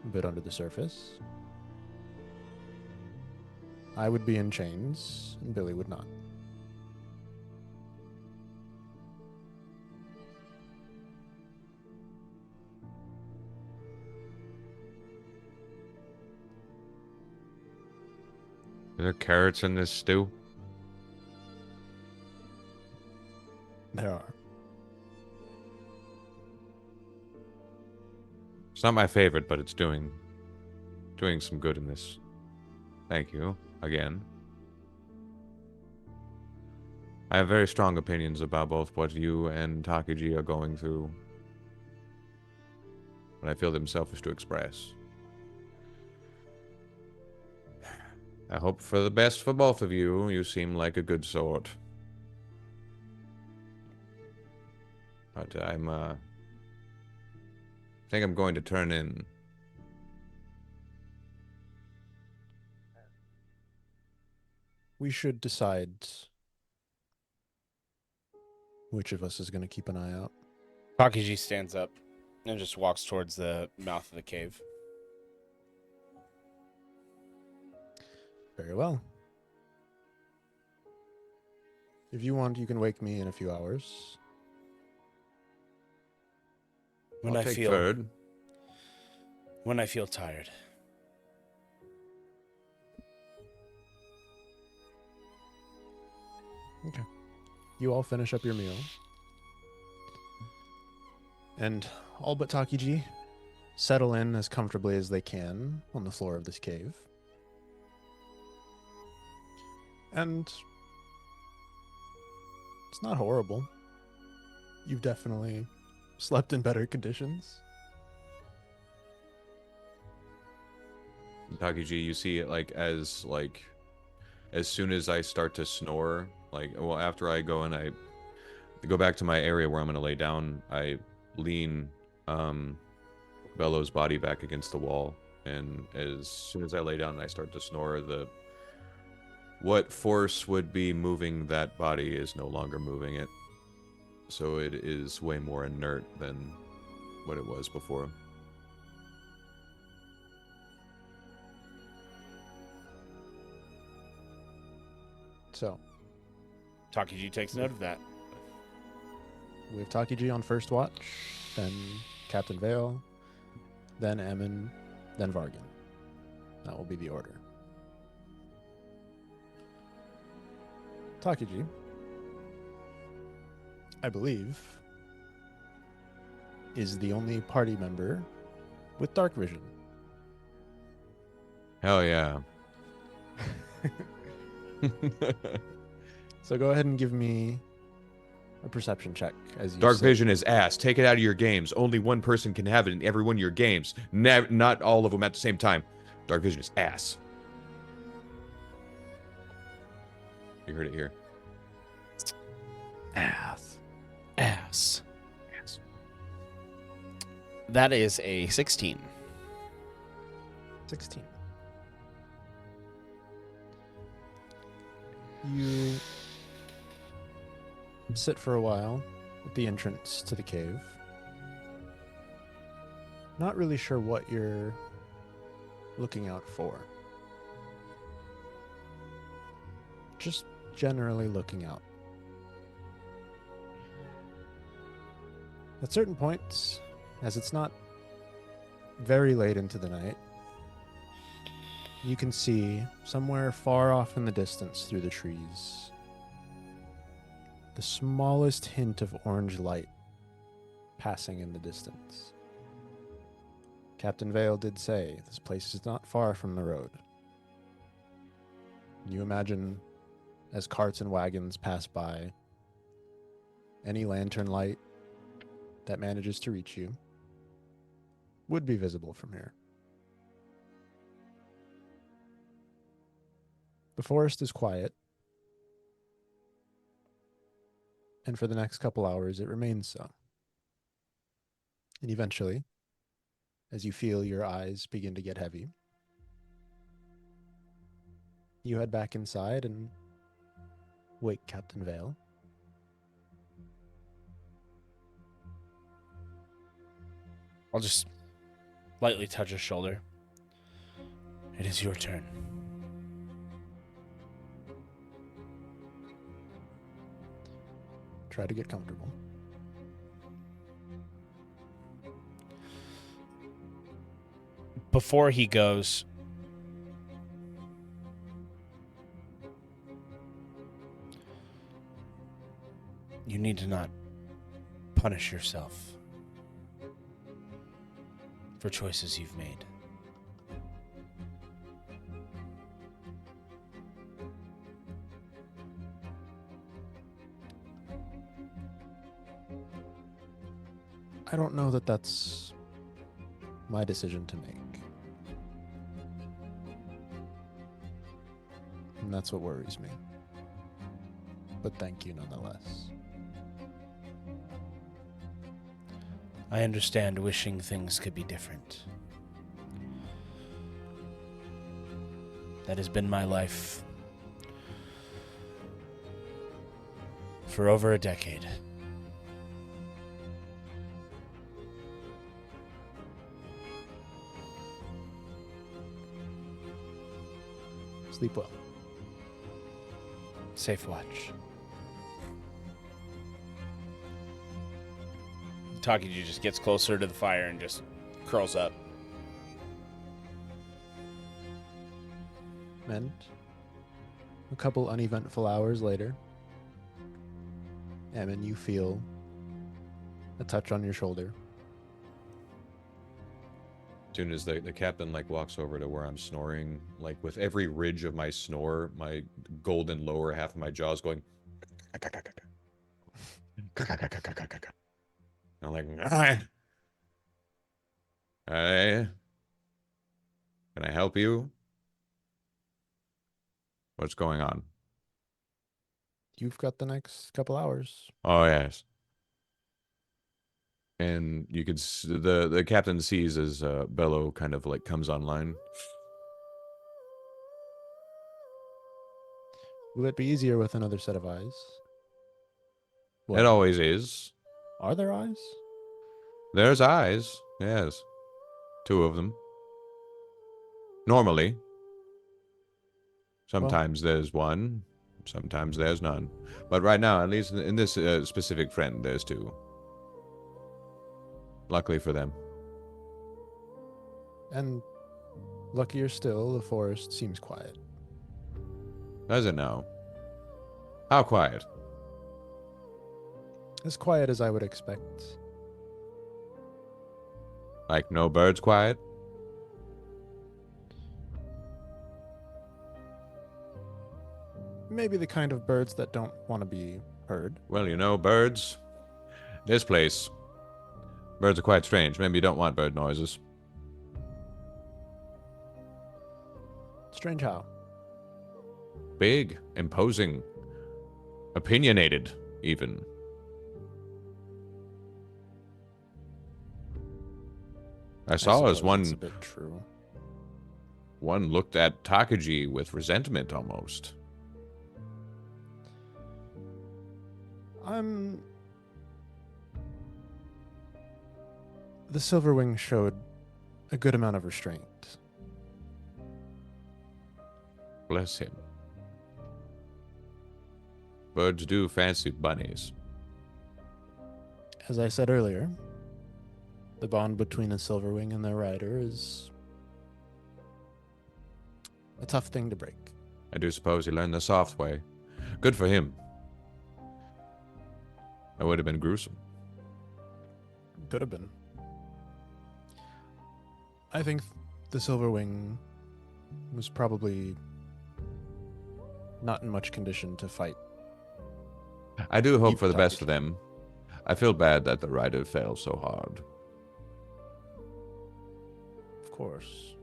a bit under the surface, I would be in chains and Billy would not. Are there carrots in this stew? There are. It's not my favorite, but it's doing some good in this. Thank you again. I have very strong opinions about both what you and Takiji are going through, but I feel them selfish to express. I hope for the best for both of you. You seem like a good sort. But I think I'm going to turn in. We should decide which of us is going to keep an eye out. Takiji stands up and just walks towards the mouth of the cave. Very well. If you want, you can wake me in a few hours. When I'll I take feel third. when I feel tired. Okay. You all finish up your meal. And all but Takiji settle in as comfortably as they can on the floor of this cave. And it's not horrible. You've definitely slept in better conditions. Takiji, you see it as soon as I start to snore, after I go and I go back to my area where I'm gonna lay down, I lean Bello's body back against the wall, and as soon as I lay down and I start to snore, what force would be moving that body is no longer moving it. So it is way more inert than what it was before. So, Takiji takes note of that. we have Takiji on first watch, then Captain Vale, then Ahmon, then Vargan. That will be the order. Takiji, I believe, is the only party member with dark vision. Hell yeah. So go ahead and give me a perception check as you Dark sit. vision is ass. Take it out of your games. Only one person can have it in every one of your games. Not all of them at the same time. Dark vision is ass. You heard it here. Ass. Ass. That is a 16. 16. You sit for a while at the entrance to the cave. Not really sure what you're looking out for. Just generally looking out. At certain points, as it's not very late into the night, you can see somewhere far off in the distance through the trees the smallest hint of orange light passing in the distance. Captain Vale did say this place is not far from the road. You imagine as carts and wagons pass by, any lantern light that manages to reach you would be visible from here. The forest is quiet, and for the next couple hours it remains so. And eventually, as you feel your eyes begin to get heavy, you head back inside and wake Captain Vale. I'll just lightly touch his shoulder. It is your turn. Try to get comfortable. Before he goes, you need to not punish yourself for choices you've made. I don't know that that's my decision to make. And that's what worries me. But thank you nonetheless. I understand wishing things could be different. That has been my life for over a decade. Sleep well. Safe watch. Takiji just gets closer to the fire and just curls up. And a couple uneventful hours later, Ahmon, you feel a touch on your shoulder. As soon as the captain like walks over to where I'm snoring, like with every ridge of my snore, my golden lower half of my jaw is going. I'm like, hi. Hi. Can I help you? What's going on? You've got the next couple hours. Oh yes. And you could the captain sees as Bello kind of like comes online. Will it be easier with another set of eyes? It always is. Are there eyes? There's eyes. Yes. 2 of them. Normally. Sometimes there's 1. Sometimes there's none. But right now, at least in this specific friend, there's 2. Luckily for them. And luckier still, the forest seems quiet. Does it now? How quiet? As quiet as I would expect. Like no birds quiet? Maybe the kind of birds that don't want to be heard. Well, you know, birds. This place. Birds are quite strange. Maybe you don't want bird noises. Strange how? Big, imposing, opinionated, even. I saw as suppose that's a one bit true. looked at Takiji with resentment almost. The Silverwing showed a good amount of restraint. Bless him. Birds do fancy bunnies. As I said earlier, the bond between a Silverwing and their rider is a tough thing to break. I do suppose he learned the soft way. Good for him. That would have been gruesome. Could have been. I think the Silverwing was probably not in much condition to fight. I do hope Keep for the best Takiji. for them. I feel bad that the rider fell so hard. Of course.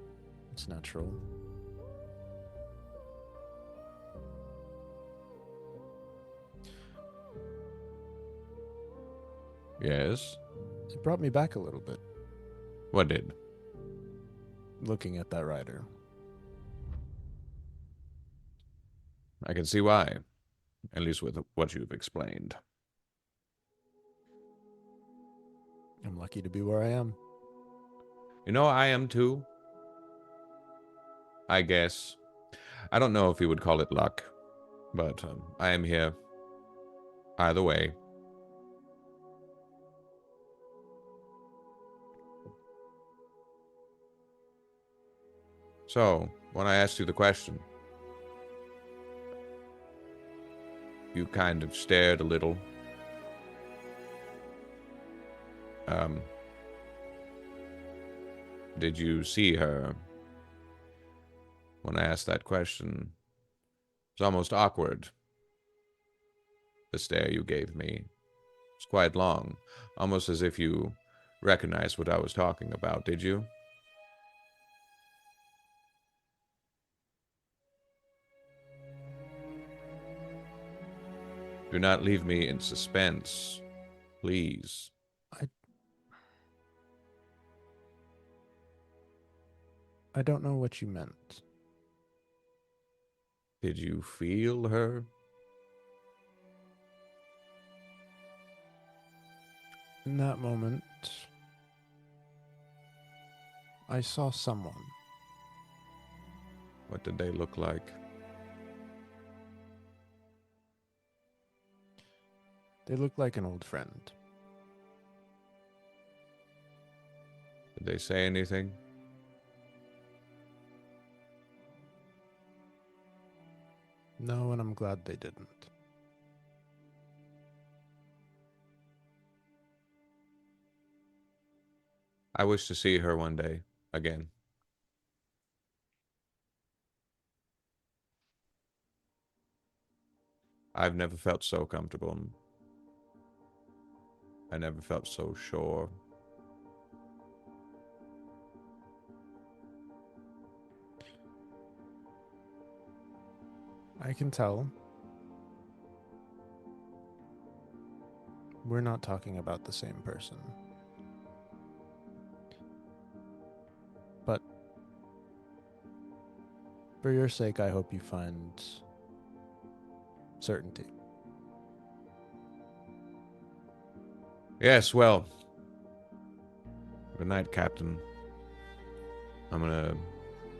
It's natural. Yes? It brought me back a little bit, What did? looking at that rider. I can see why. At least with what you've explained. I'm lucky to be where I am. You know, I am too. I guess. I don't know if you would call it luck, but I am here. Either way. So, when I asked you the question, you kind of stared a little. Did you see her? When I asked that question, it's almost awkward. The stare you gave me. It's quite long, almost as if you recognized what I was talking about, did you? Do not leave me in suspense, please. I don't know what you meant. Did you feel her? In that moment, I saw someone. What did they look like? They looked like an old friend. Did they say anything? No, and I'm glad they didn't. I wish to see her one day again. I've never felt so comfortable. I never felt so sure. I can tell. We're not talking about the same person. But for your sake, I hope you find certainty. Yes, well. Good night, Captain. I'm gonna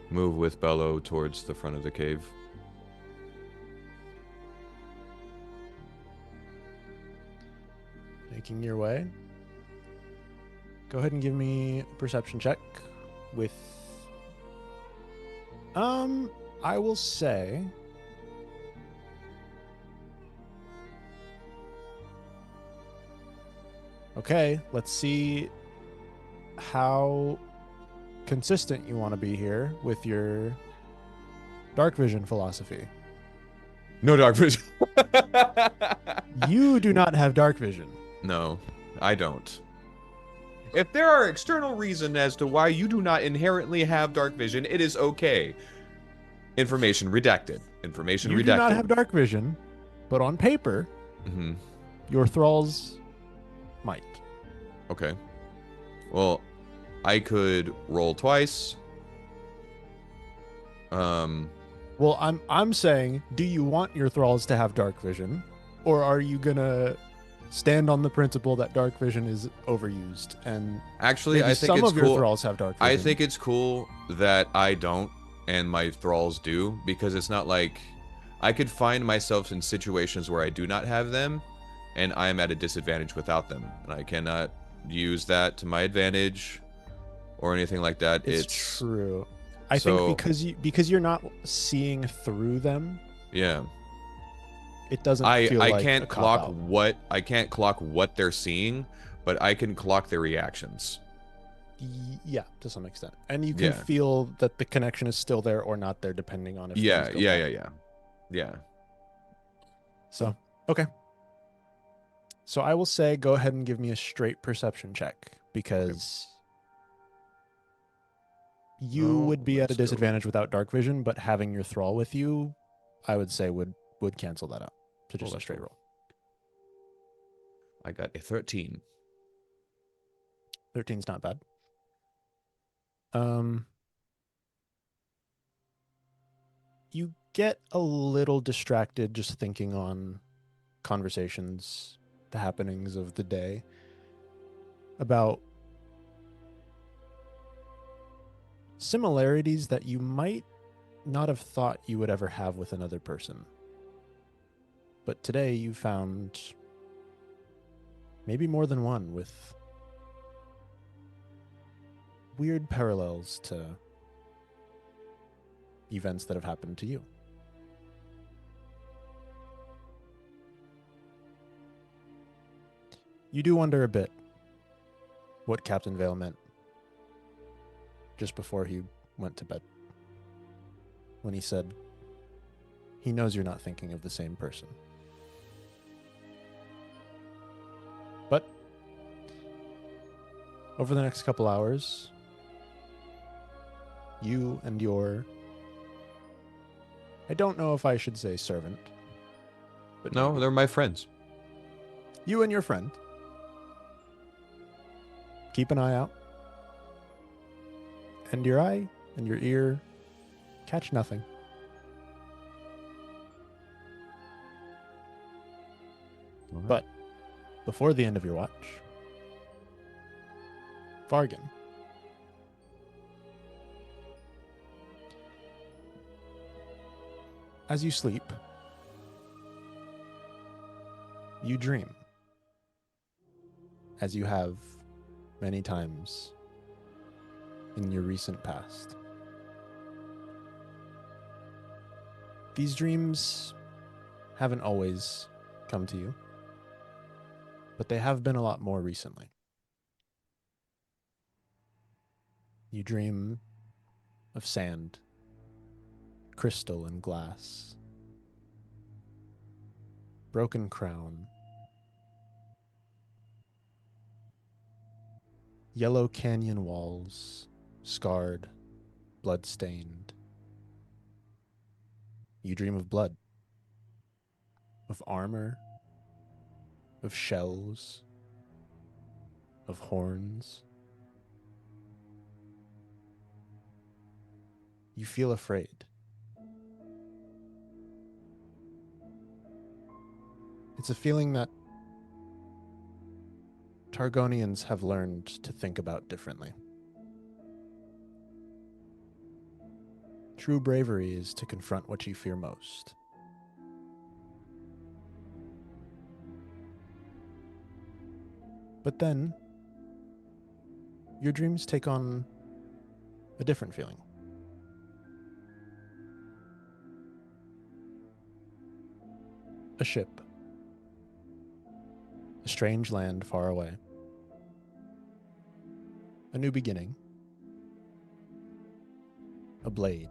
move with Bello towards the front of the cave. Making your way. Go ahead and give me a perception check with I will say okay, let's see how consistent you want to be here with your dark vision philosophy. No dark vision. You do not have dark vision. No, I don't. If there are external reasons as to why you do not inherently have dark vision, it is okay. Information redacted. Information You redacted. do not have dark vision, but on paper, Mm-hmm. your thralls might. Okay. Well, I could roll twice. Well, I'm saying, do you want your thralls to have dark vision, or are you gonna stand on the principle that dark vision is overused and Actually, maybe I think some it's of your cool. thralls have dark vision? I think it's cool that I don't and my thralls do, because it's not like I could find myself in situations where I do not have them and I am at a disadvantage without them, and I cannot use that to my advantage or anything like that. it's true. I So- think because you're not seeing through them, Yeah. it doesn't I feel like can't a clock cop-out. I can't clock what they're seeing, but I can clock their reactions. Yeah, to some extent, and you can Yeah. feel that the connection is still there or not there, depending on if Yeah, things go yeah, bad. yeah, yeah. Yeah. So okay. So I will say, go ahead and give me a straight perception check because you Oh, would be at a let's go. disadvantage without dark vision, but having your thrall with you, I would say would cancel that out. So just a let's straight roll. roll. I got a 13. 13's not bad. You get a little distracted just thinking on conversations, the happenings of the day, about similarities that you might not have thought you would ever have with another person. But today you found maybe more than one with weird parallels to events that have happened to you. You do wonder a bit what Captain Vale meant just before he went to bed, when he said he knows you're not thinking of the same person. But over the next couple hours, you and your, I don't know if I should say servant, but No, maybe. they're my friends. You and your friend, keep an eye out, and your eye and your ear catch nothing. But before the end of your watch, Vargan, as you sleep, you dream, as you have many times in your recent past. These dreams haven't always come to you, but they have been a lot more recently. You dream of sand, crystal and glass, broken crown, yellow canyon walls, scarred, blood-stained. You dream of blood, of armor, of shells, of horns. You feel afraid. It's a feeling that Targonians have learned to think about differently. True bravery is to confront what you fear most. But then, your dreams take on a different feeling. A ship. A strange land far away. A new beginning. A blade.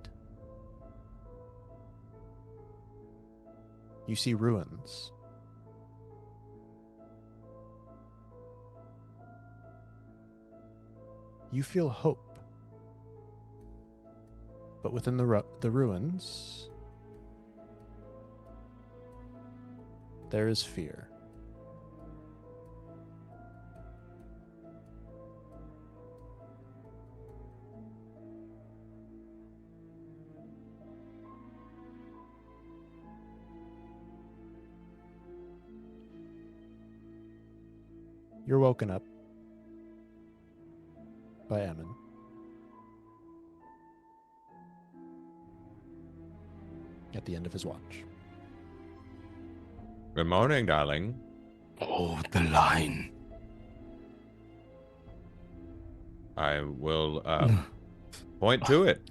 You see ruins. You feel hope. But within the ruins, there is fear. You're woken up by Ahmon. At the end of his watch. Good morning, darling. Hold the line. I will point to it.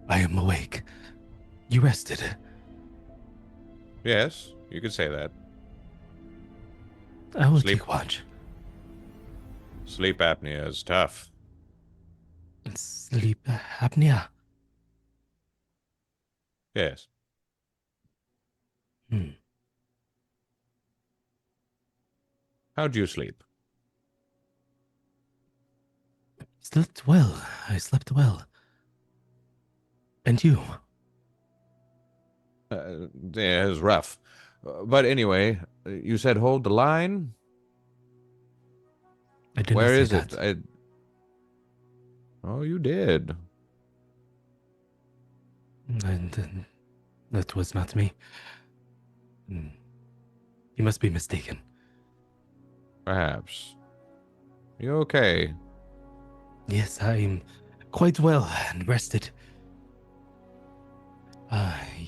I am awake. You rested. Yes, you could say that. I will Sleep. take watch. Sleep apnea is tough. Sleep apnea. Yes. Hmm. How'd you sleep? Slept well. I slept well. And you? Yeah, it was rough. But anyway, you said hold the line? I did not Where say is it? that. Oh, you did. And that was not me. Hmm. You must be mistaken. Perhaps. You okay? Yes, I'm quite well and rested.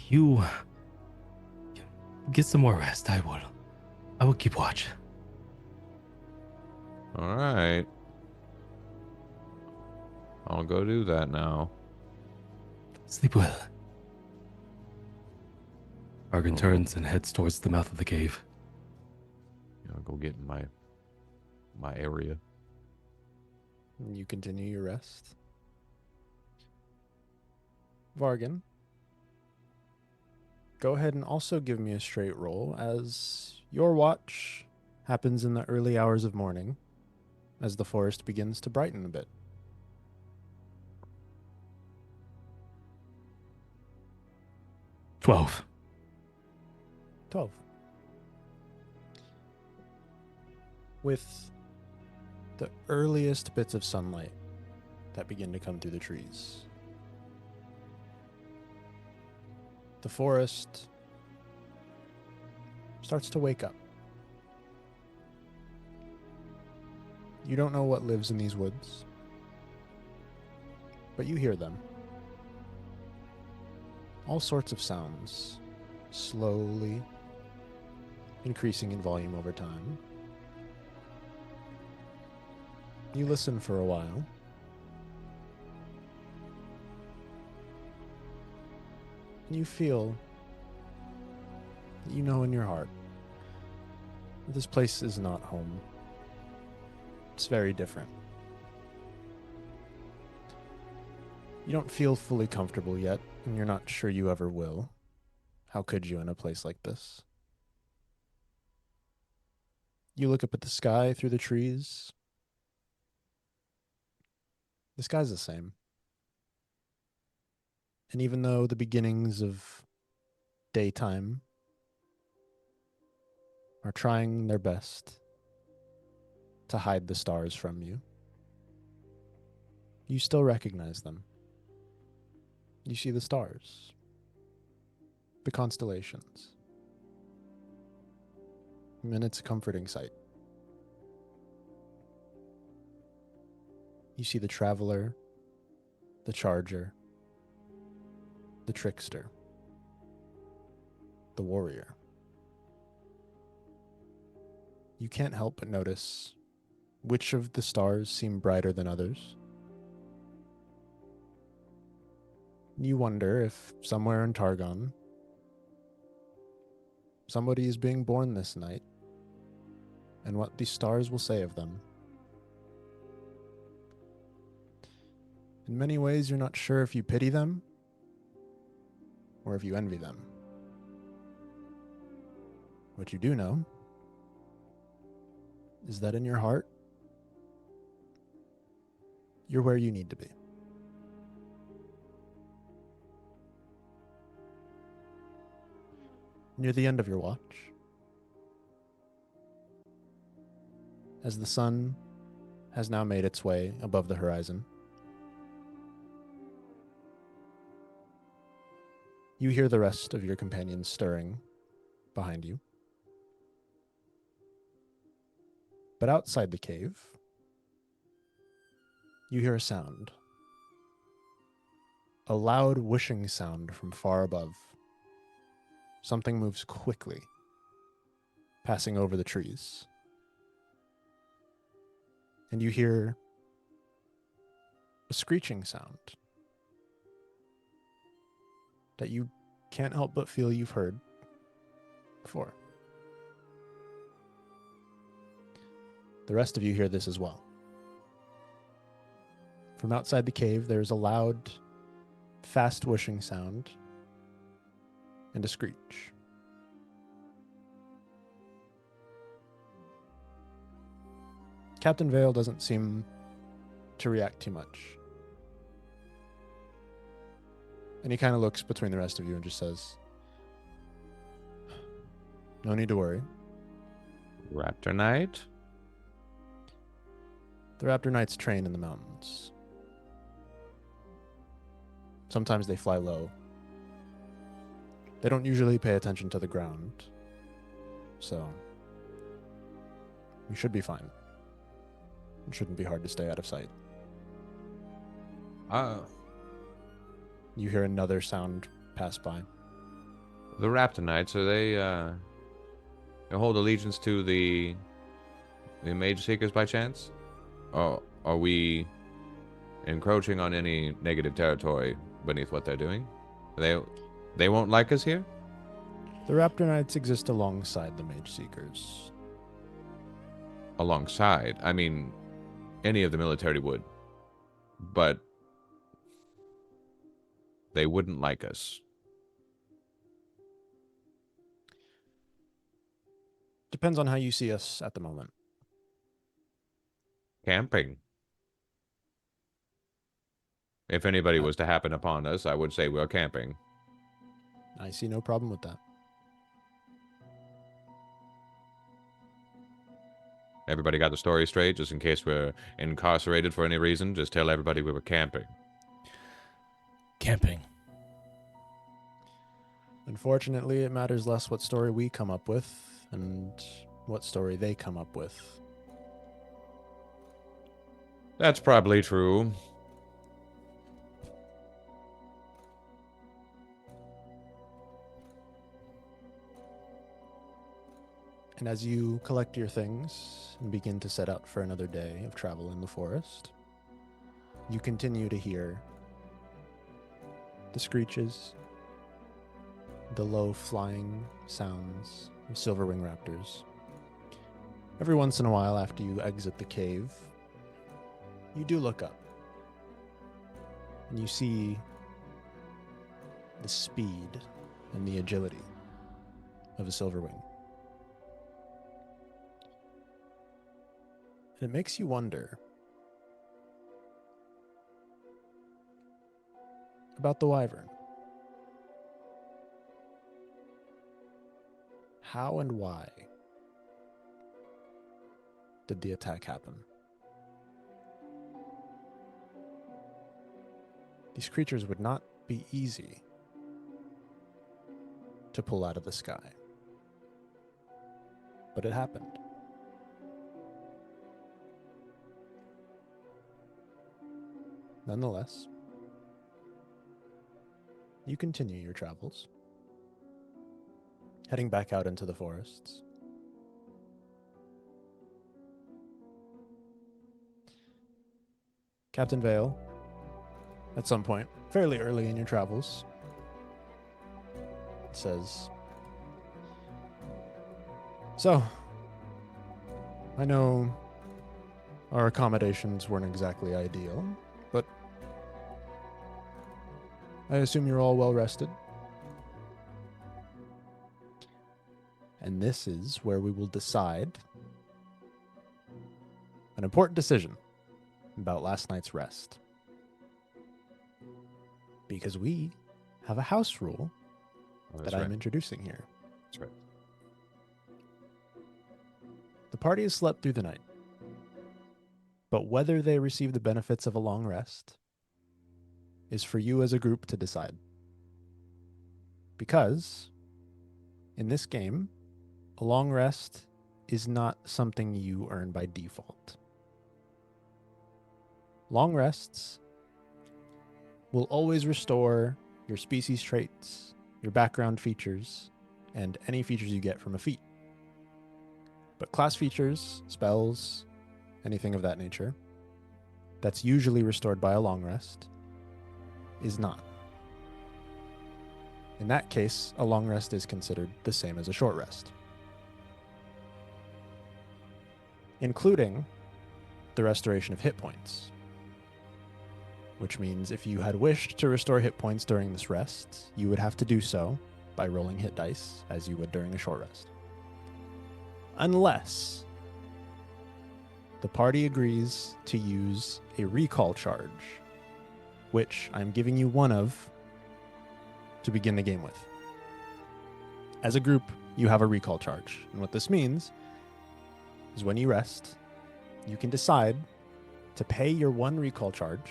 You get some more rest. I will keep watch. All right. I'll go do that now. Sleep well. Vargan Oh. turns and heads towards the mouth of the cave. I'll go get in my area. You continue your rest. Vargan, go ahead and also give me a straight roll, as your watch happens in the early hours of morning as the forest begins to brighten a bit. 12. 12. With the earliest bits of sunlight that begin to come through the trees, the forest starts to wake up. You don't know what lives in these woods, but you hear them. All sorts of sounds, slowly increasing in volume over time. You listen for a while. And you feel that you know in your heart that this place is not home. It's very different. You don't feel fully comfortable yet, and you're not sure you ever will. How could you in a place like this? You look up at the sky through the trees. The sky's the same. And even though the beginnings of daytime are trying their best to hide the stars from you, you still recognize them. You see the stars, the constellations, and it's a comforting sight. You see the traveler, the charger, the trickster, the warrior. You can't help but notice which of the stars seem brighter than others. You wonder if somewhere in Targon, somebody is being born this night, and what the stars will say of them. In many ways, you're not sure if you pity them or if you envy them. What you do know is that in your heart, you're where you need to be. Near the end of your watch, as the sun has now made its way above the horizon, you hear the rest of your companions stirring behind you. But outside the cave, you hear a sound. A loud whooshing sound from far above. Something moves quickly, passing over the trees. And you hear a screeching sound. that you can't help but feel you've heard before. The rest of you hear this as well. From outside the cave, there's a loud, fast whooshing sound and a screech. Captain Vale doesn't seem to react too much. And he kind of looks between the rest of you and just says, "No need to worry. Raptor Knight? The Raptor Knights train in the mountains. Sometimes they fly low. They don't usually pay attention to the ground. So, we should be fine. It shouldn't be hard to stay out of sight." You hear another sound pass by. The Raptor Knights, are they hold allegiance to the Mage Seekers by chance? Or are we encroaching on any negative territory beneath what they're doing? They won't like us here? The Raptor Knights exist alongside the Mage Seekers. Alongside? I mean, any of the military would. But they wouldn't like us. Depends on how you see us at the moment. Camping. If anybody was to happen upon us, I would say we're camping. I see no problem with that. Everybody got the story straight, just in case we're incarcerated for any reason. Just tell everybody we were camping. Camping. Unfortunately, it matters less what story we come up with and what story they come up with. That's probably true. And as you collect your things and begin to set out for another day of travel in the forest, you continue to hear the screeches, the low flying sounds of silverwing raptors. Every once in a while, after you exit the cave, you do look up and you see the speed and the agility of a silverwing. And it makes you wonder about the wyvern. How and why did the attack happen? These creatures would not be easy to pull out of the sky. But it happened. Nonetheless, you continue your travels, heading back out into the forests. Captain Vale, at some point, fairly early in your travels, says, "So, I know our accommodations weren't exactly ideal, but I assume you're all well rested. And this is where we will decide an important decision about last night's rest. Because we have a house rule that I'm introducing here. That's right. The party has slept through the night, but whether they receive the benefits of a long rest is for you as a group to decide. Because in this game, a long rest is not something you earn by default. Long rests will always restore your species traits, your background features, and any features you get from a feat. But class features, spells, anything of that nature, that's usually restored by a long rest, is not. In that case, a long rest is considered the same as a short rest, including the restoration of hit points, which means if you had wished to restore hit points during this rest, you would have to do so by rolling hit dice as you would during a short rest. Unless the party agrees to use a recall charge, which I'm giving you one of to begin the game with. As a group, you have a recall charge. And what this means is when you rest, you can decide to pay your one recall charge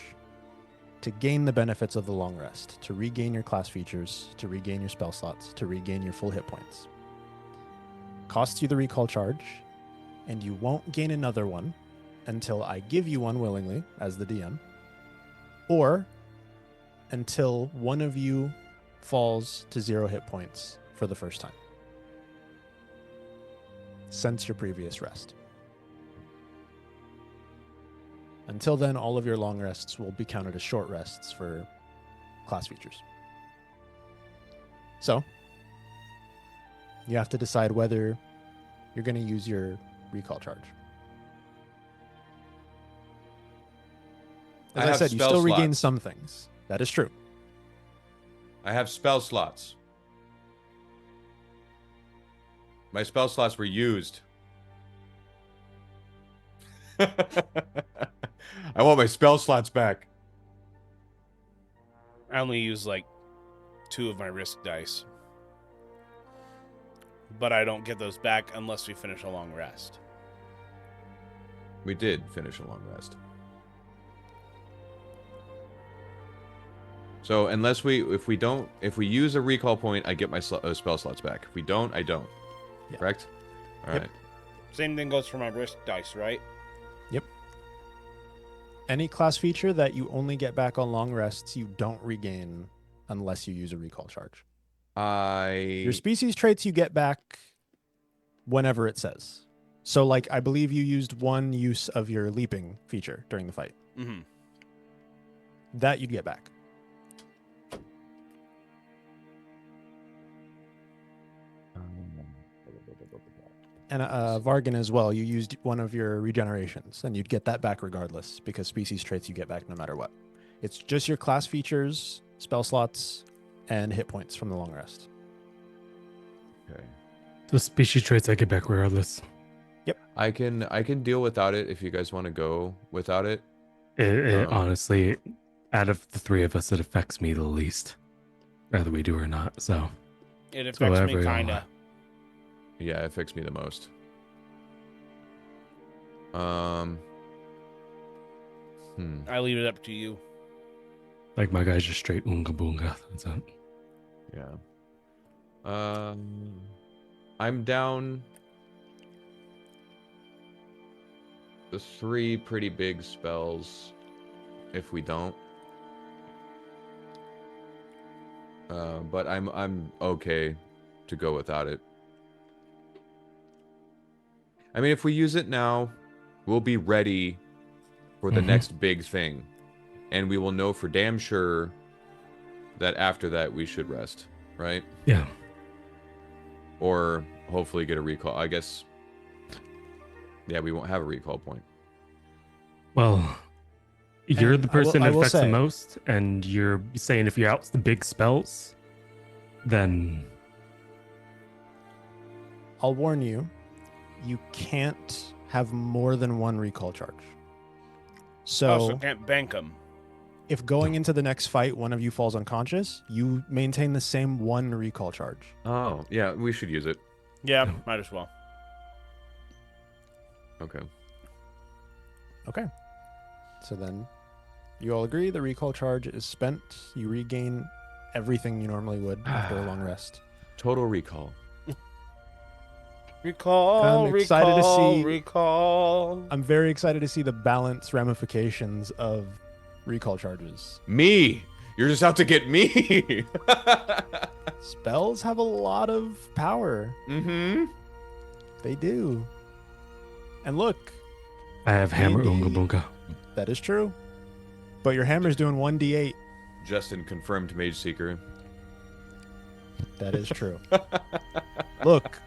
to gain the benefits of the long rest, to regain your class features, to regain your spell slots, to regain your full hit points. Costs you the recall charge, and you won't gain another one until I give you one willingly as the DM, or until one of you falls to 0 hit points for the first time since your previous rest. Until then, all of your long rests will be counted as short rests for class features. So, you have to decide whether you're going to use your recall charge. As I have said, you spell still regain slots. some things. That is true. I have spell slots. My spell slots were used. I want my spell slots back. I only use like 2 of my risk dice. But I don't get those back unless we finish a long rest. We did finish a long rest. So if we use a recall point, I get my spell slots back. If we don't, I don't. Yeah. Correct? All Yep. right. Same thing goes for my risk dice, right? Any class feature that you only get back on long rests, you don't regain unless you use a recall charge. Your species traits you get back whenever it says. So, like, I believe you used one use of your leaping feature during the fight. Mm-hmm. That you'd get back. And Vargan as well, you used one of your regenerations, and you'd get that back regardless, because species traits you get back no matter what. It's just your class features, spell slots, and hit points from the long rest. Okay. The species traits I get back regardless. I can deal without it if you guys want to go without it. Honestly, out of the 3 of us, it affects me the least, whether we do or not. So It affects whatever me y'all kind of. want. Yeah, it affects me the most. I leave it up to you. Like my guy's just straight oonga boonga. That's it. Yeah. I'm down the 3 pretty big spells if we don't. But I'm okay to go without it. I mean, if we use it now, we'll be ready for the next big thing. And we will know for damn sure that after that we should rest, right? Yeah. Or hopefully get a recall. I guess, yeah, we won't have a recall point. Well, you're And the person I it will affects the say- most, and you're saying if you're out the big spells, then I'll warn you, you can't have more than one recall charge. So, Also, can't bank them. if going into the next fight, one of you falls unconscious, you maintain the same one recall charge. Oh, yeah, we should use it. Yeah, Yeah. might as well. Okay. Okay. So then you all agree the recall charge is spent. You regain everything you normally would after a long rest. Total recall. Recall, I'm excited to recall, see- recall. I'm very excited to see the balance ramifications of recall charges. Me! You're just out to get me! Spells have a lot of power. Mm-hmm. They do. And look, I have hammer Maybe- oonga boonga. that is true. But your hammer's doing 1d8. Justin confirmed Mage Seeker. That is true. Look,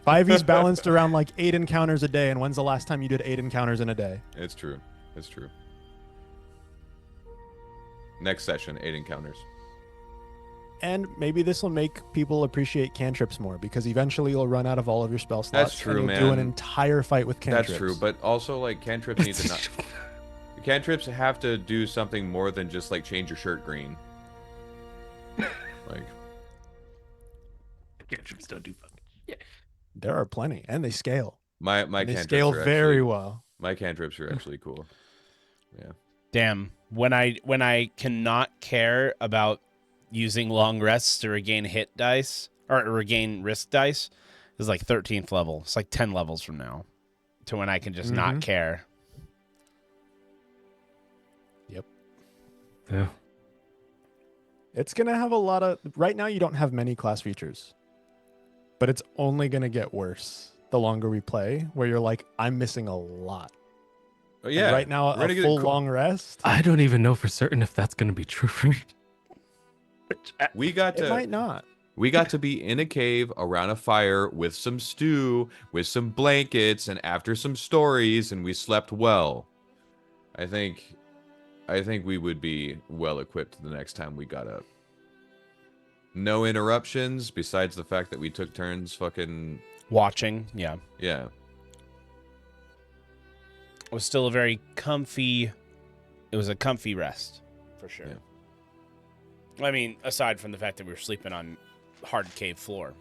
5e's balanced around like 8 encounters a day, and when's the last time you did 8 encounters in a day? It's true. It's true. Next session, 8 encounters. And maybe this will make people appreciate cantrips more, because eventually you'll run out of all of your spell slots. That's true, and you'll do an man. entire fight with cantrips. That's true, but also like cantrips need to not. Cantrips have to do something more than just like change your shirt green. Like Cantrips don't do fucking shit. There are plenty, and they scale. my And they cantrips scale are very actually, well. My cantrips are actually cool. Yeah. Damn. When I cannot care about using long rests to regain hit dice or regain risk dice is like 13th level. It's like 10 levels from now to when I can just not care. Yep. Yeah. It's going to have a lot of... Right now, you don't have many class features. But it's only going to get worse the longer we play, where you're like, I'm missing a lot. Oh And yeah. right now, we're gonna a get full long rest, I don't even know for certain if that's going to be true for me. We got it to might not. we got to be in a cave around a fire with some stew, with some blankets, and after some stories, and we slept well. I think we would be well equipped the next time we got up. No interruptions besides the fact that we took turns fucking Watching, yeah. yeah. It was still a very comfy... It was a comfy rest, for sure. Yeah. I mean, aside from the fact that we were sleeping on hard cave floor.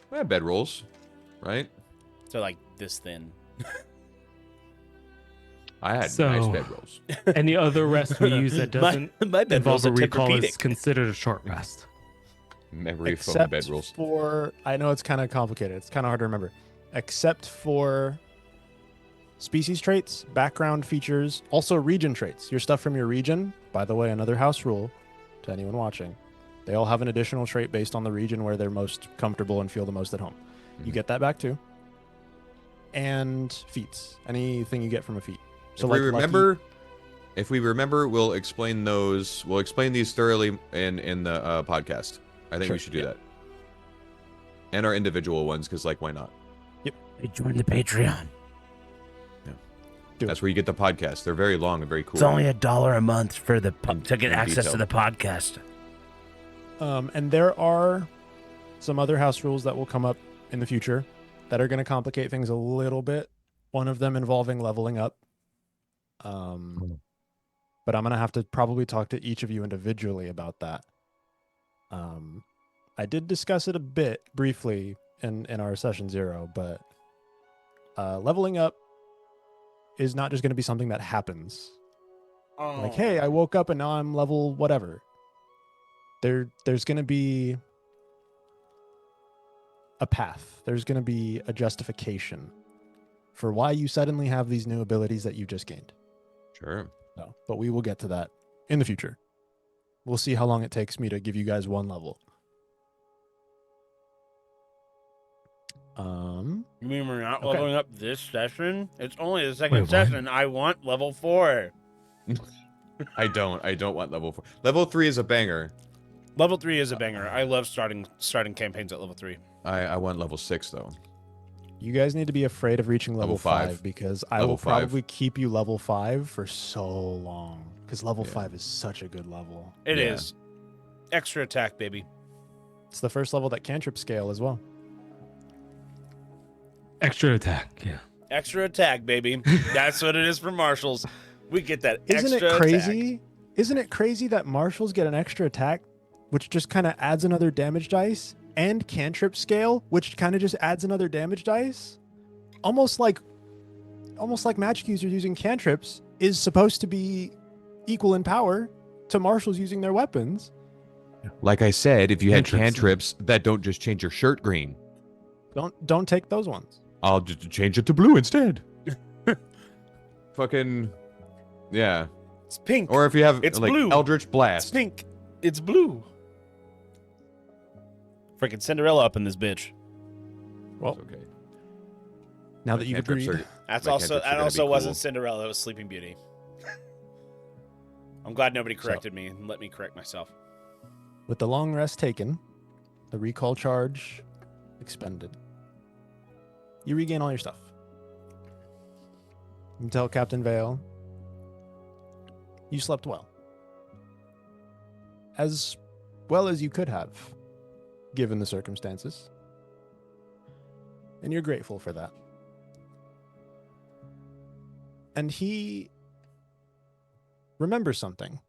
We had bedrolls, right? So, like, this thin. I had So- nice bedrolls. Any other rest we use that doesn't my involve bedrolls a are recall is Tempur-Pedic. considered a short rest. Memory foam Except bedrolls. for... I know it's kind of complicated. It's kind of hard to remember. Except for species traits, background features, also region traits. Your stuff from your region, by the way, another house rule to anyone watching. They all have an additional trait based on the region where they're most comfortable and feel the most at home. You Mhm. get that back too. And feats. Anything you get from a feat. So If like we lucky- remember, we'll explain those. We'll explain these thoroughly in the podcast. I think Sure, we should do yeah. that. And our individual ones, because like, why not? Hey, join the Patreon. Do That's where you get the podcast. They're very long and very cool. It's only $1 a month for the to get in access to detail. the podcast. And there are some other house rules that will come up in the future that are going to complicate things a little bit. One of them involving leveling up. But I'm going to have to probably talk to each of you individually about that. I did discuss it a bit briefly in our session 0, but leveling up is not just going to be something that happens. Like, hey, I woke up and now I'm level whatever. There's going to be a path. There's going to be a justification for why you suddenly have these new abilities that you just gained. Sure. No, but we will get to that in the future. We'll see how long it takes me to give you guys one level. You mean we're not Okay. leveling up this session? It's only the second Wait, what? session. I want level 4. I don't want level 4. Level 3 is a banger. Level 3 is a banger. I love starting campaigns at level 3. I want level 6 though. You guys need to be afraid of reaching level Level 5. 5 because I Level will 5. probably keep you level 5 for so long. Because level Yeah. 5 is such a good level. It Yeah. is. Extra attack, baby. It's the first level that cantrip scale as well. Extra attack, yeah. Extra attack, baby. That's what it is for marshals. We get that Isn't extra it attack. crazy? Isn't it crazy that marshals get an extra attack, which just kind of adds another damage dice, and cantrip scale, which kind of just adds another damage dice? Almost like magic users using cantrips is supposed to be equal in power to marshals using their weapons. Like I said, if you had Cantrips. cantrips that don't just change your shirt green, Don't take those ones. I'll just change it to blue instead. Fucking yeah. It's pink. Or if you have It's like blue. Eldritch It's Blast. pink. It's blue. Freaking Cinderella up in this bitch. Well, It's okay. now My that you've cantrips agreed, are- That's My also cantrips are that gonna also be wasn't cool. Cinderella. It was Sleeping Beauty. I'm glad nobody corrected me and let me correct myself. with the long rest taken, The recall charge expended. You regain all your stuff. You tell Captain Vale you slept well. As well as you could have, given the circumstances. And you're grateful for that. And he remembers something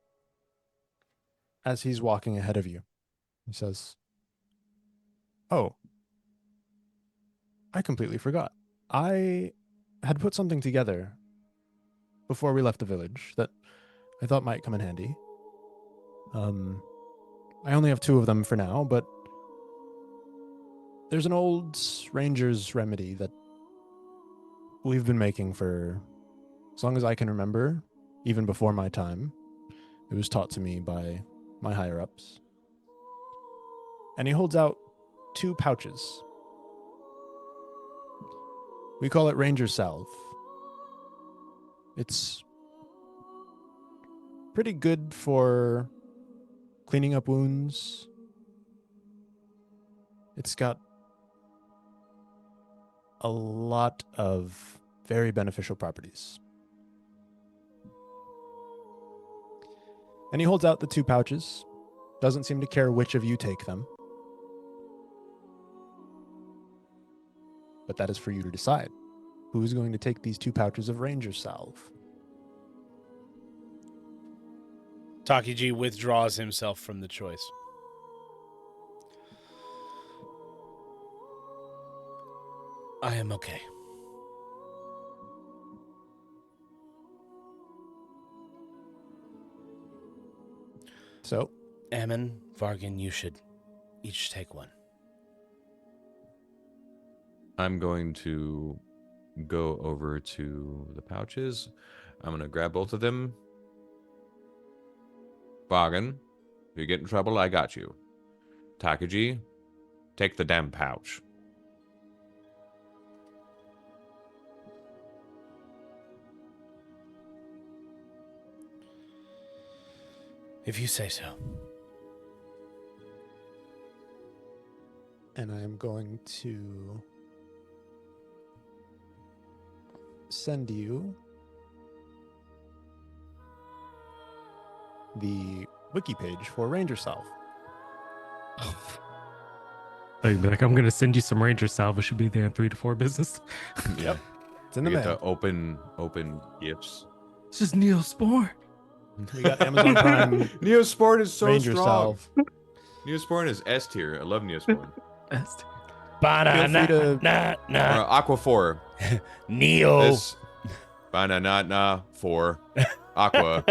as he's walking ahead of you. He says, "Oh, I completely forgot. I had put something together before we left the village that I thought might come in handy. I only have 2 of them for now, but there's an old ranger's remedy that we've been making for as long as I can remember, even before my time. It was taught to me by my higher-ups." And he holds out 2 pouches. We call it Ranger Salve. It's pretty good for cleaning up wounds. It's got a lot of very beneficial properties. And he holds out the 2 pouches. Doesn't seem to care which of you take them. But that is for you to decide. Who is going to take these 2 pouches of Ranger Salve? Takiji withdraws himself from the choice. I am okay. So, Ahmon, Vargan, you should each take one. I'm going to go over to the pouches. I'm going to grab both of them. Vargan, if you get in trouble, I got you. Takiji, take the damn pouch. If you say so. and I am going to send you the wiki page for Ranger Salve. I'd be like, I'm gonna send you some Ranger Salve. It should be there in 3 to 4 business. Yeah. It's in You the get mail. to open gifts. It's just Neospore. We got Amazon Prime Neosporin is so Ranger strong. Salve. Neosporin is S tier. I love Neosporin. Best. Feel free Banana, to- nah. Or Aqua 4. Neo. This banana 4. Aqua.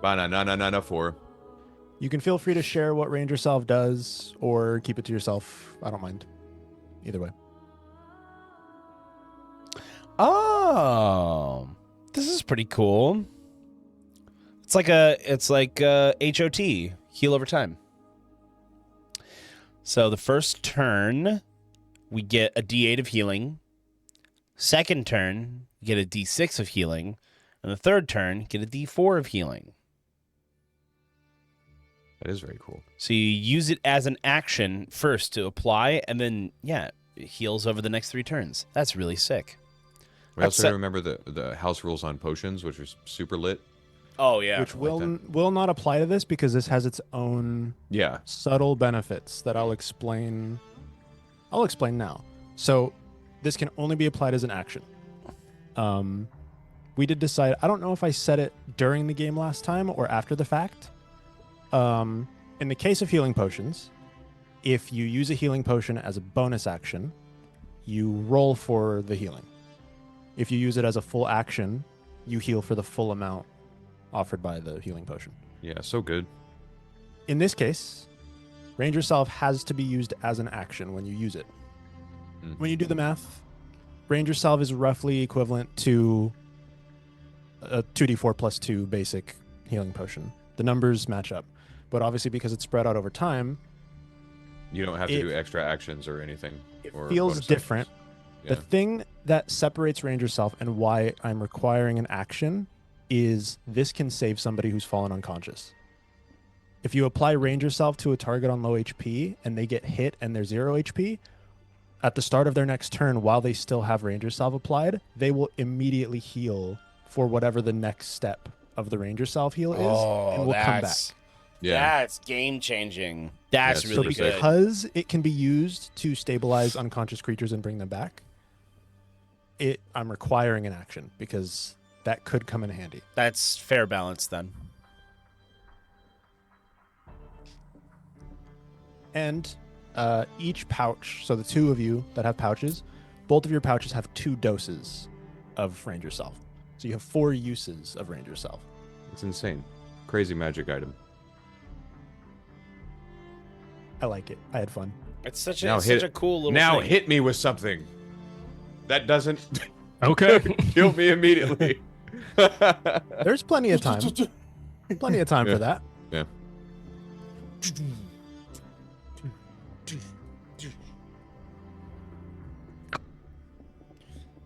Banana 4. You can feel free to share what Ranger Salve does or keep it to yourself. I don't mind. Either way. Oh, this is pretty cool. It's like HOT, heal over time. So the first turn, we get a D8 of healing. Second turn, we get a D6 of healing. And the third turn, get a D4 of healing. That is very cool. So you use it as an action first to apply, and then, it heals over the next 3 turns. That's really sick. We also gotta remember the house rules on potions, which is super lit. Oh, yeah. Which like will not apply to this because this has its own Yeah. subtle benefits that I'll explain. I'll explain now. So this can only be applied as an action. We did decide, I don't know if I said it during the game last time or after the fact. In the case of healing potions, if you use a healing potion as a bonus action, you roll for the healing. If you use it as a full action, you heal for the full amount offered by the healing potion. Yeah, so good. In this case, Ranger Salve has to be used as an action when you use it. Mhm. When you do the math, Ranger Salve is roughly equivalent to a 2d4 plus 2 basic healing potion. The numbers match up. But obviously, because it's spread out over time, You don't have to do extra actions or anything. it or feels bonus different. actions. The Yeah. thing that separates Ranger Salve and why I'm requiring an action is this can save somebody who's fallen unconscious. If you apply Ranger Salve to a target on low HP and they get hit and they're 0 HP, at the start of their next turn, while they still have Ranger Salve applied, they will immediately heal for whatever the next step of the Ranger Salve heal is, and will come back. Yeah. That's game changing. That's Yeah, really super safe. good. Because it can be used to stabilize unconscious creatures and bring them back, I'm requiring an action because that could come in handy. That's fair balance then. And each pouch, so the two of you that have pouches, both of your pouches have 2 doses of Ranger Salve. So you have 4 uses of Ranger Salve. It's insane. Crazy magic item. I like it. I had fun. It's such Now such a cool little Now thing. hit me with something. That doesn't Okay. kill me immediately. There's plenty of time. Plenty of time Yeah. for that.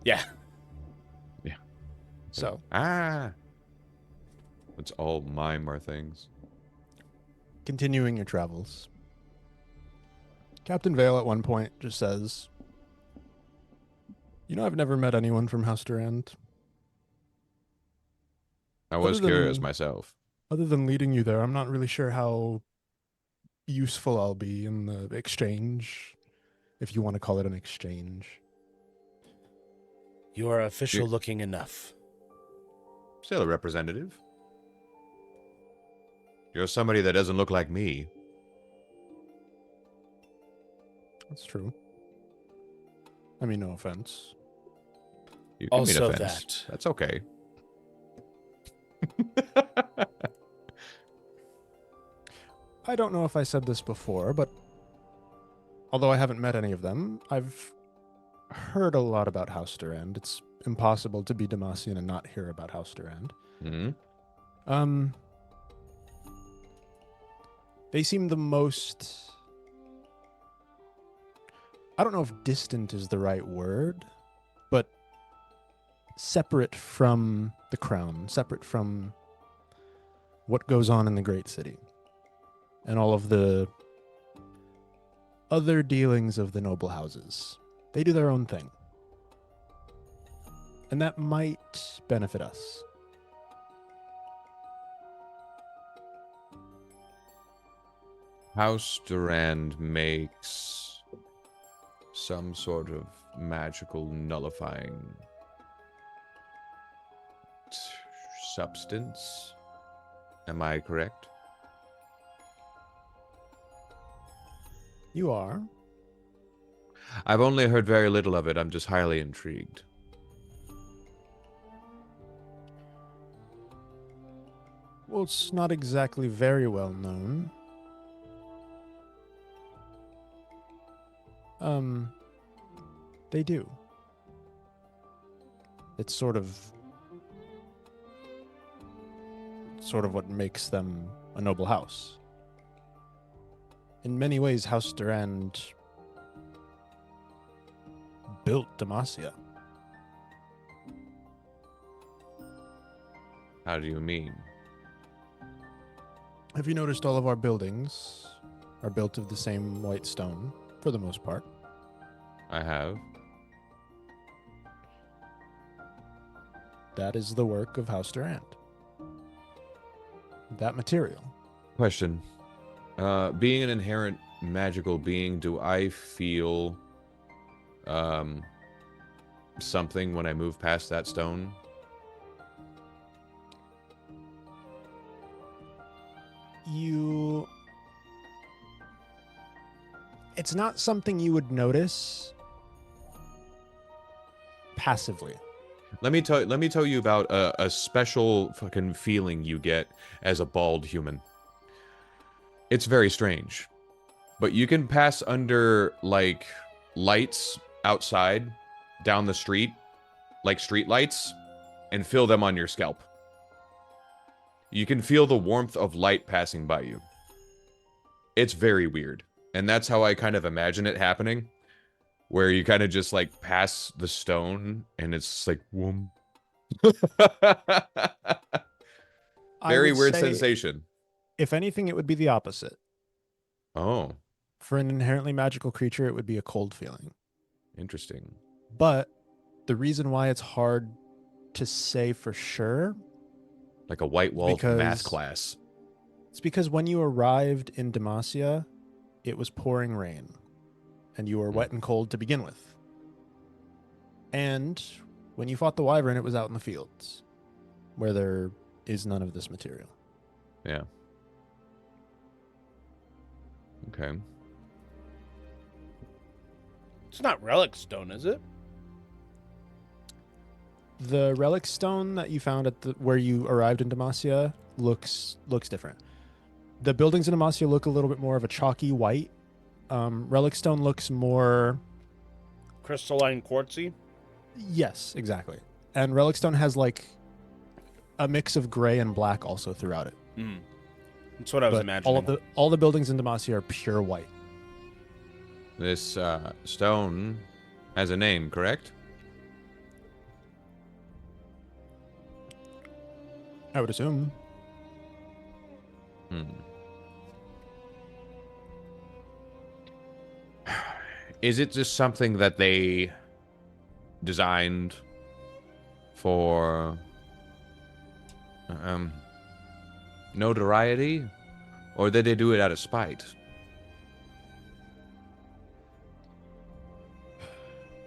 Yeah. Yeah. So It's all mime are things. continuing your travels. Captain Vale at one point just says, I've never met anyone from House Durand. I was Other than- curious myself. Other than leading you there, I'm not really sure how useful I'll be in the exchange, if you want to call it an exchange. You are official looking enough. Still a representative. You're somebody that doesn't look like me. That's true. I mean, no offense. You can mean Also offense. that. That's okay. I don't know if I said this before, but although I haven't met any of them, I've heard a lot about House Durand. It's impossible to be Demacian and not hear about House Durand. Hmm. They seem the most... I don't know if distant is the right word, but separate from the crown, separate from what goes on in the great city and all of the other dealings of the noble houses. They do their own thing. And that might benefit us. House Durand makes some sort of magical nullifying substance. Am I correct? You are. I've only heard very little of it. I'm just highly intrigued. Well, it's not exactly very well known. They do. It's sort of what makes them a noble house. In many ways, House Durand built Demacia. How do you mean? Have you noticed all of our buildings are built of the same white stone, for the most part? I have. That is the work of House Durand. That material. Question. Being an inherent magical being, do I feel something when I move past that stone? It's not something you would notice passively. Let me tell you about a special fucking feeling you get as a bald human. It's very strange. But you can pass under, like, lights outside, down the street, like street lights, and feel them on your scalp. You can feel the warmth of light passing by you. It's very weird. And that's how I kind of imagine it happening. Where you kind of just, like, pass the stone, and it's like, whoom. Very weird sensation. If anything, it would be the opposite. Oh, For an inherently magical creature, it would be a cold feeling. interesting. But the reason why it's hard to say for sure, Like a white wolf math because- class. it's because when you arrived in Demacia, it was pouring rain, and you were wet and cold to begin with. And when you fought the wyvern, it was out in the fields, where there is none of this material. Yeah. Okay. It's not relic stone, is it? The relic stone that you found at where you arrived in Demacia looks different. The buildings in Demacia look a little bit more of a chalky white. Relic stone looks more. Crystalline quartzy. Yes, exactly. And relic stone has like a mix of gray and black also throughout it. Mm. That's what I was But imagining. all the buildings in Demacia are pure white. This stone has a name, correct? I would assume. Hmm. Is it just something that they designed for notoriety, or did they do it out of spite?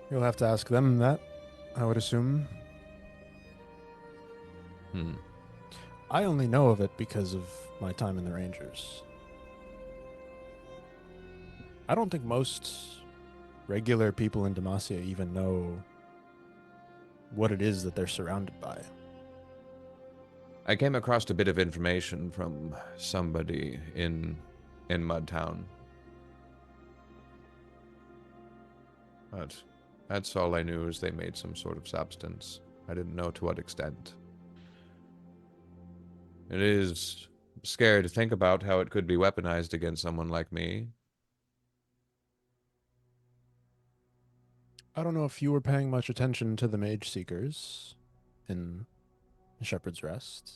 You'll have to ask them that, I would assume. Hmm. I only know of it because of my time in the Rangers. I don't think most regular people in Demacia even know what it is that they're surrounded by. I came across a bit of information from somebody in Mudtown. But that's all I knew, is they made some sort of substance. I didn't know to what extent. It is scary to think about how it could be weaponized against someone like me. I don't know if you were paying much attention to the Mage Seekers in Shepherd's Rest.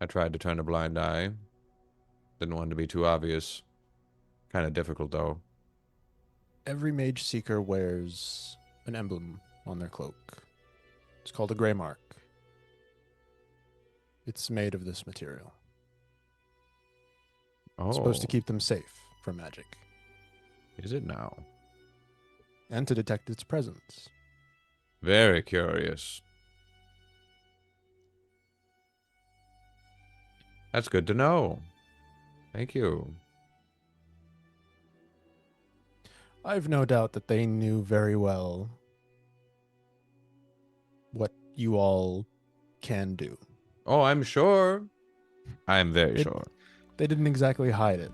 I tried to turn a blind eye. Didn't want it to be too obvious. Kind of difficult, though. Every Mage Seeker wears an emblem on their cloak. It's called a Grey Mark. It's made of this material. Oh, It's supposed to keep them safe from magic is it now? and to detect its presence. Very curious. That's good to know. Thank you. I've no doubt that they knew very well what you all can do. Oh, I'm sure. I'm very It- sure. They didn't exactly hide it.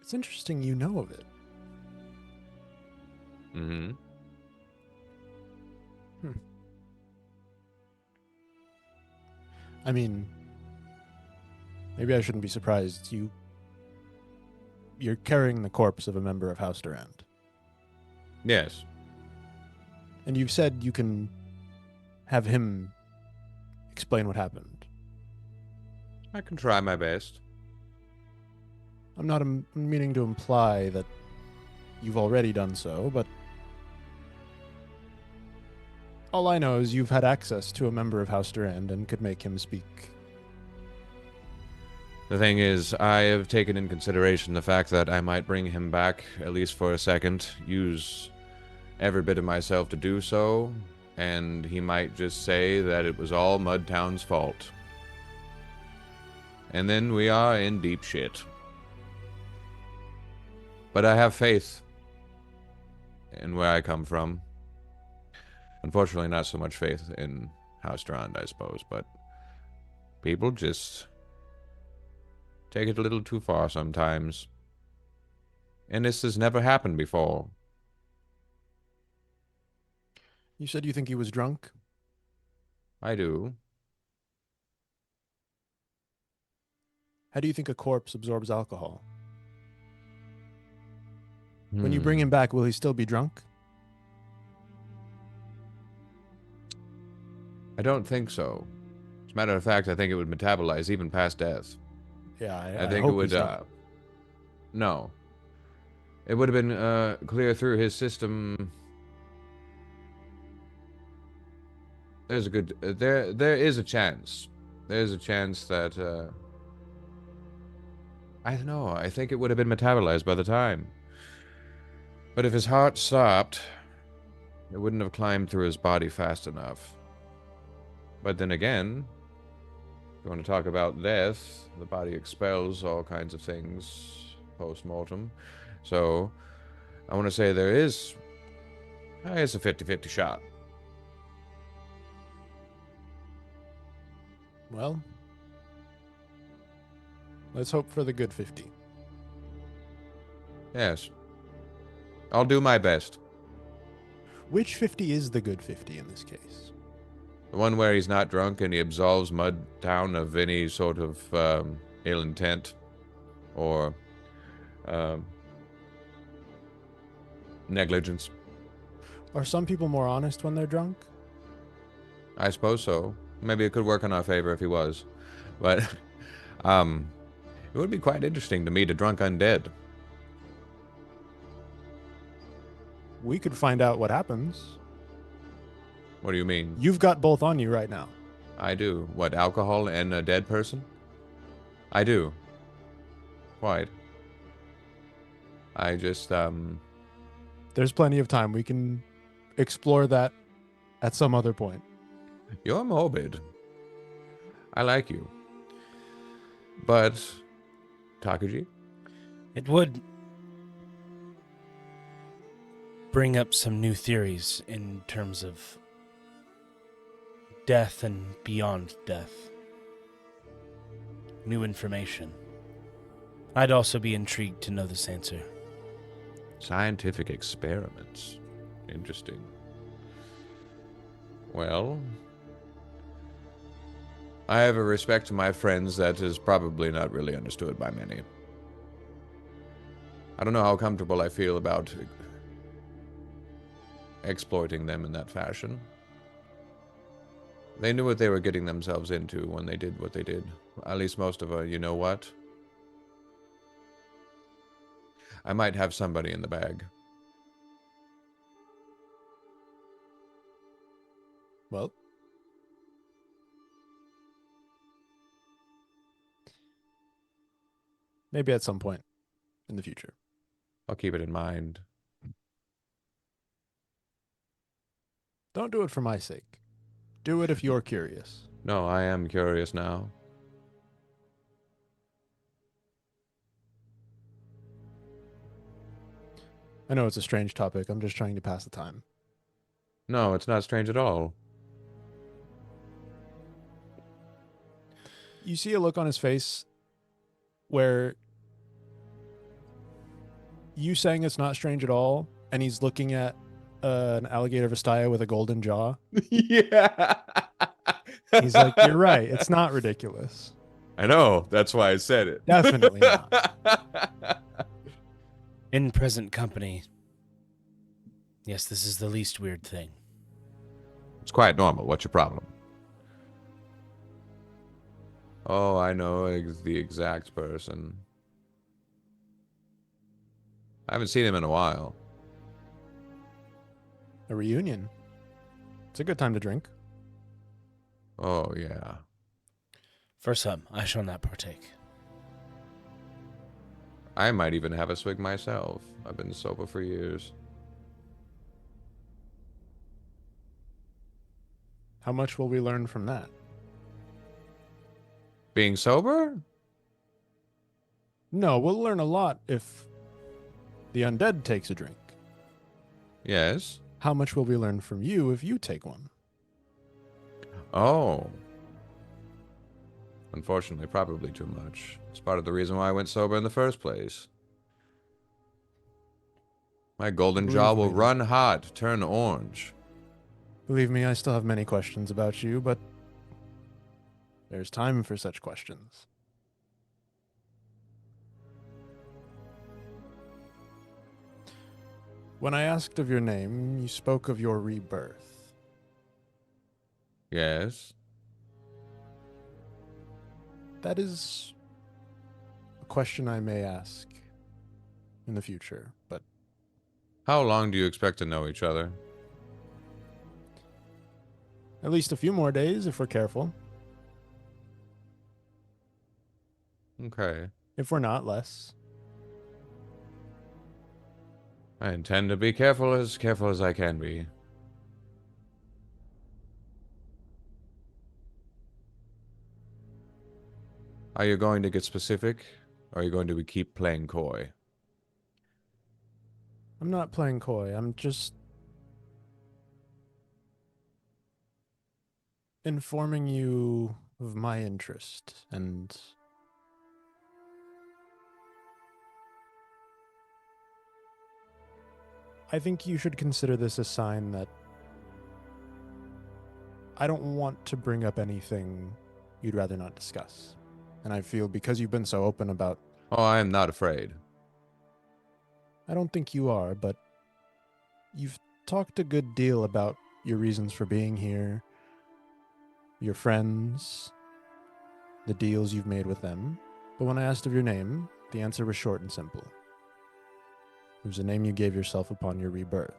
It's interesting you know of it. Mm-hmm. I mean, maybe I shouldn't be surprised. You're carrying the corpse of a member of House Durand. Yes. And you've said you can have him explain what happened. I can try my best. I'm not meaning to imply that you've already done so, but all I know is you've had access to a member of House Durand and could make him speak. The thing is, I have taken in consideration the fact that I might bring him back, at least for a second, use every bit of myself to do so, and he might just say that it was all Mudtown's fault. And then we are in deep shit. But I have faith in where I come from. Unfortunately, not so much faith in House Durand, I suppose, but people just take it a little too far sometimes. And this has never happened before. You said you think he was drunk? I do. How do you think a corpse absorbs alcohol? When you bring him back, will he still be drunk? I don't think so. As a matter of fact, I think it would metabolize even past death. Yeah, I I think hope it would. he's not. No, it would have been clear through his system. There's a good. There is a chance. There's a chance that. I don't know. I think it would have been metabolized by the time. But if his heart stopped, it wouldn't have climbed through his body fast enough. But then again, if you want to talk about death, the body expels all kinds of things post-mortem. So, I want to say there is... it's a 50-50 shot. Well, let's hope for the good 50. Yes. I'll do my best. Which 50 is the good 50 in this case? The one where he's not drunk and he absolves Mud Town of any sort of ill intent or negligence. Are some people more honest when they're drunk? I suppose so. Maybe it could work in our favor if he was. But it would be quite interesting to meet a drunk undead. We could find out what happens. What do you mean? You've got both on you right now. I do. What, alcohol and a dead person? I do. Quite. I just, There's plenty of time. We can explore that at some other point. You're morbid. I like you. But, Takiji? It would bring up some new theories in terms of death and beyond death. New information. I'd also be intrigued to know this answer. Scientific experiments. Interesting. Well, I have a respect to my friends that is probably not really understood by many. I don't know how comfortable I feel about exploiting them in that fashion. They knew what they were getting themselves into when they did what they did. At least most of you know what? I might have somebody in the bag. Well, maybe at some point in the future. I'll keep it in mind. Don't do it for my sake. Do it if you're curious. No, I am curious now. I know it's a strange topic. I'm just trying to pass the time. No, it's not strange at all. You see a look on his face where you saying it's not strange at all, and he's looking at an alligator vestaya with a golden jaw. Yeah. He's like, "You're right. It's not ridiculous. I know. That's why I said it. Definitely not." In present company, yes, this is the least weird thing. It's quite normal. What's your problem? Oh, I know the exact person. I haven't seen him in a while. A reunion. It's a good time to drink. Oh, yeah. For some, I shall not partake. I might even have a swig myself. I've been sober for years. How much will we learn from that? Being sober? No, we'll learn a lot if the undead takes a drink. Yes. How much will we learn from you if you take one? Oh. Unfortunately, probably too much. It's part of the reason why I went sober in the first place. My golden jaw will run hot, turn orange. Believe me, I still have many questions about you, but there's time for such questions. When I asked of your name, you spoke of your rebirth. Yes. That is a question I may ask in the future, but How long do you expect to know each other? at least a few more days if we're careful. Okay. If we're not, less. I intend to be careful as I can be. Are you going to get specific? Or are you going to keep playing coy? I'm not playing coy. I'm just informing you of my interest, and I think you should consider this a sign that I don't want to bring up anything you'd rather not discuss. And I feel because you've been so open about, Oh, I am not afraid. I don't think you are, but you've talked a good deal about your reasons for being here, your friends, the deals you've made with them. But when I asked of your name, the answer was short and simple. It was a name you gave yourself upon your rebirth.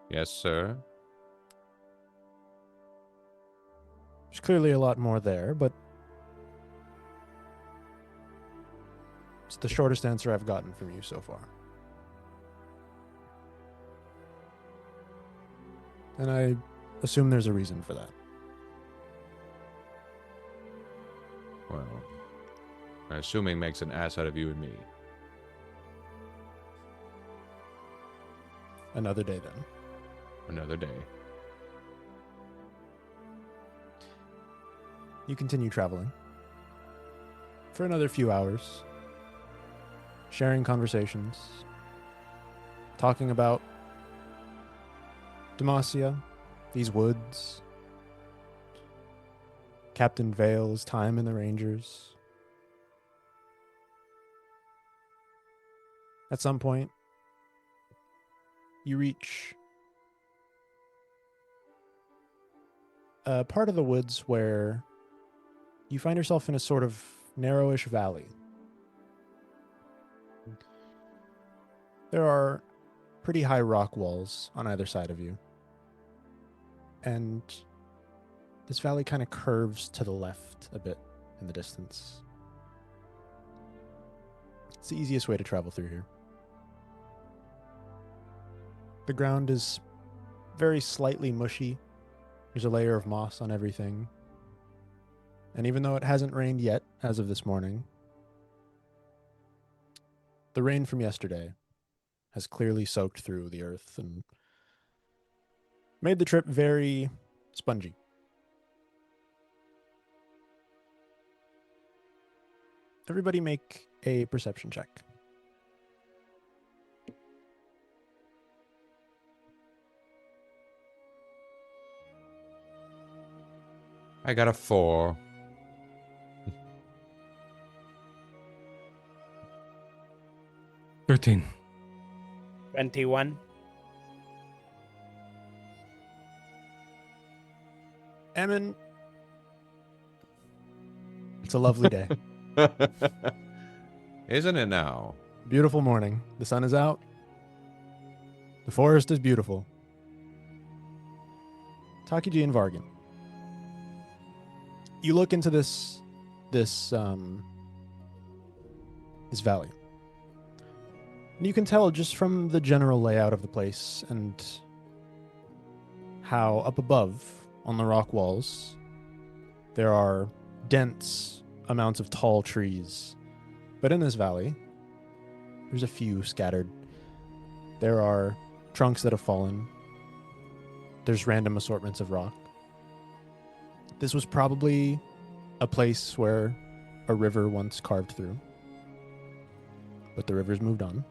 Yes, sir. There's clearly a lot more there, but it's the shortest answer I've gotten from you so far. And I assume there's a reason for that. Well, assuming makes an ass out of you and me. Another day then. Another day. You continue traveling for another few hours, sharing conversations, talking about Demacia, these woods, Captain Vale's time in the Rangers. At some point, you reach a part of the woods where you find yourself in a sort of narrowish valley. There are pretty high rock walls on either side of you. And this valley kind of curves to the left a bit in the distance. It's the easiest way to travel through here. The ground is very slightly mushy. There's a layer of moss on everything. And even though it hasn't rained yet, as of this morning, the rain from yesterday has clearly soaked through the earth and made the trip very spongy. Everybody make a perception check. I got a 4. 13. 21. Ammon, it's a lovely day. Isn't it now? Beautiful morning. The sun is out. The forest is beautiful. Takiji and Vargan. You look into this valley. And you can tell just from the general layout of the place and how up above on the rock walls there are dense amounts of tall trees. But in this valley, there's a few scattered. There are trunks that have fallen. There's random assortments of rock. This was probably a place where a river once carved through. But the river's moved on.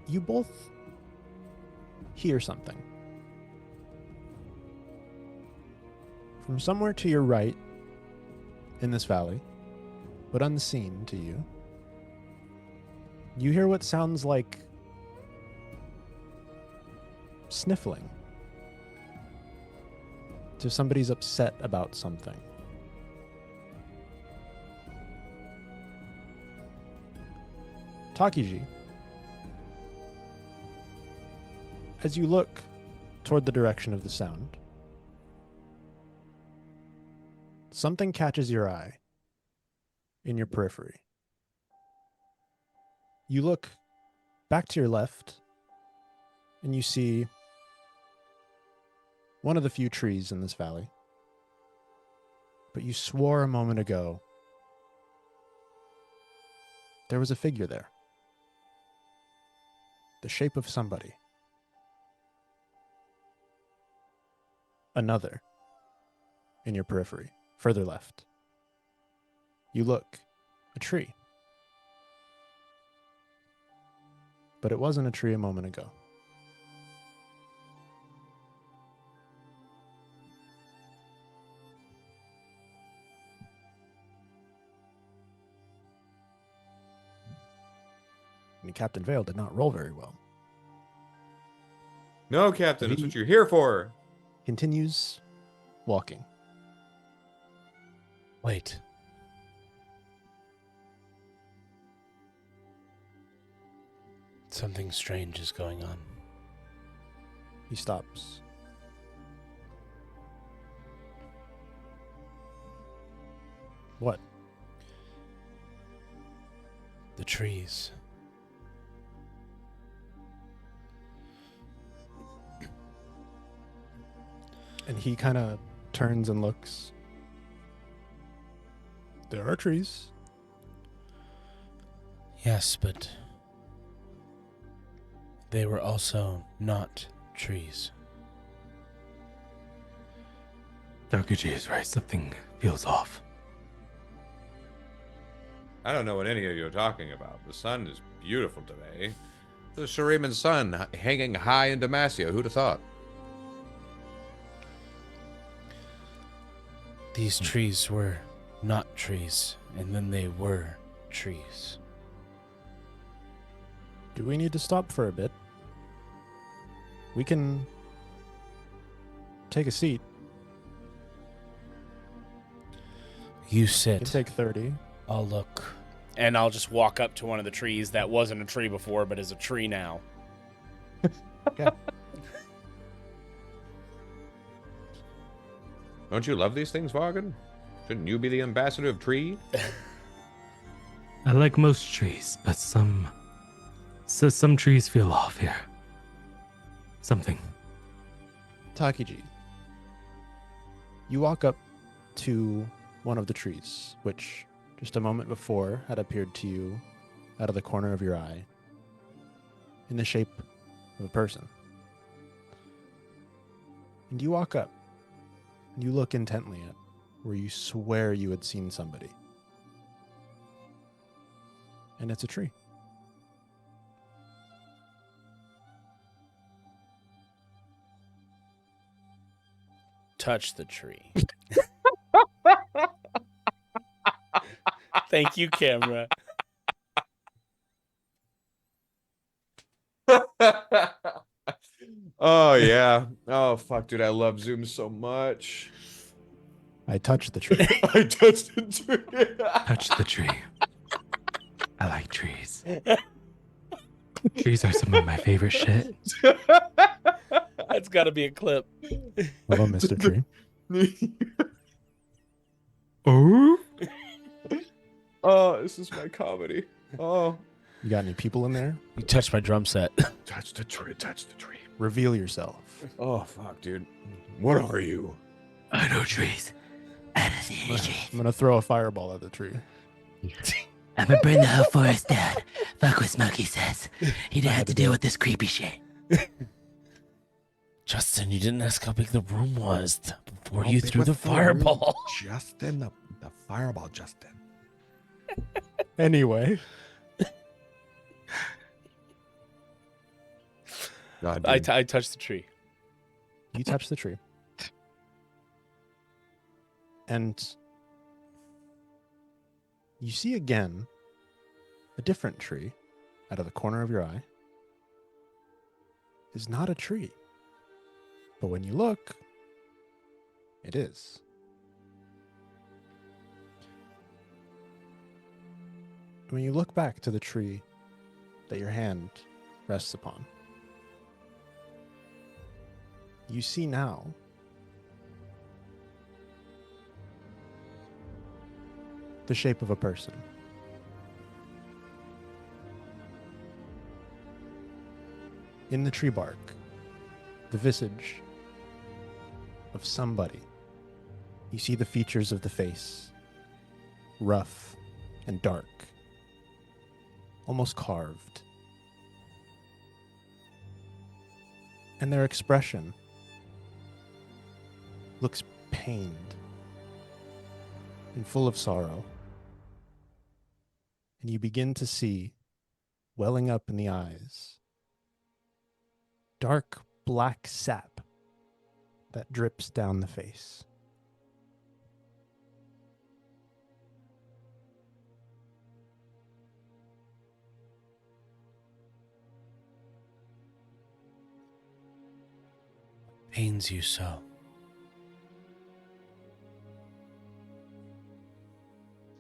You both hear something. From somewhere to your right in this valley, but unseen to you, you hear what sounds like sniffling. So somebody's upset about something. Takiji, as you look toward the direction of the sound, something catches your eye in your periphery. You look back to your left, and you see one of the few trees in this valley. But you swore a moment ago there was a figure there. The shape of somebody. Another in your periphery, further left. You look, a tree. But it wasn't a tree a moment ago. And Captain Vale did not roll very well. No, Captain, that's what you're here for. Continues walking. Wait. Something strange is going on. He stops. What? The trees. And he kind of turns and looks. There are trees. Yes, but they were also not trees. Takiji is right. Something feels off. I don't know what any of you are talking about. The sun is beautiful today. The Shuriman sun hanging high in Demacia. Who'd have thought? These trees were not trees, and then they were trees. Do we need to stop for a bit? We can take a seat. You We can sit. take 30. I'll look. And I'll just walk up to one of the trees that wasn't a tree before, but is a tree now. Okay. Don't you love these things, Vargan? Shouldn't you be the ambassador of tree? I like most trees, but some trees feel off here. Something. Takiji, you walk up to one of the trees, which just a moment before had appeared to you out of the corner of your eye in the shape of a person. And you walk up and you look intently at where you swear you had seen somebody. And it's a tree. Touch the tree. Thank you, camera. Oh, yeah. Oh, fuck, dude. I love Zoom so much. I touch the tree. I touched the tree. Touch the tree. I like trees. Trees are some of my favorite shit. That's got to be a clip. Hello, Mr. Tree. Oh? Oh, this is my comedy. Oh. You got any people in there? You touched my drum set. Touch the tree. Touch the tree. Reveal yourself. Oh, fuck, dude. What are you? I know trees. I don't see any trees. I'm gonna throw a fireball at the tree. I'm gonna burn the whole forest down. Fuck what Smokey says. He didn't have to deal with this creepy shit. Justin, you didn't ask how big the room was before How you big threw was the room? fireball. Justin, the fireball, Justin. Anyway, God, I dude. touched the tree. you touch the tree. And you see again a different tree out of the corner of your eye is not a tree. But when you look, it is. When you look back to the tree that your hand rests upon, you see now the shape of a person. In the tree bark, the visage of somebody. You see the features of the face, rough and dark, almost carved. And their expression looks pained and full of sorrow. And you begin to see, welling up in the eyes, dark black sap that drips down the face. Pains you so.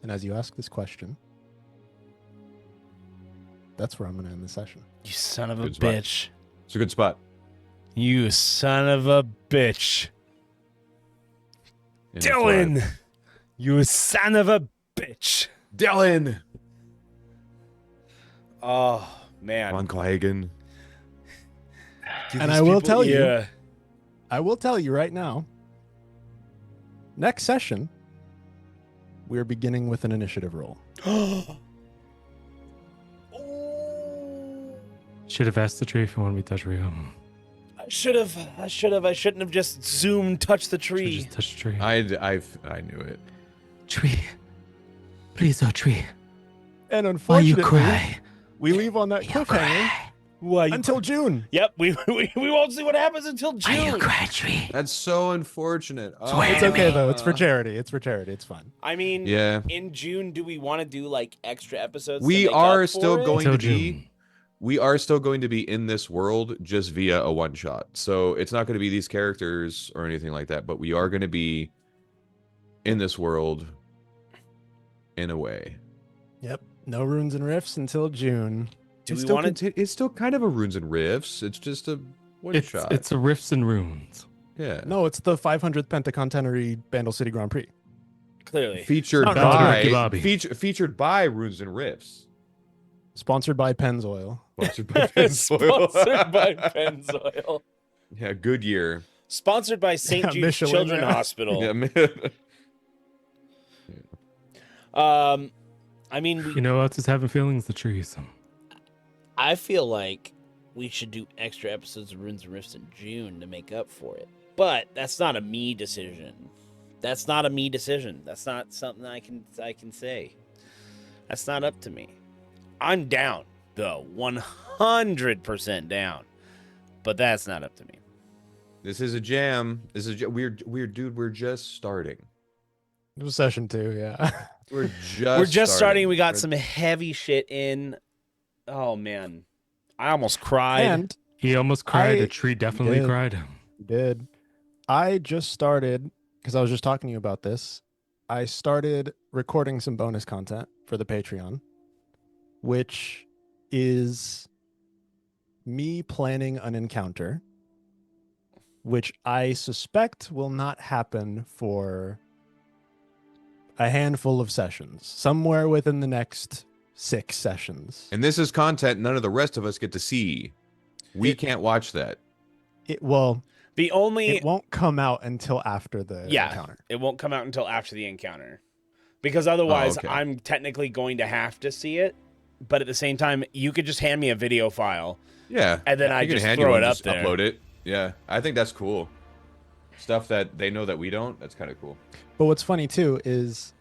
And as you ask this question, that's where I'm going to end the session. You son of a Good spot. bitch. It's a good spot. You son of a bitch. And it's Dylan! You son of a bitch. Dylan! Oh, man. Von Klagen. And I will tell you, Yeah. I will tell you right now, next session, we're beginning with an initiative roll. Should have asked the tree if you wanted me to touch Rio. I should have. I shouldn't have just zoomed, touched the Should tree. just touch the tree. I knew it. Tree. Please, oh tree. And Why you unfortunately, cry? we leave on that You cliffhanger cry. Why? until June. Yep, we won't see what happens until Why you June. cry, tree? That's so unfortunate. Swear It's to okay me. though. It's for charity. It's for charity. It's fun. I mean, Yeah. in June, do we want to do like extra episodes? We to make are up still for it? going Until to be. June. We are still going to be in this world just via a one shot. So it's not going to be these characters or anything like that, but we are going to be in this world in a way. Yep. No runes and rifts until June. Do it's we still want to? it's still kind of a runes and riffs. It's just a one It's shot. it's a Rifts and Runes. Yeah. No, it's the 500th Pentacontinenary Bandle City Grand Prix. Clearly, Featured Not by Rocky Bobby. featured by Runes and Riffs. Sponsored by Pennzoil. Sponsored by Pennzoil. sponsored by Pennzoil. Yeah, Goodyear. Sponsored by St. Yeah, Jude's Michelin, Children's yeah. Hospital. Yeah, man. I mean, You know what else is having feelings? The trees. I feel like we should do extra episodes of Runes and Rifts in June to make up for it. But that's not a me decision. That's not a me decision. That's not something I can say. That's not up to me. I'm down, though. 100% down. But that's not up to me. This is a jam. This is we're dude. We're just starting. It was session 2, yeah. We're just We're just starting. We got We're- some heavy shit in. Oh, man. I almost cried. And He almost cried. I The tree definitely did. cried. you did. I just started, because I was just talking to you about this. I started recording some bonus content for the Patreon, which is me planning an encounter, which I suspect will not happen for a handful of sessions, somewhere within the next 6 sessions. And this is content none of the rest of us get to see. We can't watch that. It will. The only It won't come out until after the encounter. it won't come out until after the encounter, because otherwise okay. I'm technically going to have to see it. But at the same time, you could just hand me a video file, Yeah. and then I You can just hand you throw one, it up just there. upload it. Yeah. I think that's cool. Stuff that they know that we don't. That's kind of cool. But what's funny too is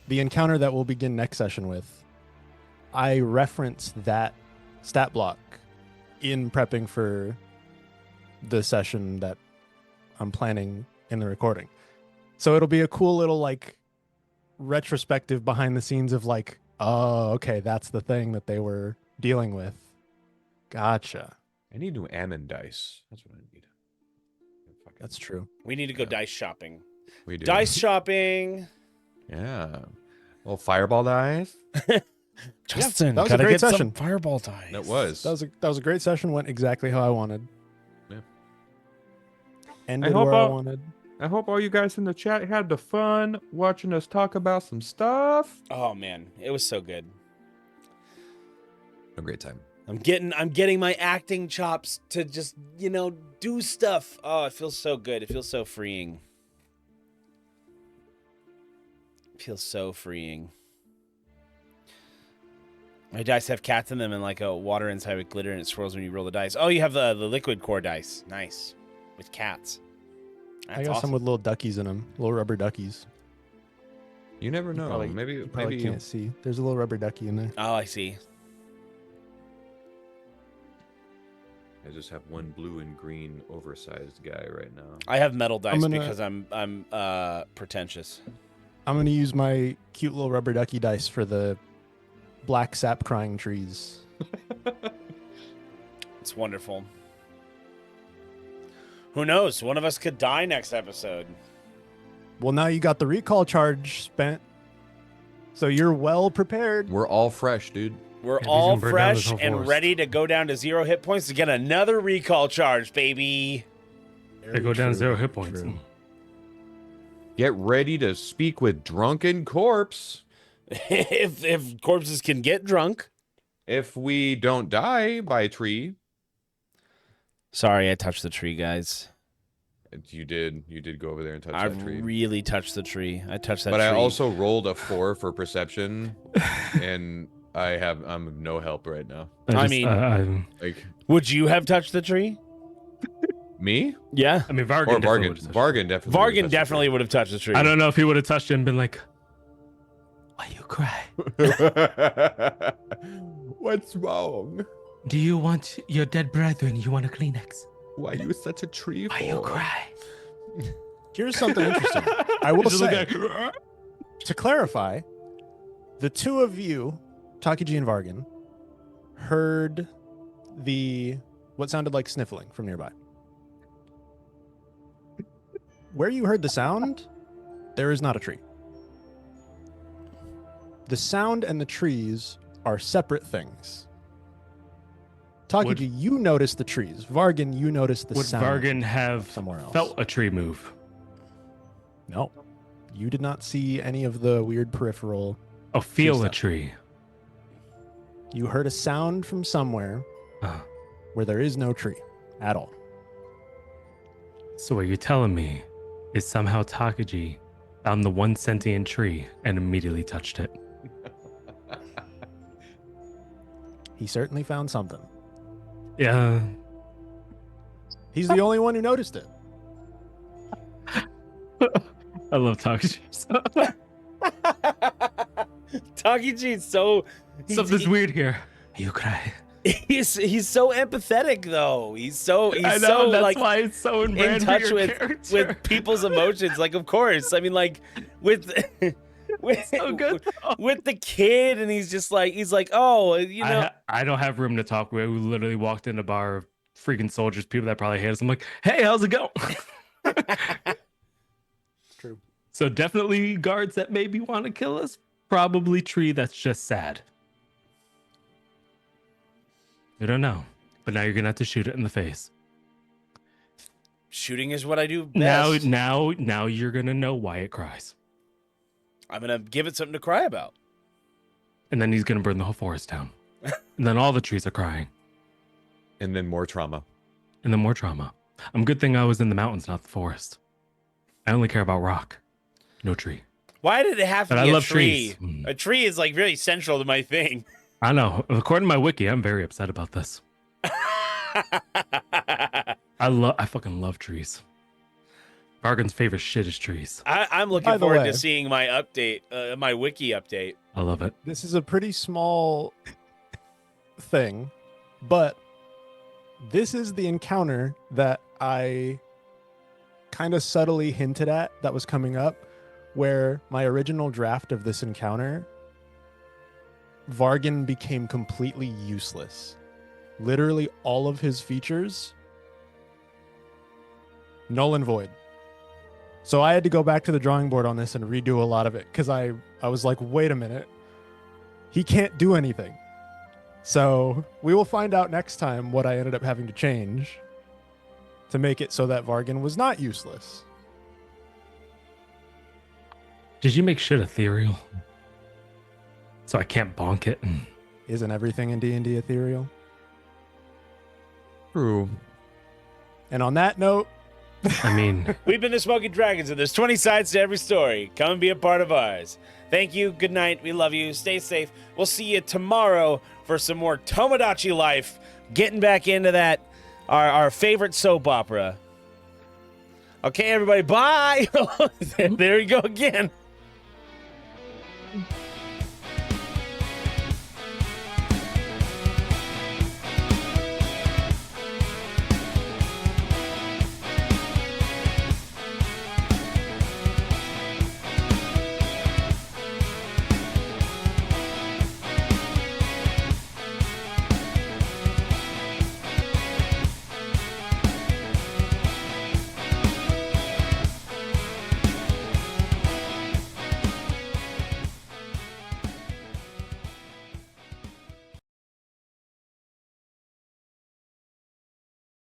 the encounter that we'll begin next session with, I reference that stat block in prepping for the session that I'm planning in the recording. So it'll be a cool little like retrospective behind the scenes of like, oh, okay, that's the thing that they were dealing with. Gotcha. I need new Ammon dice. That's what I need. That's true. We need to go dice shopping. We do. Dice shopping. Yeah. Well, fireball dice. Justin, that was a gotta great get some session. fireball dice. That was. That was a great session. Went exactly how I wanted. Yeah. Ended hope where I I'll- wanted. I hope all you guys in the chat had the fun watching us talk about some stuff. Oh man, it was so good. A great time. I'm getting my acting chops to just, do stuff. Oh, it feels so good. It feels so freeing. It feels so freeing. My dice have cats in them and like a water inside with glitter and it swirls when you roll the dice. Oh, you have the liquid core dice. Nice. With cats. That's I got awesome. some with little duckies in them, little rubber duckies. You never You know. probably- maybe You probably maybe can't see. There's a little rubber ducky in there. Oh, I see. I just have one blue and green oversized guy right now. I have metal dice gonna- because I'm pretentious. I'm gonna use my cute little rubber ducky dice for the black sap crying trees. It's wonderful. Who knows? One of us could die next episode. Well, now you got the recall charge spent, so you're well prepared. We're all fresh, dude. We're Yeah, all he's gonna burn down this fresh whole and forest. ready to go down to 0 hit points to get another recall charge, baby. They go down 0 hit points. True. Get ready to speak with drunken corpse. if corpses can get drunk. If we don't die by tree, Sorry, I touched the tree, guys. you did go over there and touch I that tree. really touched the tree. I touched that But tree. I also rolled a 4 for perception, and I'm of no help right now. I mean- Like Would you have touched the tree? me Yeah. I mean, Vargan or definitely Vargan? would've touched it. Vargan definitely. Vargan definitely would have touched the tree. I don't know if he would have touched it and been like, Why you cry? have. What's wrong? Do you want your dead brethren? You want a Kleenex? Why you such a tree? Why you for? cry? Here's something interesting. I will Just look say, at- to clarify, the two of you, Takiji and Vargan, heard what sounded like sniffling from nearby. Where you heard the sound, there is not a tree. The sound and the trees are separate things. Takiji, you noticed the trees. Vargan, you noticed the Would sound. Vargan have somewhere else. felt a tree move? No. You did not see any of the weird peripheral. Oh, feel a stuff. tree. You heard a sound from somewhere Uh, where there is no tree at all. so what you're telling me is somehow Takiji found the one sentient tree and immediately touched it. He certainly found something. Yeah. He's the only one who noticed it. I love Takiji. Takiji's so Something's weird here. You cry. he's so empathetic though. He's I know, so that's like why it's so in ingrained for touch your with character. people's emotions. Like, of course. I mean, like with So good. with the kid, and he's like, oh, you know. I don't have room to talk. We literally walked in a bar of freaking soldiers, people that probably hate us. I'm like, hey, how's it going? True. So definitely guards that maybe want to kill us. Probably tree that's just sad. We don't know. But now you're gonna have to shoot it in the face. Shooting is what I do best. Now you're gonna know why it cries. I'm gonna give it something to cry about. And then he's gonna burn the whole forest down. And then all the trees are crying. And then more trauma. And then more trauma. Good thing I was in the mountains, not the forest. I only care about rock. No tree. Why did it have to But be I a love tree? trees. Mm. A tree is like really central to my thing. I know. According to my wiki, I'm very upset about this. I fucking love trees. Vargan's favorite shit is trees. I'm looking By the forward way- to seeing my update, my wiki update. I love it. This is a pretty small thing, but this is the encounter that I kind of subtly hinted at that was coming up, where my original draft of this encounter, Vargan became completely useless. Literally all of his features null and void. So I had to go back to the drawing board on this and redo a lot of it because I was like, wait a minute, he can't do anything. So we will find out next time what I ended up having to change to make it so that Vargan was not useless. Did you make shit ethereal? So I can't bonk it. Isn't everything in D&D ethereal? True. And on that note, I mean, We've been the Smoking Dragons, and there's 20 sides to every story. Come and be a part of ours. Thank you. Good night. We love you. Stay safe. We'll see you tomorrow for some more Tomodachi Life. Getting back into that, our favorite soap opera. Okay, everybody. Bye. There we go again.